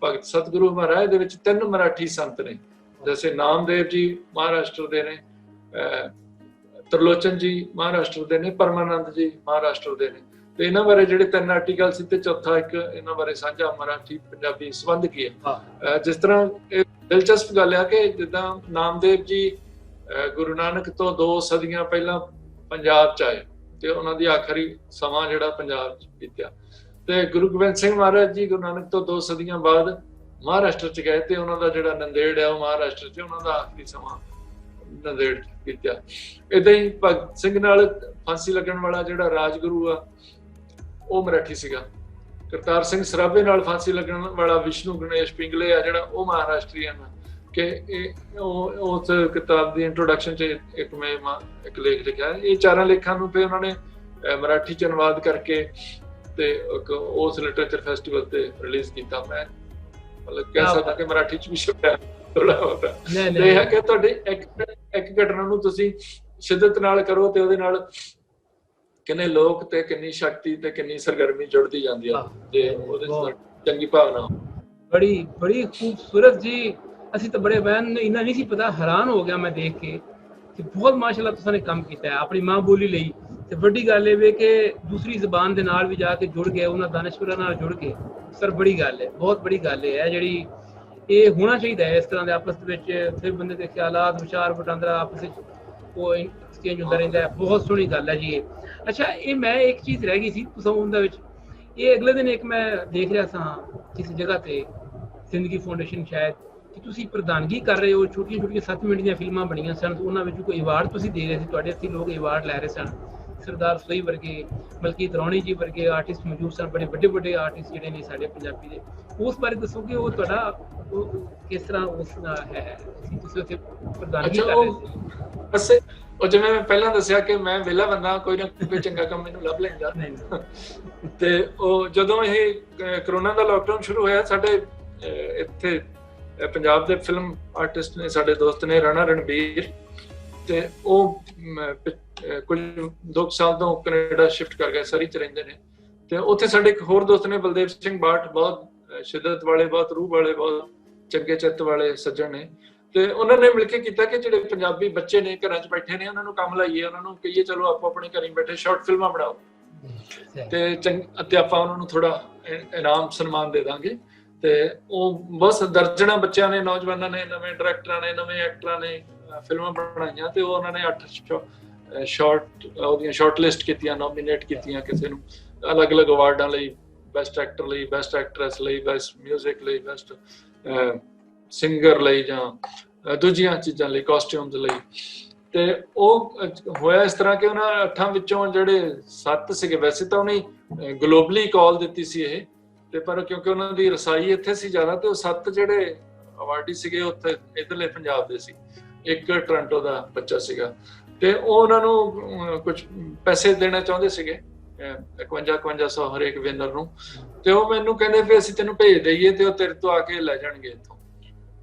ਭਗਤ ਸਤਿਗੁਰੂ ਮਹਾਰਾਜ, ਇਹਦੇ ਵਿੱਚ 3 ਮਰਾਠੀ ਸੰਤ ਨੇ, ਜੈਸੇ ਨਾਮਦੇਵ ਜੀ ਮਹਾਰਾਸ਼ਟਰ ਦੇ ਨੇ, ਤਰਲੋਚਨ ਜੀ ਮਹਾਰਾਸ਼ਟਰ ਦੇ ਨੇ, ਪਰਮਾਨੰਦ ਜੀ ਮਹਾਰਾਸ਼ਟਰ ਦੇ ਨੇ। ਤੇ ਇਹਨਾਂ ਬਾਰੇ ਜਿਹੜੇ 3 ਆਰਟੀਕਲ ਸੀ, ਤੇ ਚੌਥਾ ਇੱਕ ਇਹਨਾਂ ਬਾਰੇ ਸਾਂਝਾ ਮਰਾਠੀ ਪੰਜਾਬੀ ਸੰਬੰਧ ਕੀ ਹੈ। ਜਿਸ ਤਰ੍ਹਾਂ ਇਹ ਦਿਲਚਸਪ ਗੱਲ ਆ ਕਿ ਜਿੱਦਾਂ ਨਾਮਦੇਵ ਜੀ ਗੁਰੂ ਨਾਨਕ ਤੋਂ 2 ਸਦੀਆਂ ਪਹਿਲਾਂ ਪੰਜਾਬ 'ਚ ਆਏ, ਤੇ ਉਹਨਾਂ ਦੀ ਆਖਰੀ ਸਮਾਂ ਜਿਹੜਾ ਪੰਜਾਬ 'ਚ ਬੀਤਿਆ। ਤੇ ਗੁਰੂ ਗੋਬਿੰਦ ਸਿੰਘ ਮਹਾਰਾਜ ਜੀ ਗੁਰੂ ਨਾਨਕ ਤੋਂ 2 ਸਦੀਆਂ ਬਾਅਦ ਮਹਾਰਾਸ਼ਟਰ 'ਚ ਗਏ, ਤੇ ਉਹਨਾਂ ਦਾ ਜਿਹੜਾ ਨੰਦੇੜ ਹੈ ਉਹ ਮਹਾਰਾਸ਼ਟਰ 'ਚ, ਉਹਨਾਂ ਦਾ ਆਖਰੀ ਸਮਾਂ ਨੰਦੇੜ 'ਚ ਬੀਤਿਆ। ਏਦਾਂ ਹੀ ਭਗਤ ਸਿੰਘ ਨਾਲ ਫਾਂਸੀ ਲੱਗਣ ਵਾਲਾ ਜਿਹੜਾ ਰਾਜਗੁਰੂ ਆ ਉਹ ਮਰਾਠੀ ਸੀਗਾ। ਕਰਤਾਰ ਸਿੰਘ ਸਰਾਭੇ ਨਾਲ ਫਾਂਸੀ ਲੱਗਣ ਵਾਲਾ ਵਿਸ਼ਨੂੰ ਗਣੇਸ਼ ਪਿੰਗਲੇ ਆ ਜਿਹੜਾ, ਉਹ ਮਹਾਰਾਸ਼ਟਰੀਅਨ ਆ। ਕਿ ਉਸ ਕਿਤਾਬ ਦੀ ਇੰਟਰੋਡਕਸ਼ਨ 'ਚ ਇੱਕ ਲੇਖ ਲਿਖਿਆ। ਇਹ 4 ਲੇਖਾਂ ਨੂੰ ਫਿਰ ਉਹਨਾਂ ਨੇ ਮਰਾਠੀ 'ਚ ਅਨੁਵਾਦ ਕਰਕੇ ਤੇ ਉਸ ਲਿਟਰੇਚਰ ਫੈਸਟੀਵਲ ਤੇ ਰਿਲੀਜ਼ ਕੀਤਾ। ਮੈਂ ਮਤਲਬ ਕਹਿ ਸਕਦਾ ਕਿ ਮਰਾਠੀ 'ਚ ਵੀ ਛਪਿਆ ਥੋੜਾ ਬਹੁਤਾ। ਇਹ ਹੈ ਕਿ ਤੁਹਾਡੀ ਇੱਕ ਘਟਨਾ ਨੂੰ ਤੁਸੀਂ ਸ਼ਿੱਦਤ ਨਾਲ ਕਰੋ, ਤੇ ਉਹਦੇ ਨਾਲ ਕਿੰਨੇ ਲੋਕ ਤੇ ਕਿੰਨੀ ਸ਼ਕਤੀ ਤੇ ਕਿੰਨੀ ਸਰਗਰਮੀ ਜੁੜਦੀ ਜਾਂਦੀ ਆ, ਜੇ ਉਹਦੇ 'ਚ ਚੰਗੀ ਭਾਵਨਾ। ਬੜੀ ਖੂਬਸੂਰਤ ਜੀ। ਅਸੀਂ ਤਾਂ ਬੜੇ ਬਹਿਨ ਇੰਨਾ ਨਹੀਂ ਸੀ ਪਤਾ, ਹੈਰਾਨ ਹੋ ਗਿਆ ਮੈਂ ਦੇਖ ਕੇ ਕਿ ਬਹੁਤ ਮਾਸ਼ਾਅੱਲਾ ਤੁਸੀਂ ਨੇ ਕੰਮ ਕੀਤਾ ਹੈ ਆਪਣੀ ਮਾਂ ਬੋਲੀ ਲਈ। ਤੇ ਵੱਡੀ ਗੱਲ ਇਹ ਵੇ ਕਿ ਦੂਸਰੀ ਜ਼ਬਾਨ ਦੇ ਨਾਲ ਵੀ ਜਾ ਕੇ ਜੁੜ ਗਏ, ਉਹਨਾਂ ਦਾਨਸ਼ਵਰਾਂ ਨਾਲ ਜੁੜ ਕੇ। ਸਰ ਬੜੀ ਗੱਲ ਹੈ, ਬਹੁਤ ਬੜੀ ਗੱਲ ਹੈ ਜਿਹੜੀ ਇਹ ਹੋਣਾ ਚਾਹੀਦਾ ਹੈ ਇਸ ਤਰ੍ਹਾਂ ਦੇ ਆਪਸ ਵਿੱਚ। ਫਿਰ ਬੰਦੇ ਦੇ ਖਿਆਲਾਤ, ਵਿਚਾਰ ਵਟਾਂਦਰਾ ਆਪਸ ਵਿੱਚ ਉਹ ਐਕਸਚੇਂਜ ਹੁੰਦਾ ਰਹਿੰਦਾ ਹੈ। ਬਹੁਤ ਸੋਹਣੀ ਗੱਲ ਹੈ ਜੀ ਇਹ। ਅੱਛਾ, ਇਹ ਮੈਂ ਇੱਕ ਚੀਜ਼ ਰਹਿ ਗਈ ਸੀ ਉਹਦੇ ਵਿੱਚ। ਇਹ ਅਗਲੇ ਦਿਨ ਇੱਕ ਮੈਂ ਦੇਖ ਰਿਹਾ ਸਾਂ ਕਿਸੇ ਜਗ੍ਹਾ ਤੇ, ਜ਼ਿੰਦਗੀ ਫਾਊਂਡੇਸ਼ਨ ਸ਼ਾਇਦ, ਕਿ ਤੁਸੀਂ ਪ੍ਰਧਾਨਗੀ ਕਰ ਰਹੇ ਹੋ। ਛੋਟੀਆਂ 7 ਮਿੰਟ ਦੀਆਂ ਫਿਲਮਾਂ ਬਣੀਆਂ ਸਨ, ਉਹਨਾਂ ਵਿੱਚ ਕੋਈ ਅਵਾਰਡ ਤੁਸੀਂ ਦੇ ਰਹੇ ਸੀ। ਤੁਹਾਡੇ ਇੱਥੇ ਲੋਕ ਅਵਾਰਡ ਲੈ ਰਹੇ ਸਨ। ਸਰਦਾਰ ਸੋਈ ਵਰਗੇ, ਮਲਕੀਤ ਰੌਣੀ ਜੀ ਵਰਗੇ ਆਰਟਿਸਟ ਮੌਜੂਦ ਸਨ, ਬੜੇ ਵੱਡੇ ਆਰਟਿਸਟ ਜਿਹੜੇ ਨੇ ਸਾਡੇ ਪੰਜਾਬੀ ਦੇ। ਉਸ ਬਾਰੇ ਦੱਸੋ ਕਿ ਉਹ ਤੁਹਾਡਾ ਕਿਸ ਤਰ੍ਹਾਂ ਉਸ ਨਾਲ ਹੈ, ਤੁਸੀਂ ਉੱਥੇ ਪ੍ਰਧਾਨਗੀ ਕਰ ਰਹੇ ਸੀ। ਉਹ ਜਿਵੇਂ ਮੈਂ ਪਹਿਲਾਂ ਦੱਸਿਆ ਕਿ ਮੈਂ ਵਿਹਲਾ ਬੰਦਾ, ਕੋਈ ਨਾ ਕੋਈ ਚੰਗਾ ਕੰਮ ਮੈਨੂੰ ਲੱਭ ਲੈਂਦਾ। ਤੇ ਉਹ ਜਦੋਂ ਇਹ ਕਰੋਨਾ ਦਾ ਲਾਕਡਾਊਨ ਸ਼ੁਰੂ ਹੋਇਆ, ਸਾਡੇ ਇੱਥੇ ਪੰਜਾਬ ਦੇ ਫਿਲਮ ਆਰਟਿਸਟ ਨੇ, ਸਾਡੇ ਦੋਸਤ ਨੇ ਰਾਣਾ ਰਣਬੀਰ, ਤੇ ਉਹ ਕੁਝ 2 ਸਾਲ ਤੋਂ ਕੈਨੇਡਾ ਸ਼ਿਫਟ ਕਰ ਗਏ, ਸਰੀ 'ਚ ਰਹਿੰਦੇ ਨੇ। ਤੇ ਉੱਥੇ ਸਾਡੇ ਇੱਕ ਹੋਰ ਦੋਸਤ ਨੇ ਬਲਦੇਵ ਸਿੰਘ ਬਾਠ, ਬਹੁਤ ਸ਼ਿੱਦਤ ਵਾਲੇ, ਬਹੁਤ ਰੂਹ ਵਾਲੇ, ਬਹੁਤ ਚੰਗੇ ਚਿੱਤ ਵਾਲੇ ਸੱਜਣ ਨੇ। ਤੇ ਉਹਨਾਂ ਨੇ ਮਿਲ ਕੇ ਕੀਤਾ ਕਿ ਜਿਹੜੇ ਪੰਜਾਬੀ ਬੱਚੇ ਨੇ ਘਰਾਂ 'ਚ ਬੈਠੇ ਨੇ, ਉਹਨਾਂ ਨੂੰ ਕੰਮ ਲਾਈਏ, ਉਹਨਾਂ ਨੂੰ ਕਹੀਏ ਚਲੋ ਆਪੋ ਆਪਣੇ ਘਰੀਂ ਬੈਠੇ ਸ਼ਾਰਟ ਫਿਲਮਾਂ ਬਣਾਓ, ਤੇ ਆਪਾਂ ਉਹਨਾਂ ਨੂੰ ਥੋੜਾ ਇਨਾਮ ਸਨਮਾਨ ਦੇ ਦਾਂਗੇ। ਤੇ ਉਹ ਬਸ ਦਰਜਨਾਂ ਬੱਚਿਆਂ ਨੇ, ਨੌਜਵਾਨਾਂ ਨੇ, ਨਵੇਂ ਡਾਇਰੈਕਟਰਾਂ ਨੇ, ਨਵੇਂ ਐਕਟਰਾਂ ਨੇ ਫਿਲਮਾਂ ਬਣਾਈਆਂ। ਤੇ ਉਹ ਉਹਨਾਂ ਨੇ 8 ਉਹਦੀਆਂ ਸ਼ਾਰਟ ਲਿਸਟ ਕੀਤੀਆਂ, ਨੋਮੀਨੇਟ ਕੀਤੀਆਂ ਕਿਸੇ ਨੂੰ ਅਲੱਗ-ਅਲੱਗ ਅਵਾਰਡਾਂ ਲਈ, ਬੈਸਟ ਐਕਟਰ ਲਈ, ਬੈਸਟ ਐਕਟਰੈਸ ਲਈ, ਬੈਸਟ ਮਿਊਜ਼ਿਕ ਲਈ, ਬੈਸਟ ਸਿੰਗਰ ਲਈ, ਜਾਂ ਦੂਜੀਆਂ ਚੀਜ਼ਾਂ ਲਈ, ਕਾਸਟਿਊਮਸ ਲਈ। ਤੇ ਉਹ ਹੋਇਆ ਇਸ ਤਰ੍ਹਾਂ ਕਿ ਉਹਨਾਂ 8 ਵਿੱਚੋਂ ਜਿਹੜੇ 7 ਸੀਗੇ, ਵੈਸੇ ਤਾਂ ਉਹਨੇ ਗਲੋਬਲੀ ਕਾਲ ਦਿੱਤੀ ਸੀ ਇਹ, ਤੇ ਪਰ ਕਿਉਂਕਿ ਉਹਨਾਂ ਦੀ ਰਸਾਈ ਇੱਥੇ ਸੀ ਜ਼ਿਆਦਾ, ਤੇ ਉਹ 7 ਜਿਹੜੇ ਅਵਾਰਡੀ ਸੀਗੇ ਉੱਥੇ ਇੱਧਰਲੇ ਪੰਜਾਬ ਦੇ ਸੀ। ਇੱਕ ਟੋਰਾਂਟੋ ਦਾ ਬੱਚਾ ਸੀਗਾ, ਤੇ ਉਹ ਉਹਨਾਂ ਨੂੰ ਕੁਝ ਪੈਸੇ ਦੇਣਾ ਚਾਹੁੰਦੇ ਸੀਗੇ, 5100 ਹਰੇਕ ਵਿਨਰ ਨੂੰ। ਤੇ ਉਹ ਮੈਨੂੰ ਕਹਿੰਦੇ ਵੀ ਅਸੀਂ ਤੈਨੂੰ ਭੇਜ ਦਈਏ, ਤੇ ਉਹ ਤੇਰੇ ਤੋਂ ਆ ਕੇ ਲੈ ਜਾਣਗੇ ਇੱਥੋਂ।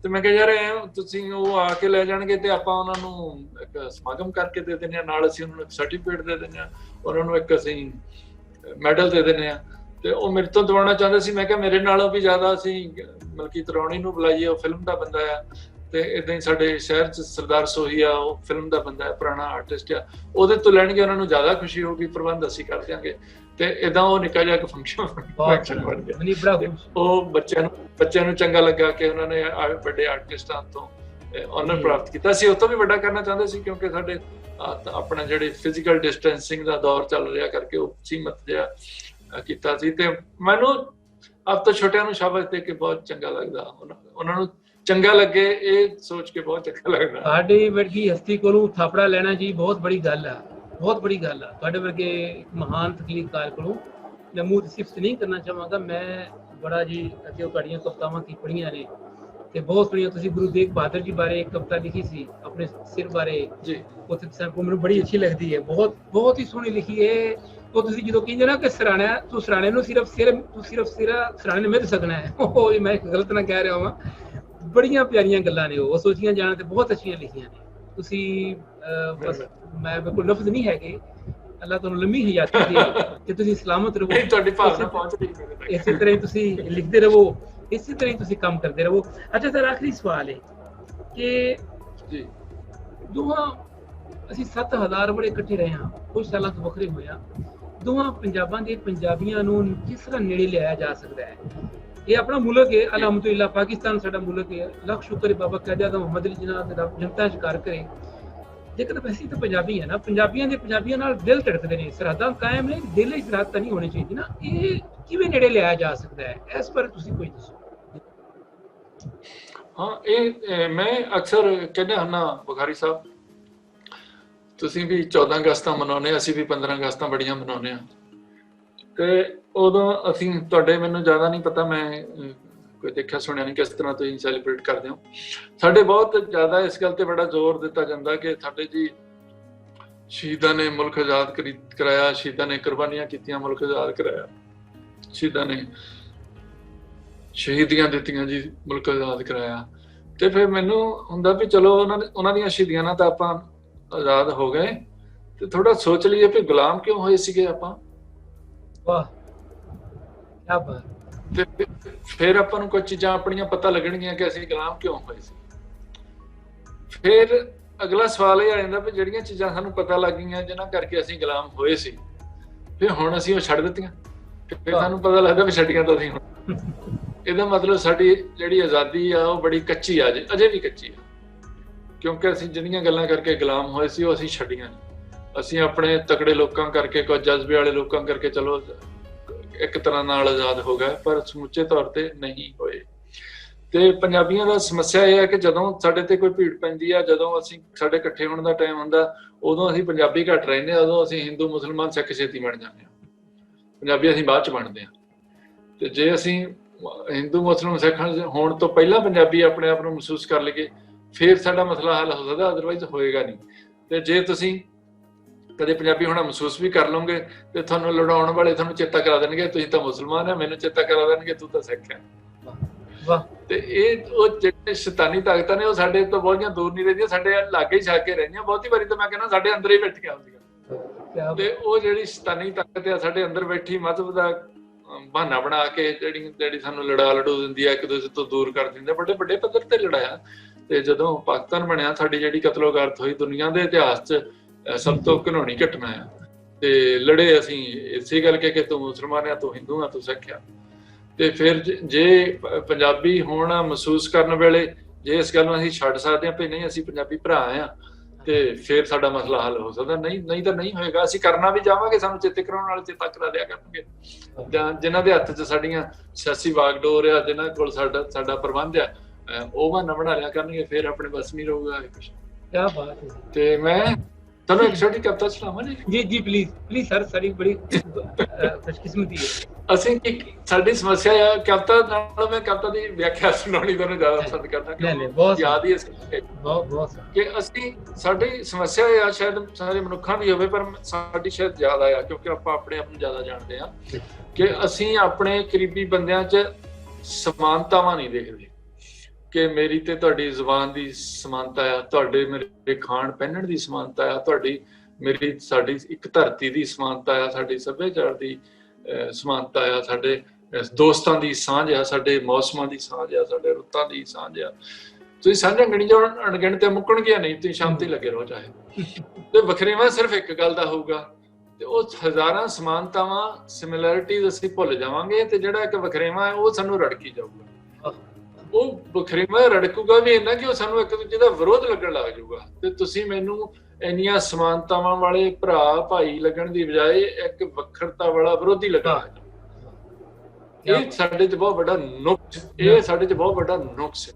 ਤੇ ਮੈਂ ਕਿਹਾ ਯਾਰ ਤੁਸੀਂ ਉਹ ਆ ਕੇ ਲੈ ਜਾਣਗੇ ਤੇ ਆਪਾਂ ਉਹਨਾਂ ਨੂੰ ਇੱਕ ਸਮਾਗਮ ਕਰਕੇ ਦੇ ਦਿੰਦੇ ਹਾਂ, ਨਾਲ ਅਸੀਂ ਉਹਨਾਂ ਨੂੰ ਇੱਕ ਸਰਟੀਫਿਕੇਟ ਦੇ ਦਿੰਦੇ ਹਾਂ, ਉਹਨਾਂ ਨੂੰ ਇੱਕ ਅਸੀਂ ਮੈਡਲ ਦੇ ਦਿੰਦੇ ਹਾਂ। ਤੇ ਉਹ ਮੇਰੇ ਤੋਂ ਦਵਾਉਣਾ ਚਾਹੁੰਦੇ ਸੀ। ਮੈਂ ਕਿਹਾ ਮੇਰੇ ਨਾਲੋਂ ਵੀ ਜ਼ਿਆਦਾ ਅਸੀਂ ਮਲਕੀਤ ਰੌਣੀ ਨੂੰ ਬੁਲਾਈਏ, ਉਹ ਫਿਲਮ ਦਾ ਬੰਦਾ ਆ, ਤੇ ਇਦਾਂ ਹੀ ਸਾਡੇ ਸ਼ਹਿਰ 'ਚ ਸਰਦਾਰ ਸੋਹੀਆ, ਉਹ ਫਿਲਮ ਦਾ ਬੰਦਾ ਹੈ, ਪੁਰਾਣਾ ਆਰਟਿਸਟ ਆ, ਉਹਦੇ ਤੋਂ ਲੈਣਗੇ, ਉਹਨਾਂ ਨੂੰ ਜ਼ਿਆਦਾ ਖੁਸ਼ੀ ਹੋਊਗੀ, ਪ੍ਰਬੰਧ ਅਸੀਂ ਕਰ ਦਿਆਂਗੇ। ਤੇ ਇਦਾਂ ਉਹ ਨਿੱਕਾ ਜਿਹਾ ਇੱਕ ਫੰਕਸ਼ਨ ਬਣ ਗਿਆ। ਉਹ ਬੱਚਿਆਂ ਨੂੰ ਚੰਗਾ ਲੱਗਾ ਕਿ ਉਹਨਾਂ ਨੇ ਵੱਡੇ ਆਰਟਿਸਟਾਂ ਤੋਂ ਆਨਰ ਪ੍ਰਾਪਤ ਕੀਤਾ। ਅਸੀਂ ਉਹ ਤੋਂ ਵੀ ਵੱਡਾ ਕਰਨਾ ਚਾਹੁੰਦੇ ਸੀ, ਕਿਉਂਕਿ ਸਾਡੇ ਆਪਣਾ ਜਿਹੜੇ ਫਿਜ਼ੀਕਲ ਡਿਸਟੈਂਸਿੰਗ ਦਾ ਦੌਰ ਚੱਲ ਰਿਹਾ ਕਰਕੇ ਉਹ ਸੀਮਤ ਜਿਹਾ ਕੀਤਾ ਸੀ। ਤੇ ਮੈਨੂੰ ਆਪ ਤੋਂ ਛੋਟਿਆਂ ਨੂੰ ਸ਼ਾਬਾਸ਼ ਦੇ ਕੇ ਬਹੁਤ ਚੰਗਾ ਲੱਗਦਾ, ਉਹਨਾਂ ਨੂੰ ਚੰਗਾ ਲੱਗੇ ਇਹ ਸੋਚ ਕੇ ਬਹੁਤ ਚੰਗਾ ਲੱਗਦਾ। ਸਾਡੀ ਵਰਗੀ ਹਸਤੀ ਕੋਲੋਂ ਥਾਪੜਾ ਲੈਣਾ ਜੀ ਬਹੁਤ ਬੜੀ ਗੱਲ ਆ, ਬਹੁਤ ਬੜੀ ਗੱਲ ਆ। ਤੁਹਾਡੇ ਵਰਗੇ ਮਹਾਨ ਤਕਲੀਫਕਾਰ ਕੋਲੋਂ ਮੈਂ ਮੂੰਹ ਦੀ ਸਿਫਤ ਨਹੀਂ ਕਰਨਾ ਚਾਹਾਂਗਾ। ਮੈਂ ਬੜਾ ਜੀ ਅੱਗੇ ਤੁਹਾਡੀਆਂ ਕਵਿਤਾਵਾਂ ਕੀ ਪੜ੍ਹੀਆਂ ਨੇ ਤੇ ਬਹੁਤ ਸੁਣੀਆਂ। ਤੁਸੀਂ ਗੁਰੂ ਤੇਗ ਬਹਾਦਰ ਜੀ ਬਾਰੇ ਇੱਕ ਕਵਿਤਾ ਲਿਖੀ ਸੀ, ਆਪਣੇ ਸਿਰ ਬਾਰੇ ਜੀ, ਉੱਥੇ ਸਾਨੂੰ ਮੈਨੂੰ ਬੜੀ ਅੱਛੀ ਲੱਗਦੀ ਹੈ, ਬਹੁਤ ਹੀ ਸੋਹਣੀ ਲਿਖੀ ਹੈ। ਉਹ ਤੁਸੀਂ ਜਦੋਂ ਕਹਿੰਦੇ ਨਾ ਕਿ ਸਰਾਣਾ, ਤੂੰ ਸਰਾਣੇ ਨੂੰ ਸਿਰਫ ਸਰਾਣੇ ਨੂੰ ਮਿਲ ਸਕਣਾ ਹੈ, ਉਹ ਮੈਂ ਗਲਤ ਨਾ ਕਹਿ ਰਿਹਾ ਹਾਂ। ਬੜੀਆਂ ਪਿਆਰੀਆਂ ਗੱਲਾਂ ਨੇ, ਉਹ ਸੋਚੀਆਂ ਜਾਣ ਤੇ ਬਹੁਤ ਅੱਛੀਆਂ ਲਿਖੀਆਂ ਨੇ ਤੁਸੀਂ। ਬਸ ਮੈਂ ਬਿਲਕੁਲ ਲਫ਼ਜ਼ ਨਹੀਂ ਹੈਗੇ। ਅੱਲਾਹ ਤੁਹਾਨੂੰ ਲੰਮੀ ਹਯਾਤ ਦੇ ਤੇ ਤੁਸੀਂ ਸਲਾਮਤ ਰਹੋ। ਤੁਹਾਡੀ ਭਾਵਨਾ ਪਹੁੰਚ ਰਹੀ ਹੈ। ਇਸੇ ਤਰ੍ਹਾਂ ਹੀ ਤੁਸੀਂ ਲਿਖਦੇ ਰਹੋ, ਇਸੇ ਤਰ੍ਹਾਂ ਹੀ ਤੁਸੀਂ ਕੰਮ ਕਰਦੇ ਰਹੋ। ਅੱਛਾ ਸਰ, ਆਖਰੀ ਸਵਾਲ ਹੈ ਕਿ ਜੀ ਦੋਹਾਂ ਅਸੀਂ 7000 ਬੜੇ ਇਕੱਠੇ ਰਹੇ ਹਾਂ, ਕੁਝ ਸਾਲਾਂ ਤੋਂ ਵੱਖਰੇ ਹੋਇਆ। ਦੋਹਾਂ ਪੰਜਾਬਾਂ ਦੇ ਪੰਜਾਬੀਆਂ ਨੂੰ ਕਿਸ ਤਰ੍ਹਾਂ ਨੇੜੇ ਲਿਆਇਆ ਜਾ ਸਕਦਾ ਹੈ? ਇਹ ਆਪਣਾ ਮੁਲਕ ਹੈ, ਅਲਹਮਦੁਲਿਲਾ ਪਾਕਿਸਤਾਨ ਸਾਡਾ ਮੁਲਕ ਹੈ, ਲੱਖ ਸ਼ੁਕਰ ਹੈ ਬਾਬਾ ਕਾਇਦ ਆਜ਼ਮ ਮੁਹੰਮਦ ਅਲੀ ਜਿਨਾਹ ਦਾ ਜਨਤਾ ਸ਼ਿਕਾਰ ਕਰੇ। ਲੇਕਿਨ ਅਸੀਂ ਤਾਂ ਪੰਜਾਬੀ ਹੈ ਨਾ, ਪੰਜਾਬੀਆਂ ਨਾਲ ਦਿਲ ਧੜਕਦੇ ਨੇ, ਸਰਹੱਦਾਂ ਕਾਇਮ ਨੇ, ਦਿਲ ਦੀ ਸਰਹੱਦ ਤਾਂ ਨਹੀਂ ਹੋਣੀ ਚਾਹੀਦੀ ਨਾ। ਇਹ ਕਿਵੇਂ ਨੇੜੇ ਲਿਆਇਆ ਜਾ ਸਕਦਾ ਹੈ, ਇਸ ਬਾਰੇ ਤੁਸੀਂ ਕੋਈ ਦੱਸੋ। ਹਾਂ, ਇਹ ਮੈਂ ਅਕਸਰ ਕਹਿੰਦਾ ਹੁੰਦਾ ਬੁਖਾਰੀ ਸਾਹਿਬ, ਤੁਸੀਂ ਵੀ 14 ਅਗਸਤਾਂ ਮਨਾਉਂਦੇ, ਅਸੀਂ ਵੀ 15 ਅਗਸਤਾਂ ਬੜੀਆਂ ਮਨਾਉਂਦੇ ਹਾਂ। ਤੇ ਉਦੋਂ ਅਸੀਂ ਤੁਹਾਡੇ, ਮੈਨੂੰ ਜ਼ਿਆਦਾ ਨਹੀਂ ਪਤਾ, ਮੈਂ ਕੋਈ ਦੇਖਿਆ ਸੁਣਿਆ ਨਹੀਂ ਕਿਸ ਤਰ੍ਹਾਂ ਤੁਸੀਂ ਸੈਲੀਬ੍ਰੇਟ ਕਰਦੇ ਹੋ। ਸਾਡੇ ਬਹੁਤ ਜ਼ਿਆਦਾ ਇਸ ਗੱਲ ਤੇ ਬੜਾ ਜ਼ੋਰ ਦਿੱਤਾ ਜਾਂਦਾ ਕਿ ਸਾਡੇ ਜੀ ਸ਼ਹੀਦਾਂ ਨੇ ਮੁਲਕ ਆਜ਼ਾਦ ਕਰਾਇਆ, ਸ਼ਹੀਦਾਂ ਨੇ ਕੁਰਬਾਨੀਆਂ ਕੀਤੀਆਂ, ਮੁਲਕ ਆਜ਼ਾਦ ਕਰਾਇਆ, ਸ਼ਹੀਦਾਂ ਨੇ ਸ਼ਹੀਦੀਆਂ ਦਿੱਤੀਆਂ ਜੀ, ਮੁਲਕ ਆਜ਼ਾਦ ਕਰਾਇਆ। ਤੇ ਫਿਰ ਮੈਨੂੰ ਹੁੰਦਾ ਵੀ ਚਲੋ ਉਹਨਾਂ ਦੀਆਂ ਸ਼ਹੀਦੀਆਂ ਨਾਲ ਤਾਂ ਆਪਾਂ ਆਜ਼ਾਦ ਹੋ ਗਏ, ਤੇ ਥੋੜਾ ਸੋਚ ਲਈਏ ਵੀ ਗੁਲਾਮ ਕਿਉਂ ਹੋਏ ਸੀਗੇ ਆਪਾਂ। ਵਾਹ, ਕਿਆ ਬਾਤ। ਤੇ ਫਿਰ ਆਪਾਂ ਨੂੰ ਕੁਝ ਚੀਜ਼ਾਂ ਆਪਣੀਆਂ ਪਤਾ ਲੱਗਣਗੀਆਂ ਕਿ ਅਸੀਂ ਗੁਲਾਮ ਕਿਉਂ ਹੋਏ ਸੀ। ਫਿਰ ਅਗਲਾ ਸਵਾਲ ਇਹ ਆ ਜਾਂਦਾ ਵੀ ਜਿਹੜੀਆਂ ਚੀਜ਼ਾਂ ਸਾਨੂੰ ਪਤਾ ਲੱਗ ਗਈਆਂ ਜਿਨ੍ਹਾਂ ਕਰਕੇ ਅਸੀਂ ਗੁਲਾਮ ਹੋਏ ਸੀ, ਫਿਰ ਹੁਣ ਅਸੀਂ ਉਹ ਛੱਡ ਦਿੱਤੀਆਂ। ਫਿਰ ਸਾਨੂੰ ਪਤਾ ਲੱਗਦਾ ਵੀ ਛੱਡੀਆਂ ਤਾਂ ਅਸੀਂ ਹੁਣ। ਇਹਦਾ ਮਤਲਬ ਸਾਡੀ ਜਿਹੜੀ ਆਜ਼ਾਦੀ ਆ ਉਹ ਬੜੀ ਕੱਚੀ ਆ, ਅਜੇ ਵੀ ਕੱਚੀ ਆ, ਕਿਉਂਕਿ ਅਸੀਂ ਜਿਹੜੀਆਂ ਗੱਲਾਂ ਕਰਕੇ ਗੁਲਾਮ ਹੋਏ ਸੀ ਉਹ ਅਸੀਂ ਛੱਡੀਆਂ ਨਹੀਂ। ਅਸੀਂ ਆਪਣੇ ਤਕੜੇ ਲੋਕਾਂ ਕਰਕੇ, ਕੁਝ ਜਜ਼ਬੇ ਵਾਲੇ ਲੋਕਾਂ ਕਰਕੇ ਚਲੋ ਇੱਕ ਤਰ੍ਹਾਂ ਨਾਲ ਆਜ਼ਾਦ ਹੋ ਗਏ, ਪਰ ਸਮੁੱਚੇ ਤੌਰ ਤੇ ਨਹੀਂ ਹੋਏ। ਤੇ ਪੰਜਾਬੀਆਂ ਦਾ ਸਮੱਸਿਆ ਇਹ ਹੈ ਕਿ ਜਦੋਂ ਸਾਡੇ ਤੇ ਕੋਈ ਭੀੜ ਪੈਂਦੀ ਆ, ਜਦੋਂ ਅਸੀਂ ਸਾਡੇ ਇਕੱਠੇ ਹੋਣ ਦਾ ਟਾਈਮ ਹੁੰਦਾ, ਉਦੋਂ ਅਸੀਂ ਪੰਜਾਬੀ ਘੱਟ ਰਹਿੰਦੇ ਹਾਂ, ਉਦੋਂ ਅਸੀਂ ਹਿੰਦੂ, ਮੁਸਲਮਾਨ, ਸਿੱਖ ਛੇਤੀ ਬਣ ਜਾਂਦੇ ਹਾਂ। ਪੰਜਾਬੀ ਅਸੀਂ ਬਾਅਦ ਚ ਬਣਦੇ ਹਾਂ। ਤੇ ਜੇ ਅਸੀਂ ਹਿੰਦੂ, ਮੁਸਲਮਾਨ, ਸਿੱਖ ਹੋਣ ਤੋਂ ਪਹਿਲਾਂ ਪੰਜਾਬੀ ਆਪਣੇ ਆਪ ਨੂੰ ਮਹਿਸੂਸ ਕਰ ਲਈਏ, ਫਿਰ ਸਾਡਾ ਮਸਲਾ ਹੱਲ ਹੋ ਸਕਦਾ, ਅਦਰਵਾਈਜ਼ ਹੋਏਗਾ ਨਹੀਂ। ਤੇ ਜੇ ਤੁਸੀਂ ਕਦੇ ਪੰਜਾਬੀ ਹੋਣਾ ਮਹਿਸੂਸ ਵੀ ਕਰ ਲਓਗੇ ਤੇ ਤੁਹਾਨੂੰ ਲੜਾਉਣ ਵਾਲੇ ਤੁਹਾਨੂੰ ਚੇਤਾ ਕਰਾ ਦੇਣਗੇ ਤੁਸੀਂ ਤਾਂ ਮੁਸਲਮਾਨ ਹੈ, ਮੈਨੂੰ ਚੇਤਾ ਕਰਾ ਦੇਣਗੇ ਤੂੰ ਤਾਂ ਸਿੱਖ ਹੈ। ਤੇ ਇਹ ਉਹ ਜਿਹੜੇ ਸ਼ੈਤਾਨੀ ਤਾਕਤਾਂ ਨੇ ਉਹ ਸਾਡੇ ਤੋਂ ਬਹੁਤੀਆਂ ਦੂਰ ਨਹੀਂ ਰਹਿੰਦੀਆਂ, ਸਾਡੇ ਲਾਗੇ ਹੀ ਛਾ ਕੇ ਰਹਿੰਦੀਆਂ। ਬਹੁਤੀ ਵਾਰੀ ਤਾਂ ਮੈਂ ਕਹਿੰਦਾ ਸਾਡੇ ਅੰਦਰ ਹੀ ਬੈਠੀਆਂ ਹੁੰਦੀਆਂ। ਤੇ ਉਹ ਜਿਹੜੀ ਸ਼ੈਤਾਨੀ ਤਾਕਤ ਆ ਸਾਡੇ ਅੰਦਰ ਬੈਠੀ, ਮਜ਼ਹਬ ਦਾ ਬਹਾਨਾ ਬਣਾ ਕੇ ਜਿਹੜੀ ਸਾਨੂੰ ਲੜੂ ਦਿੰਦੀ ਆ, ਇੱਕ ਦੂਜੇ ਤੋਂ ਦੂਰ ਕਰ ਦਿੰਦੀ ਆ, ਵੱਡੇ ਵੱਡੇ ਪੱਧਰ ਤੇ ਲੜਾਇਆ। ਤੇ ਜਦੋਂ ਪਾਕਿਸਤਾਨ ਬਣਿਆ, ਸਾਡੀ ਜਿਹੜੀ ਕਤਲੋਗਾਰਤ ਹੋਈ ਦੁਨੀਆ ਦੇ ਇਤਿਹਾਸ 'ਚ ਸਭ ਤੋਂ ਘਿਨਾਉਣੀ ਘਟਨਾ ਆ। ਤੇ ਲੜੇ ਅਸੀਂ ਇਸੇ ਗੱਲ ਕਿ ਤੂੰ ਮੁਸਲਮਾਨ ਆ, ਤੂੰ ਹਿੰਦੂ ਆ, ਤੂੰ ਸਿੱਖ ਆ। ਤੇ ਫਿਰ ਜੇ ਪੰਜਾਬੀ ਹੋਣਾ ਮਹਿਸੂਸ ਕਰਨ ਵੇਲੇ ਜੇ ਇਸ ਗੱਲ ਨੂੰ ਅਸੀਂ ਛੱਡ ਸਕਦੇ ਹਾਂ ਵੀ ਨਹੀਂ ਅਸੀਂ ਪੰਜਾਬੀ ਭਰਾ ਆ, ਤੇ ਫਿਰ ਸਾਡਾ ਮਸਲਾ ਹੱਲ ਹੋ ਸਕਦਾ। ਨਹੀਂ ਤਾਂ ਨਹੀਂ ਹੋਏਗਾ। ਅਸੀਂ ਕਰਨਾ ਵੀ ਜਾਵਾਂਗੇ, ਸਾਨੂੰ ਚੇਤੇ ਕਰਾਉਣ ਵਾਲੇ ਚੇਤਾ ਕਰਾ ਦਿਆ ਕਰਨਗੇ। ਜਾਂ ਜਿਨ੍ਹਾਂ ਦੇ ਹੱਥ 'ਚ ਸਾਡੀਆਂ ਸਿਆਸੀ ਵਾਗਡੋਰ ਆ, ਜਿਨ੍ਹਾਂ ਕੋਲ ਸਾਡਾ ਪ੍ਰਬੰਧ ਆ, ਉਹ ਬਹਾਨਾ ਬਣਾ ਲਿਆ ਕਰਨਗੇ, ਫਿਰ ਆਪਣੇ ਬਸ ਨਹੀਂ ਰਹੂਗਾ ਕੁਛ। ਕਿਆ ਬਾਤ ਹੈ। ਤੇ ਮੈਂ ਤੁਹਾਨੂੰ ਇੱਕ ਛੋਟੀ ਕਵਿਤਾ ਸੁਣਾਵਾਂ ਜੀ। ਜੀ ਪਲੀਜ਼ ਸਰ, ਸਾਡੀ ਬੜੀ ਖੁਸ਼ਕਿਸਮਤੀ ਹੈ। ਅਸੀਂ ਸਾਡੀ ਸਮੱਸਿਆ ਆ ਕਵਿਤਾ ਨਾਲ, ਮੈਂ ਕਵਿਤਾ ਦੀ ਵਿਆਖਿਆ ਸੁਣਾਉਣੀ ਤੁਹਾਨੂੰ ਜ਼ਿਆਦਾ ਪਸੰਦ ਕਰਦਾ ਕਿ ਯਾਦ ਹੀ ਬਹੁਤ ਕਿ ਸਾਡੀ ਸਮੱਸਿਆ ਆ, ਸ਼ਾਇਦ ਸਾਰੇ ਮਨੁੱਖਾਂ ਦੀ ਹੋਵੇ ਪਰ ਸਾਡੀ ਸ਼ਾਇਦ ਜ਼ਿਆਦਾ ਆ, ਕਿਉਂਕਿ ਆਪਾਂ ਆਪਣੇ ਆਪ ਨੂੰ ਜ਼ਿਆਦਾ ਜਾਣਦੇ ਹਾਂ ਕਿ ਅਸੀਂ ਆਪਣੇ ਕਰੀਬੀ ਬੰਦਿਆਂ 'ਚ ਸਮਾਨਤਾਵਾਂ ਨਹੀਂ ਦੇਖਦੇ ਕਿ ਮੇਰੀ ਤੇ ਤੁਹਾਡੀ ਜ਼ੁਬਾਨ ਦੀ ਸਮਾਨਤਾ ਆ, ਤੁਹਾਡੇ ਮੇਰੇ ਖਾਣ ਪਹਿਨਣ ਦੀ ਸਮਾਨਤਾ ਆ, ਸਾਡੀ ਇੱਕ ਧਰਤੀ ਦੀ ਸਮਾਨਤਾ ਆ, ਸਾਡੇ ਸੱਭਿਆਚਾਰ ਦੀ ਸਮਾਨਤਾ ਆ, ਸਾਡੇ ਦੋਸਤਾਂ ਦੀ ਸਾਂਝ ਆ, ਸਾਡੇ ਮੌਸਮਾਂ ਦੀ ਸਾਂਝ ਆ, ਸਾਡੇ ਰੁੱਤਾਂ ਦੀ ਸਾਂਝ ਆ। ਤੁਸੀਂ ਸਾਂਝਾ ਗਿਣੀ ਜਾਓ, ਅਣਗਿਣਤ ਮੁੱਕਣਗੀਆਂ ਨਹੀਂ, ਤੁਸੀਂ ਸ਼ਾਂਤੀ ਲੱਗੇ ਰਹੋ ਚਾਹੇ। ਤੇ ਵਖਰੇਵਾਂ ਸਿਰਫ ਇੱਕ ਗੱਲ ਦਾ ਹੋਊਗਾ, ਤੇ ਉਹ ਹਜ਼ਾਰਾਂ ਸਮਾਨਤਾਵਾਂ ਸਿਮਿਲੈਰਿਟੀਜ਼ ਅਸੀਂ ਭੁੱਲ ਜਾਵਾਂਗੇ, ਤੇ ਜਿਹੜਾ ਇੱਕ ਵਖਰੇਵਾਂ ਹੈ ਉਹ ਸਾਨੂੰ ਰੜਕੀ ਜਾਊਗਾ। ਉਹ ਵਖਰੇਵਾਂ ਰੜਕੂਗਾ ਵੀ ਇੰਨਾ ਕਿ ਉਹ ਸਾਨੂੰ ਇੱਕ ਦੂਜੇ ਦਾ ਵਿਰੋਧ ਲੱਗਣ ਲੱਗ ਜਾਊਗਾ, ਤੇ ਤੁਸੀਂ ਮੈਨੂੰ ਇੰਨੀਆਂ ਸਮਾਨਤਾਵਾਂ ਵਾਲੇ ਭਰਾ ਭਾਈ ਲੱਗਣ ਦੀ ਬਜਾਏ ਇੱਕ ਵੱਖਰਤਾ ਵਾਲਾ ਵਿਰੋਧੀ ਲੱਗਣਾ। ਇਹ ਸਾਡੇ 'ਚ ਬਹੁਤ ਵੱਡਾ ਨੁਕਸ, ਇਹ ਸਾਡੇ 'ਚ ਬਹੁਤ ਵੱਡਾ ਨੁਕਸ ਹੈ।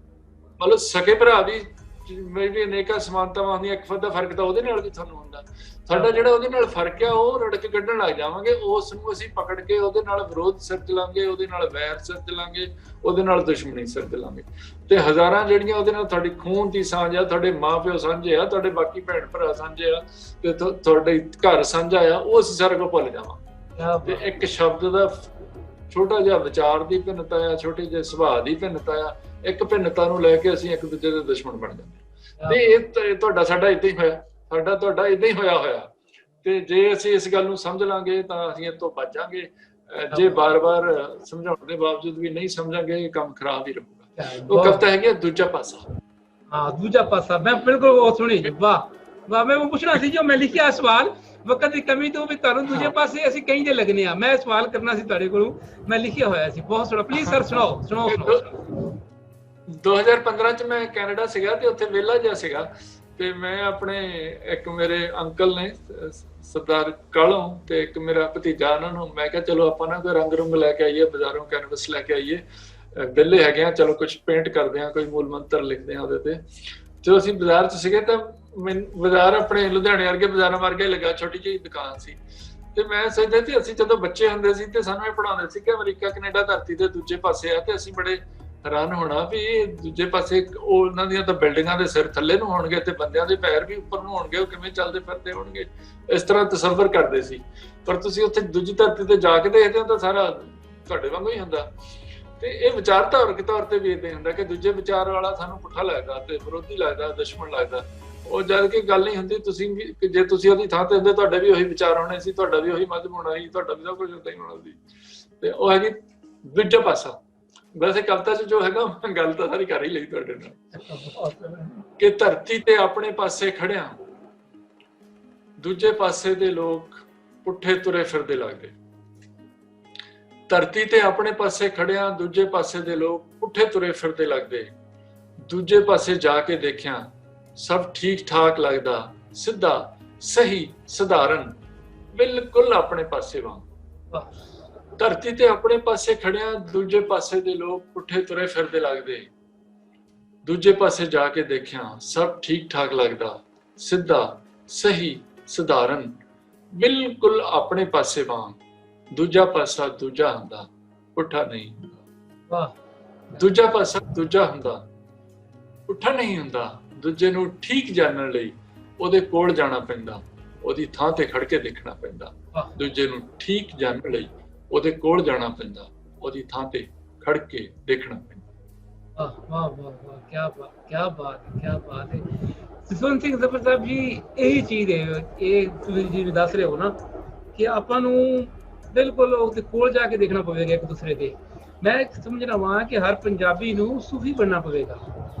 ਮਤਲਬ ਸਕੇ ਭਰਾ ਵੀ ਵੀ ਅਨੇਕਾਂ ਸਮਾਨਤਾਵਾਂ ਹੁੰਦੀਆਂ, ਇੱਕ ਦਾ ਫਰਕ ਤਾਂ ਉਹਦੇ ਨਾਲ ਵੀ ਤੁਹਾਨੂੰ ਹੁੰਦਾ। ਸਾਡਾ ਜਿਹੜਾ ਉਹਦੇ ਨਾਲ ਫਰਕ ਆ ਉਹ ਰੜਕ ਕੱਢਣ ਲੱਗ ਜਾਵਾਂਗੇ, ਉਸ ਨੂੰ ਅਸੀਂ ਪਕੜ ਕੇ ਉਹਦੇ ਨਾਲ ਵਿਰੋਧ ਸਿਰਜ ਲਾਂਗੇ, ਉਹਦੇ ਨਾਲ ਵੈਰ ਸਿਰਜ ਲਾਂਗੇ, ਉਹਦੇ ਨਾਲ ਦੁਸ਼ਮਣੀ ਸਿਰਜ ਲਾਂਗੇ। ਤੇ ਹਜ਼ਾਰਾਂ ਜਿਹੜੀਆਂ ਉਹਦੇ ਨਾਲ ਤੁਹਾਡੀ ਖੂਨ ਦੀ ਸਾਂਝ ਆ, ਤੁਹਾਡੇ ਮਾਂ ਪਿਓ ਸਾਂਝੇ ਆ, ਤੁਹਾਡੇ ਬਾਕੀ ਭੈਣ ਭਰਾ ਸਾਂਝੇ ਆ, ਤੇ ਤੁਹਾਡੇ ਘਰ ਸਾਂਝਾ ਆ, ਉਹ ਅਸੀਂ ਸਾਰਾ ਕੁਝ ਭੁੱਲ ਜਾਵਾਂਗੇ। ਤੇ ਇੱਕ ਸ਼ਬਦ ਦਾ ਛੋਟਾ ਜਿਹਾ ਵਿਚਾਰ ਦੀ ਭਿੰਨਤਾ ਆ, ਛੋਟੇ ਜਿਹੇ ਸੁਭਾਅ ਦੀ ਭਿੰਨਤਾ ਆ, ਇੱਕ ਭਿੰਨਤਾ ਨੂੰ ਲੈ ਕੇ ਅਸੀਂ ਇੱਕ ਦੂਜੇ ਦੇ ਦੁਸ਼ਮਣ ਬਣ ਜਾਂਦੇ। ਤੇ ਇਹ ਤੁਹਾਡਾ ਸਾਡਾ ਏਦਾਂ ਹੀ ਹੋਇਆ, ਸਾਡਾ ਤੁਹਾਡਾ ਏਦਾਂ ਹੀ ਹੋਇਆ। ਤੇ ਜੇ ਅਸੀਂ ਇਸ ਗੱਲ ਨੂੰ ਸਮਝ ਲਾਂਗੇ ਤਾਂ ਅਸੀਂ ਇਹ ਤੋਂ ਬਚਾਂਗੇ। ਜੇ ਬਾਰ-ਬਾਰ ਸਮਝਾਉਣ ਦੇ ਬਾਵਜੂਦ ਵੀ ਨਹੀਂ ਸਮਝਾਂਗੇ, ਇਹ ਕੰਮ ਖਰਾਬ ਹੀ ਰਹੂਗਾ। ਉਹ ਕਵਿਤਾ ਹੈਗੀ ਦੂਜਾ ਪਾਸਾ। ਹਾਂ, ਦੂਜਾ ਪਾਸਾ। ਮੈਂ ਬਿਲਕੁਲ ਉਹ ਸੁਣੀ, ਵਾਹ ਵਾਹ। ਮੈਂ ਉਹ ਪੁੱਛਣਾ ਸੀ, ਜੋ ਮੈਂ ਲਿਖਿਆ ਸਵਾਲ ਵਕਤ ਦੀ ਕਮੀ ਤੋਂ ਵੀ ਤੁਹਾਨੂੰ ਦੂਜੇ ਪਾਸੇ ਅਸੀਂ ਕहीं ਦੇ ਲੱਗਨੇ ਆ, ਮੈਂ ਸਵਾਲ ਕਰਨਾ ਸੀ ਤੁਹਾਡੇ ਕੋਲੋਂ, ਮੈਂ ਲਿਖਿਆ ਹੋਇਆ ਸੀ। ਬਹੁਤ ਸੋਹਣਾ, ਪਲੀਜ਼ ਸਰ ਸੁਣਾਓ। 2015 ਚ ਮੈਂ ਕੈਨੇਡਾ ਸੀਗਾ, ਤੇ ਉੱਥੇ ਵਿਹਲਾ ਜਿਹਾ ਸੀਗਾ, ਤੇ ਮੈਂ ਆਪਣੇ ਇੱਕ ਮੇਰੇ ਅੰਕਲ ਨੇ ਸਰਦਾਰ ਕਾਲੋਂ, ਤੇ ਇੱਕ ਮੇਰਾ ਭਤੀਜਾ, ਉਹਨਾਂ ਨੂੰ ਮੈਂ ਕਿਹਾ ਚਲੋ ਆਪਾਂ ਨਾ ਕੋਈ ਰੰਗ ਰੁੰਗ ਲੈ ਕੇ ਆਈਏ, ਬਾਜ਼ਾਰੋਂ ਕੈਨਵਸ ਲੈ ਕੇ ਆਈਏ, ਵਿਹਲੇ ਹੈਗੇ ਆ, ਚਲੋ ਕੁਛ ਪੇਂਟ ਕਰਦੇ ਆ, ਕੋਈ ਮੂਲ ਮੰਤਰ ਲਿਖਦੇ ਆ ਉਹਦੇ ਤੇ। ਜਦੋਂ ਅਸੀਂ ਬਾਜ਼ਾਰ ਚ ਸੀਗੇ ਤਾਂ ਬਾਜ਼ਾਰ ਆਪਣੇ ਲੁਧਿਆਣੇ ਵਰਗੇ ਬਾਜ਼ਾਰਾਂ ਵਰਗੇ ਲੱਗਾ, ਛੋਟੀ ਜਿਹੀ ਦੁਕਾਨ ਸੀ। ਤੇ ਮੈਂ ਸੋਚਦਾ ਸੀ, ਅਸੀਂ ਜਦੋਂ ਬੱਚੇ ਹੁੰਦੇ ਸੀ ਤੇ ਸਾਨੂੰ ਇਹ ਪੜ੍ਹਾਉਂਦੇ ਸੀ ਕਿ ਅਮਰੀਕਾ ਕੈਨੇਡਾ ਧਰਤੀ ਦੇ ਦੂਜੇ ਪਾਸੇ ਆ, ਤੇ ਅਸੀਂ ਬੜੇ ਹੈਰਾਨ ਹੋਣਾ ਵੀ ਇਹ ਦੂਜੇ ਪਾਸੇ ਉਹਨਾਂ ਦੀਆਂ ਤਾਂ ਬਿਲਡਿੰਗਾਂ ਦੇ ਸਿਰ ਥੱਲੇ ਨੂੰ ਹੋਣਗੇ, ਤੇ ਬੰਦਿਆਂ ਦੇ ਪੈਰ ਵੀ ਉੱਪਰ ਨੂੰ ਹੋਣਗੇ, ਉਹ ਕਿਵੇਂ ਚੱਲਦੇ ਫਿਰਦੇ ਹੋਣਗੇ, ਇਸ ਤਰ੍ਹਾਂ ਤਸੱਵਰ ਕਰਦੇ ਸੀ। ਪਰ ਤੁਸੀਂ ਉੱਥੇ ਦੂਜੀ ਧਰਤੀ ਤੇ ਜਾ ਕੇ ਦੇਖਦੇ ਹੋ ਤਾਂ ਸਾਰਾ ਤੁਹਾਡੇ ਵਾਂਗੂ ਹੀ ਹੁੰਦਾ। ਤੇ ਇਹ ਵਿਚਾਰਧਾਰਕ ਤੌਰ ਤੇ ਵੀ ਏਦਾਂ ਹੁੰਦਾ ਕਿ ਦੂਜੇ ਵਿਚਾਰ ਵਾਲਾ ਸਾਨੂੰ ਪੁੱਠਾ ਲੱਗਦਾ, ਤੇ ਵਿਰੋਧੀ ਲੱਗਦਾ, ਦੁਸ਼ਮਣ ਲੱਗਦਾ। ਉਹ ਜਦ ਕਿ ਗੱਲ ਨਹੀਂ ਹੁੰਦੀ, ਤੁਸੀਂ ਵੀ ਜੇ ਤੁਸੀਂ ਉਹਦੀ ਥਾਂ ਤੇ ਹੁੰਦੇ, ਤੁਹਾਡੇ ਵੀ ਉਹੀ ਵਿਚਾਰ ਹੋਣੇ ਸੀ, ਤੁਹਾਡਾ ਵੀ ਉਹੀ ਮਜ਼ਹਬ ਹੋਣਾ ਸੀ, ਤੁਹਾਡਾ ਵੀ ਸਭ ਕੁਝ ਏਦਾਂ ਹੀ ਹੋਣਾ ਸੀ। ਤੇ ਉਹ ਹੈਗੀ ਦੂਜਾ ਪਾਸਾ। ਵੈਸੇ ਕਵਿਤਾ ਚ ਜੋ ਹੈਗਾ, ਗੱਲ ਤਾਂ ਸਾਰੀ ਕਰ ਹੀ ਲਈ ਤੁਹਾਡੇ ਨਾਲ, ਕਿ ਧਰਤੀ ਤੇ ਆਪਣੇ ਪਾਸੇ ਖੜਿਆ, ਦੂਜੇ ਪਾਸੇ ਦੇ ਲੋਕ ਪੁੱਠੇ ਤੁਰੇ ਫਿਰਦੇ ਲੱਗਦੇ। ਧਰਤੀ ਤੇ ਆਪਣੇ ਪਾਸੇ ਖੜਿਆ, ਦੂਜੇ ਪਾਸੇ ਦੇ ਲੋਕ ਪੁੱਠੇ ਤੁਰੇ ਫਿਰਦੇ ਲੱਗਦੇ। ਦੂਜੇ ਪਾਸੇ ਜਾ ਕੇ ਦੇਖਿਆ, ਸਭ ਠੀਕ ਠਾਕ ਲੱਗਦਾ, ਸਿੱਧਾ ਸਹੀ ਸਧਾਰਨ, ਬਿਲਕੁਲ ਆਪਣੇ ਪਾਸੇ ਵਾਂਗ। ਧਰਤੀ ਤੇ ਆਪਣੇ ਪਾਸੇ ਖੜਿਆ, ਦੂਜੇ ਪਾਸੇ ਦੇ ਲੋਕ ਪੁੱਠੇ ਤੁਰੇ ਫਿਰਦੇ ਲੱਗਦੇ। ਦੂਜੇ ਪਾਸੇ ਜਾ ਕੇ ਦੇਖਿਆ, ਸਭ ਠੀਕ ਠਾਕ ਲੱਗਦਾ, ਸਿੱਧਾ ਸਹੀ ਸਧਾਰਨ, ਬਿਲਕੁਲ ਆਪਣੇ ਪਾਸੇ ਵਾਂਗ। ਦੂਜਾ ਪਾਸਾ ਦੂਜਾ ਹੁੰਦਾ, ਪੁੱਠਾ ਨਹੀਂ ਹੁੰਦਾ। ਦੂਜਾ ਪਾਸਾ ਦੂਜਾ ਹੁੰਦਾ, ਪੁੱਠਾ ਨਹੀਂ ਹੁੰਦਾ। ਦੂਜੇ ਨੂੰ ਠੀਕ ਜਾਣਨ ਲਈ ਉਹਦੇ ਕੋਲ ਜਾਣਾ ਪੈਂਦਾ, ਉਹਦੀ ਥਾਂ ਤੇ ਖੜ ਕੇ ਦੇਖਣਾ ਪੈਂਦਾ। ਦੂਜੇ ਨੂੰ ਠੀਕ ਜਾਣਨ ਲਈ ਉਹਦੇ ਕੋਲ ਜਾਣਾ ਪੈਂਦਾ, ਉਹਦੀ ਥਾਂ ਤੇ ਖੜ ਕੇ ਦੇਖਣਾ ਪੈਂਦਾ। ਵਾਹ ਵਾਹ ਵਾਹ, ਕਿਆ ਬਾਤ ਹੈ। ਜਸਵੰਤ ਸਿੰਘ ਜ਼ਫਰ ਸਾਹਿਬ ਜੀ, ਇਹੀ ਚੀਜ਼ ਹੈ, ਇਹ ਤੁਸੀਂ ਜੀ ਦੱਸ ਰਹੇ ਹੋ ਨਾ, ਕਿ ਆਪਾਂ ਨੂੰ ਬਿਲਕੁਲ ਉਹਦੇ ਕੋਲ ਜਾ ਕੇ ਦੇਖਣਾ ਪਵੇਗਾ ਇੱਕ ਦੂਸਰੇ ਦੇ। ਮੈਂ ਸਮਝਣਾ ਵਾਂ ਕਿ ਹਰ ਪੰਜਾਬੀ ਨੂੰ ਸੂਫੀ ਬਣਨਾ ਪਵੇਗਾ।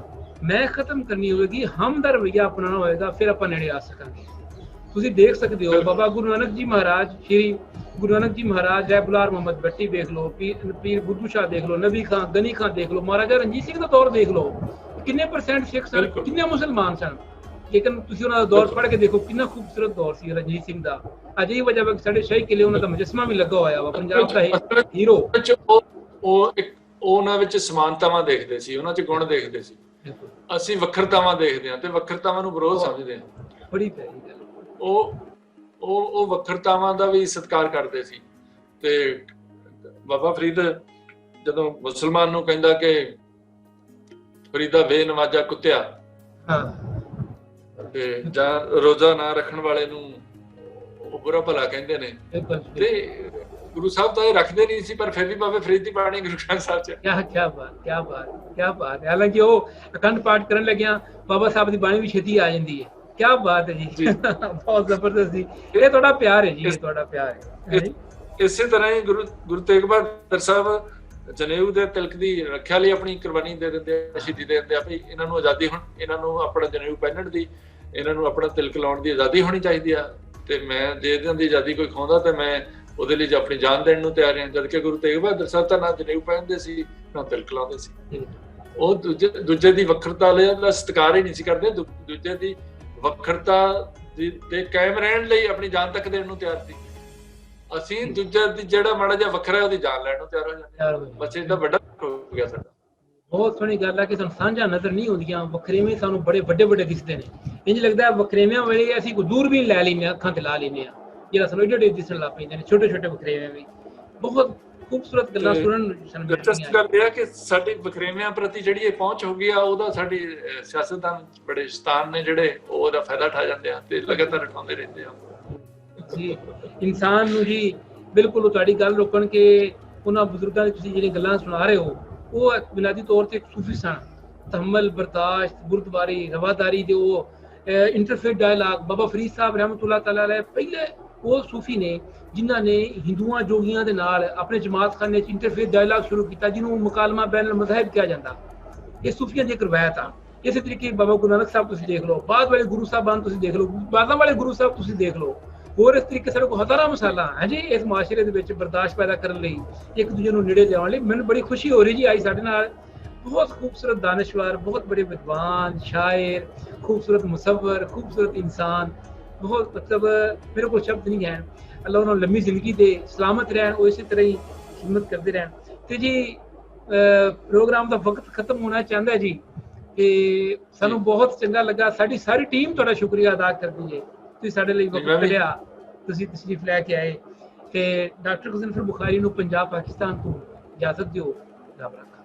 ਮੈਂ ਖਤਮ ਕਰਨੀ ਹੋਵੇਗੀ, ਹਮ ਦਾ ਰਵੱਈਆ ਅਪਣਾਉਣਾ ਹੋਵੇਗਾ, ਫਿਰ ਆਪਾਂ ਨੇੜੇ ਆ ਸਕਾਂਗੇ। ਤੁਸੀਂ ਦੇਖ ਸਕਦੇ ਹੋ, ਬਾਬਾ ਗੁਰੂ ਨਾਨਕ ਜੀ ਮਹਾਰਾਜ, ਸ਼੍ਰੀ ਗੁਰੂ ਨਾਨਕ ਜੀ ਮਹਾਰਾਜ, ਜੈ ਬੁਲਾਰ ਮੁਹੰਮਦ ਬੱਟੀ ਦੇਖ ਲਓ, ਪੀਰ ਬੁੱਧੂ ਸ਼ਾਹ ਦੇਖ ਲਓ, ਨਬੀ ਖਾਂ, ਗਨੀ ਖਾਂ ਦੇਖ ਲਓ, ਮਹਾਰਾਜਾ ਰਣਜੀਤ ਸਿੰਘ ਦਾ ਦੌਰ ਦੇਖ ਲਓ, ਕਿੰਨੇ ਪਰਸੈਂਟ ਸਿੱਖ ਸਨ, ਕਿੰਨੇ ਮੁਸਲਮਾਨ ਸਨ। ਲੇਕਿਨ ਤੁਸੀਂ ਉਹਨਾਂ ਦਾ ਦੌਰ ਪੜ੍ਹ ਕੇ ਦੇਖੋ, ਕਿੰਨਾ ਖੂਬਸੂਰਤ ਦੌਰ ਸੀ ਰਣਜੀਤ ਸਿੰਘ ਦਾ। ਅਜੇ ਹੀ ਵਜ੍ਹਾ ਕਿ ਸਾਡੇ ਸ਼ਾਹੀ ਕਿਲੇ ਉਹਨਾਂ ਦਾ ਮੁਜੱਸਮਾ ਵੀ ਲੱਗਾ ਹੋਇਆ ਵਾ, ਪੰਜਾਬ ਦਾ ਹੀਰੋ। ਉਹ ਉਹਨਾਂ ਵਿੱਚ ਸਮਾਨਤਾਵਾਂ ਦੇਖਦੇ ਸੀ, ਉਹਨਾਂ 'ਚ ਗੁਣ ਦੇਖਦੇ ਸੀ। ਅਸੀਂ ਵੱਖਰਤਾਵਾਂ ਦੇਖਦੇ ਹਾਂ ਤੇ ਵੱਖਰਤਾਵਾਂ ਨੂੰ ਵਿਰੋਧ ਸਮਝਦੇ ਹਾਂ। ਬੜੀ ਪਿਆਰੀ ਗੱਲ। ਉਹ ਵੱਖਰਤਾਵਾਂ ਦਾ ਵੀ ਸਤਿਕਾਰ ਕਰਦੇ ਸੀ। ਤੇ ਬਾਬਾ ਫਰੀਦ ਜਦੋਂ ਮੁਸਲਮਾਨ ਨੂੰ ਕਹਿੰਦਾ ਕਿ ਫਰੀਦਾ ਬੇਨਵਾਜ਼ਾ ਕੁੱਤਿਆ, ਤੇ ਜਾਂ ਰੋਜ਼ਾ ਨਾ ਰੱਖਣ ਵਾਲੇ ਨੂੰ ਉਹ ਬੁਰਾ ਭਲਾ ਕਹਿੰਦੇ ਨੇ, ਤੇ ਗੁਰੂ ਸਾਹਿਬ ਤਾਂ ਇਹ ਰੱਖਦੇ ਨਹੀਂ ਸੀ, ਪਰ ਫਿਰ ਵੀ ਬਾਬਾ ਫਰੀਦ ਦੀ ਬਾਣੀ ਗੁਰੂ ਗ੍ਰੰਥ ਸਾਹਿਬ 'ਚ। ਕਿਆ ਬਾਤ ਹੈ। ਹਾਲਾਂਕਿ ਉਹ ਅਖੰਡ ਪਾਠ ਕਰਨ ਲੱਗਿਆ ਬਾਬਾ ਸਾਹਿਬ ਦੀ ਬਾਣੀ ਵੀ ਛੇਤੀ ਆ ਜਾਂਦੀ ਹੈ। ਕਿਆ ਬਾਤ ਹੈ ਜੀ, ਬਹੁਤ ਜ਼ਬਰਦਸਤ ਜੀ। ਇਹ ਤੁਹਾਡਾ ਪਿਆਰ ਹੈ ਜੀ, ਇਹ ਤੁਹਾਡਾ ਪਿਆਰ ਹੈ। ਇਸੇ ਤਰ੍ਹਾਂ ਹੀ ਗੁਰੂ ਤੇਗ ਬਹਾਦਰ ਸਾਹਿਬ ਜਨੇਊ ਦੇ ਤਿਲਕ ਦੀ ਰੱਖਿਆ ਲਈ ਆਪਣੀ ਕੁਰਬਾਨੀ ਦੇ ਦਿੰਦੇ ਆ, ਸ਼ਹੀਦੀ ਦੇ ਦਿੰਦੇ ਆ ਵੀ ਇਹਨਾਂ ਨੂੰ ਆਜ਼ਾਦੀ, ਹੁਣ ਇਹਨਾਂ ਨੂੰ ਆਪਣਾ ਜਨੇਊ ਪਹਿਨਣ ਦੀ, ਇਹਨਾਂ ਨੂੰ ਆਪਣਾ ਤਿਲਕ ਲਾਉਣ ਦੀ ਆਜ਼ਾਦੀ ਹੋਣੀ ਚਾਹੀਦੀ ਆ। ਤੇ ਮੈਂ ਜੇ ਇਹਨਾਂ ਦੀ ਆਜ਼ਾਦੀ ਕੋਈ ਖਾਉਂਦਾ ਤੇ ਮੈਂ ਉਹਦੇ ਲਈ ਆਪਣੀ ਜਾਨ ਦੇਣ ਨੂੰ ਤਿਆਰ ਹਾਂ। ਜਦ ਕਿ ਗੁਰੂ ਤੇਗ ਬਹਾਦਰ ਸਾਹਿਬ ਤਾਂ ਨਾ ਜਨੇਊ ਪਹਿਨਦੇ ਸੀ ਨਾ ਤਿਲਕ ਲਾਉਂਦੇ ਸੀ। ਉਹ ਦੂਜੇ ਦੀ ਵੱਖਰਤਾ ਦਾ ਸਤਿਕਾਰ ਹੀ ਨਹੀਂ ਸੀ ਕਰਦੇ, ਦੂਜੇ ਦੀ ਵੱਖਰਤਾ ਤੇ ਕਾਇਮ ਰਹਿਣ ਲਈ ਆਪਣੀ ਜਾਨ ਤੱਕ ਦੇਣ ਨੂੰ ਤਿਆਰ ਸੀ। ਅਸੀਂ ਦੂਜੇ ਦੀ ਜਿਹੜਾ ਮਾੜਾ ਜਿਹਾ ਵੱਖਰਾ ਉਹਦੀ ਜਾਨ ਲੈਣ ਨੂੰ ਤਿਆਰ ਹੋ ਜਾਂਦੇ ਹਾਂ। ਬੱਚੇ ਦਾ ਵੱਡਾ ਹੋ ਗਿਆ ਸਾਡਾ। ਬਹੁਤ ਸੋਹਣੀ ਗੱਲ ਹੈ ਕਿ ਸਾਨੂੰ ਸਾਂਝਾ ਨਜ਼ਰ ਨਹੀਂ ਆਉਂਦੀਆਂ, ਵੱਖਰੇਵੇਂ ਸਾਨੂੰ ਬੜੇ ਵੱਡੇ ਵੱਡੇ ਦਿਸਦੇ ਨੇ। ਇੰਝ ਲੱਗਦਾ ਵੱਖਰੇਵਿਆਂ ਵੇਲੇ ਅਸੀਂ ਕੋਈ ਦੂਰਬੀਨ ਲੈ ਲੈਂਦੇ ਹਾਂ, ਅੱਖਾਂ ਤੇ ਲਾ ਲੈਂਦੇ ਹਾਂ, ਜਿਹੜਾ ਸਾਨੂੰ ਏਡੇ ਏਡੇ ਦਿਸਣ ਲੱਗ ਪੈਂਦੇ ਨੇ ਛੋਟੇ ਛੋਟੇ ਵੱਖਰੇਵੇਂ ਵੀ। ਬਹੁਤ ਖੂਬਸੂਰਤ ਗੱਲਾਂ ਸੁਣਨ ਸਾਨੂੰ ਦਿਲਚਸਪ ਗੱਲ ਇਹ ਹੈ ਕਿ ਸਾਡੀ ਵੱਖਰੇਵਿਆਂ ਪ੍ਰਤੀ ਜਿਹੜੀ ਇਹ ਪਹੁੰਚ ਹੋ ਗਈ ਆ, ਉਹਦਾ ਸਾਡੀ ਸਿਆਸਤਦਾਨ ਬੜੇ ਸ਼ੈਤਾਨ ਨੇ ਜਿਹੜੇ ਉਹਦਾ ਫਾਇਦਾ ਉਠਾ ਜਾਂਦੇ ਆ ਤੇ ਲਗਾਤਾਰ ਉਠਾਉਂਦੇ ਰਹਿੰਦੇ ਆ ਜੀ। ਇਨਸਾਨ ਨੂੰ ਜੀ ਬਿਲਕੁਲ ਉਹ ਤੁਹਾਡੀ ਗੱਲ ਰੋਕਣ ਕੇ ਉਹਨਾਂ ਬਜ਼ੁਰਗਾਂ ਦੀ ਤੁਸੀਂ ਜਿਹੜੀਆਂ ਗੱਲਾਂ ਸੁਣਾ ਰਹੇ ਹੋ, ਉਹ ਬੁਨਿਆਦੀ ਤੌਰ ਤੇ ਸੂਫੀ ਸਨ। ਤਹਮਲ, ਬਰਦਾਸ਼ਤ, ਗੁਰਦੁਆਰੀ, ਰਵਾਦਾਰੀ ਦੇ ਉਹ ਇੰਟਰਫੇਥ ਡਾਇਲਾਗ। ਬਾਬਾ ਫਰੀਦ ਸਾਹਿਬ ਰਹਿਮਤੁल्लाह तआला अलैह ਪਹਿਲੇ ਉਹ ਸੂਫੀ ਨੇ ਜਿਨ੍ਹਾਂ ਨੇ ਹਿੰਦੂਆਂ ਜੋਗੀਆਂ ਦੇ ਨਾਲ ਆਪਣੇ ਜਮਾਤਖਾਨੇ 'ਚ ਇੰਟਰਫੇਥ ਡਾਇਲਾਗ ਸ਼ੁਰੂ ਕੀਤਾ, ਜਿਹਨੂੰ ਮੁਕਾਲਮਾ ਬੈਨ ਮਜ਼ਹਬ ਕਿਹਾ ਜਾਂਦਾ। ਇਹ ਸੂਫੀਆਂ ਦੀ ਇੱਕ ਰਵਾਇਤ ਆ। ਇਸੇ ਤਰੀਕੇ ਬਾਬਾ ਗੁਰੂ ਨਾਨਕ ਸਾਹਿਬ ਤੁਸੀਂ ਦੇਖ ਲਓ, ਬਾਅਦ ਵਾਲੇ ਗੁਰੂ ਸਾਹਿਬਾਨ ਤੁਸੀਂ ਦੇਖ ਲਓ, ਬਾਅਦਾਂ ਵਾਲੇ ਗੁਰੂ ਸਾਹਿਬ ਤੁਸੀਂ ਦੇਖ ਲਓ। ਹੋਰ ਇਸ ਤਰੀਕੇ ਸਾਡੇ ਕੋਲ ਹਜ਼ਾਰਾਂ ਮਿਸਾਲਾਂ ਹੈ ਜੀ ਇਸ ਮੁਆਸ਼ਰੇ ਦੇ ਵਿੱਚ ਬਰਦਾਸ਼ਤ ਪੈਦਾ ਕਰਨ ਲਈ, ਇੱਕ ਦੂਜੇ ਨੂੰ ਨੇੜੇ ਲਿਆਉਣ ਲਈ। ਮੈਨੂੰ ਬੜੀ ਖੁਸ਼ੀ ਹੋ ਰਹੀ ਜੀ ਅੱਜ ਸਾਡੇ ਨਾਲ ਬਹੁਤ ਖੂਬਸੂਰਤ ਦਾਨਸ਼ਵਰ, ਬਹੁਤ ਬੜੇ ਵਿਦਵਾਨ, ਸ਼ਾਇਰ, ਖੂਬਸੂਰਤ ਮੁਸੱਵਰ, ਖੂਬਸੂਰਤ ਇਨਸਾਨ। ਬਹੁਤ ਮਤਲਬ ਮੇਰੇ ਕੋਲ ਸ਼ਬਦ ਨਹੀਂ ਹੈ। ਅੱਲਾਹ ਉਹਨਾਂ ਨੂੰ ਲੰਮੀ ਜ਼ਿੰਦਗੀ ਦੇ, ਸਲਾਮਤ ਰਹਿਣ, ਉਹ ਇਸੇ ਤਰ੍ਹਾਂ ਹੀ ਖਿਦਮਤ ਕਰਦੇ ਰਹਿਣ। ਤੇ ਜੀ ਪ੍ਰੋਗਰਾਮ ਦਾ ਵਕਤ ਖਤਮ ਹੋਣਾ ਚਾਹੁੰਦਾ ਜੀ ਤੇ ਸਾਨੂੰ ਬਹੁਤ ਚੰਗਾ ਲੱਗਾ। ਸਾਡੀ ਸਾਰੀ ਟੀਮ ਤੁਹਾਡਾ ਸ਼ੁਕਰੀਆ ਅਦਾ ਕਰਦੀ ਹੈ, ਤੁਸੀਂ ਸਾਡੇ ਲਈ ਵਕਤ ਕੱਢਿਆ, ਤੁਸੀਂ ਤਸ਼ਰੀਫ ਲੈ ਕੇ ਆਏ। ਤੇ ਡਾਕਟਰ ਗੁਜ਼ਨਫਰ ਬੁਖਾਰੀ ਨੂੰ ਪੰਜਾਬ ਪਾਕਿਸਤਾਨ ਤੋਂ ਇਜਾਜ਼ਤ ਦਿਓ। ਰੱਬ ਰੱਖਾ।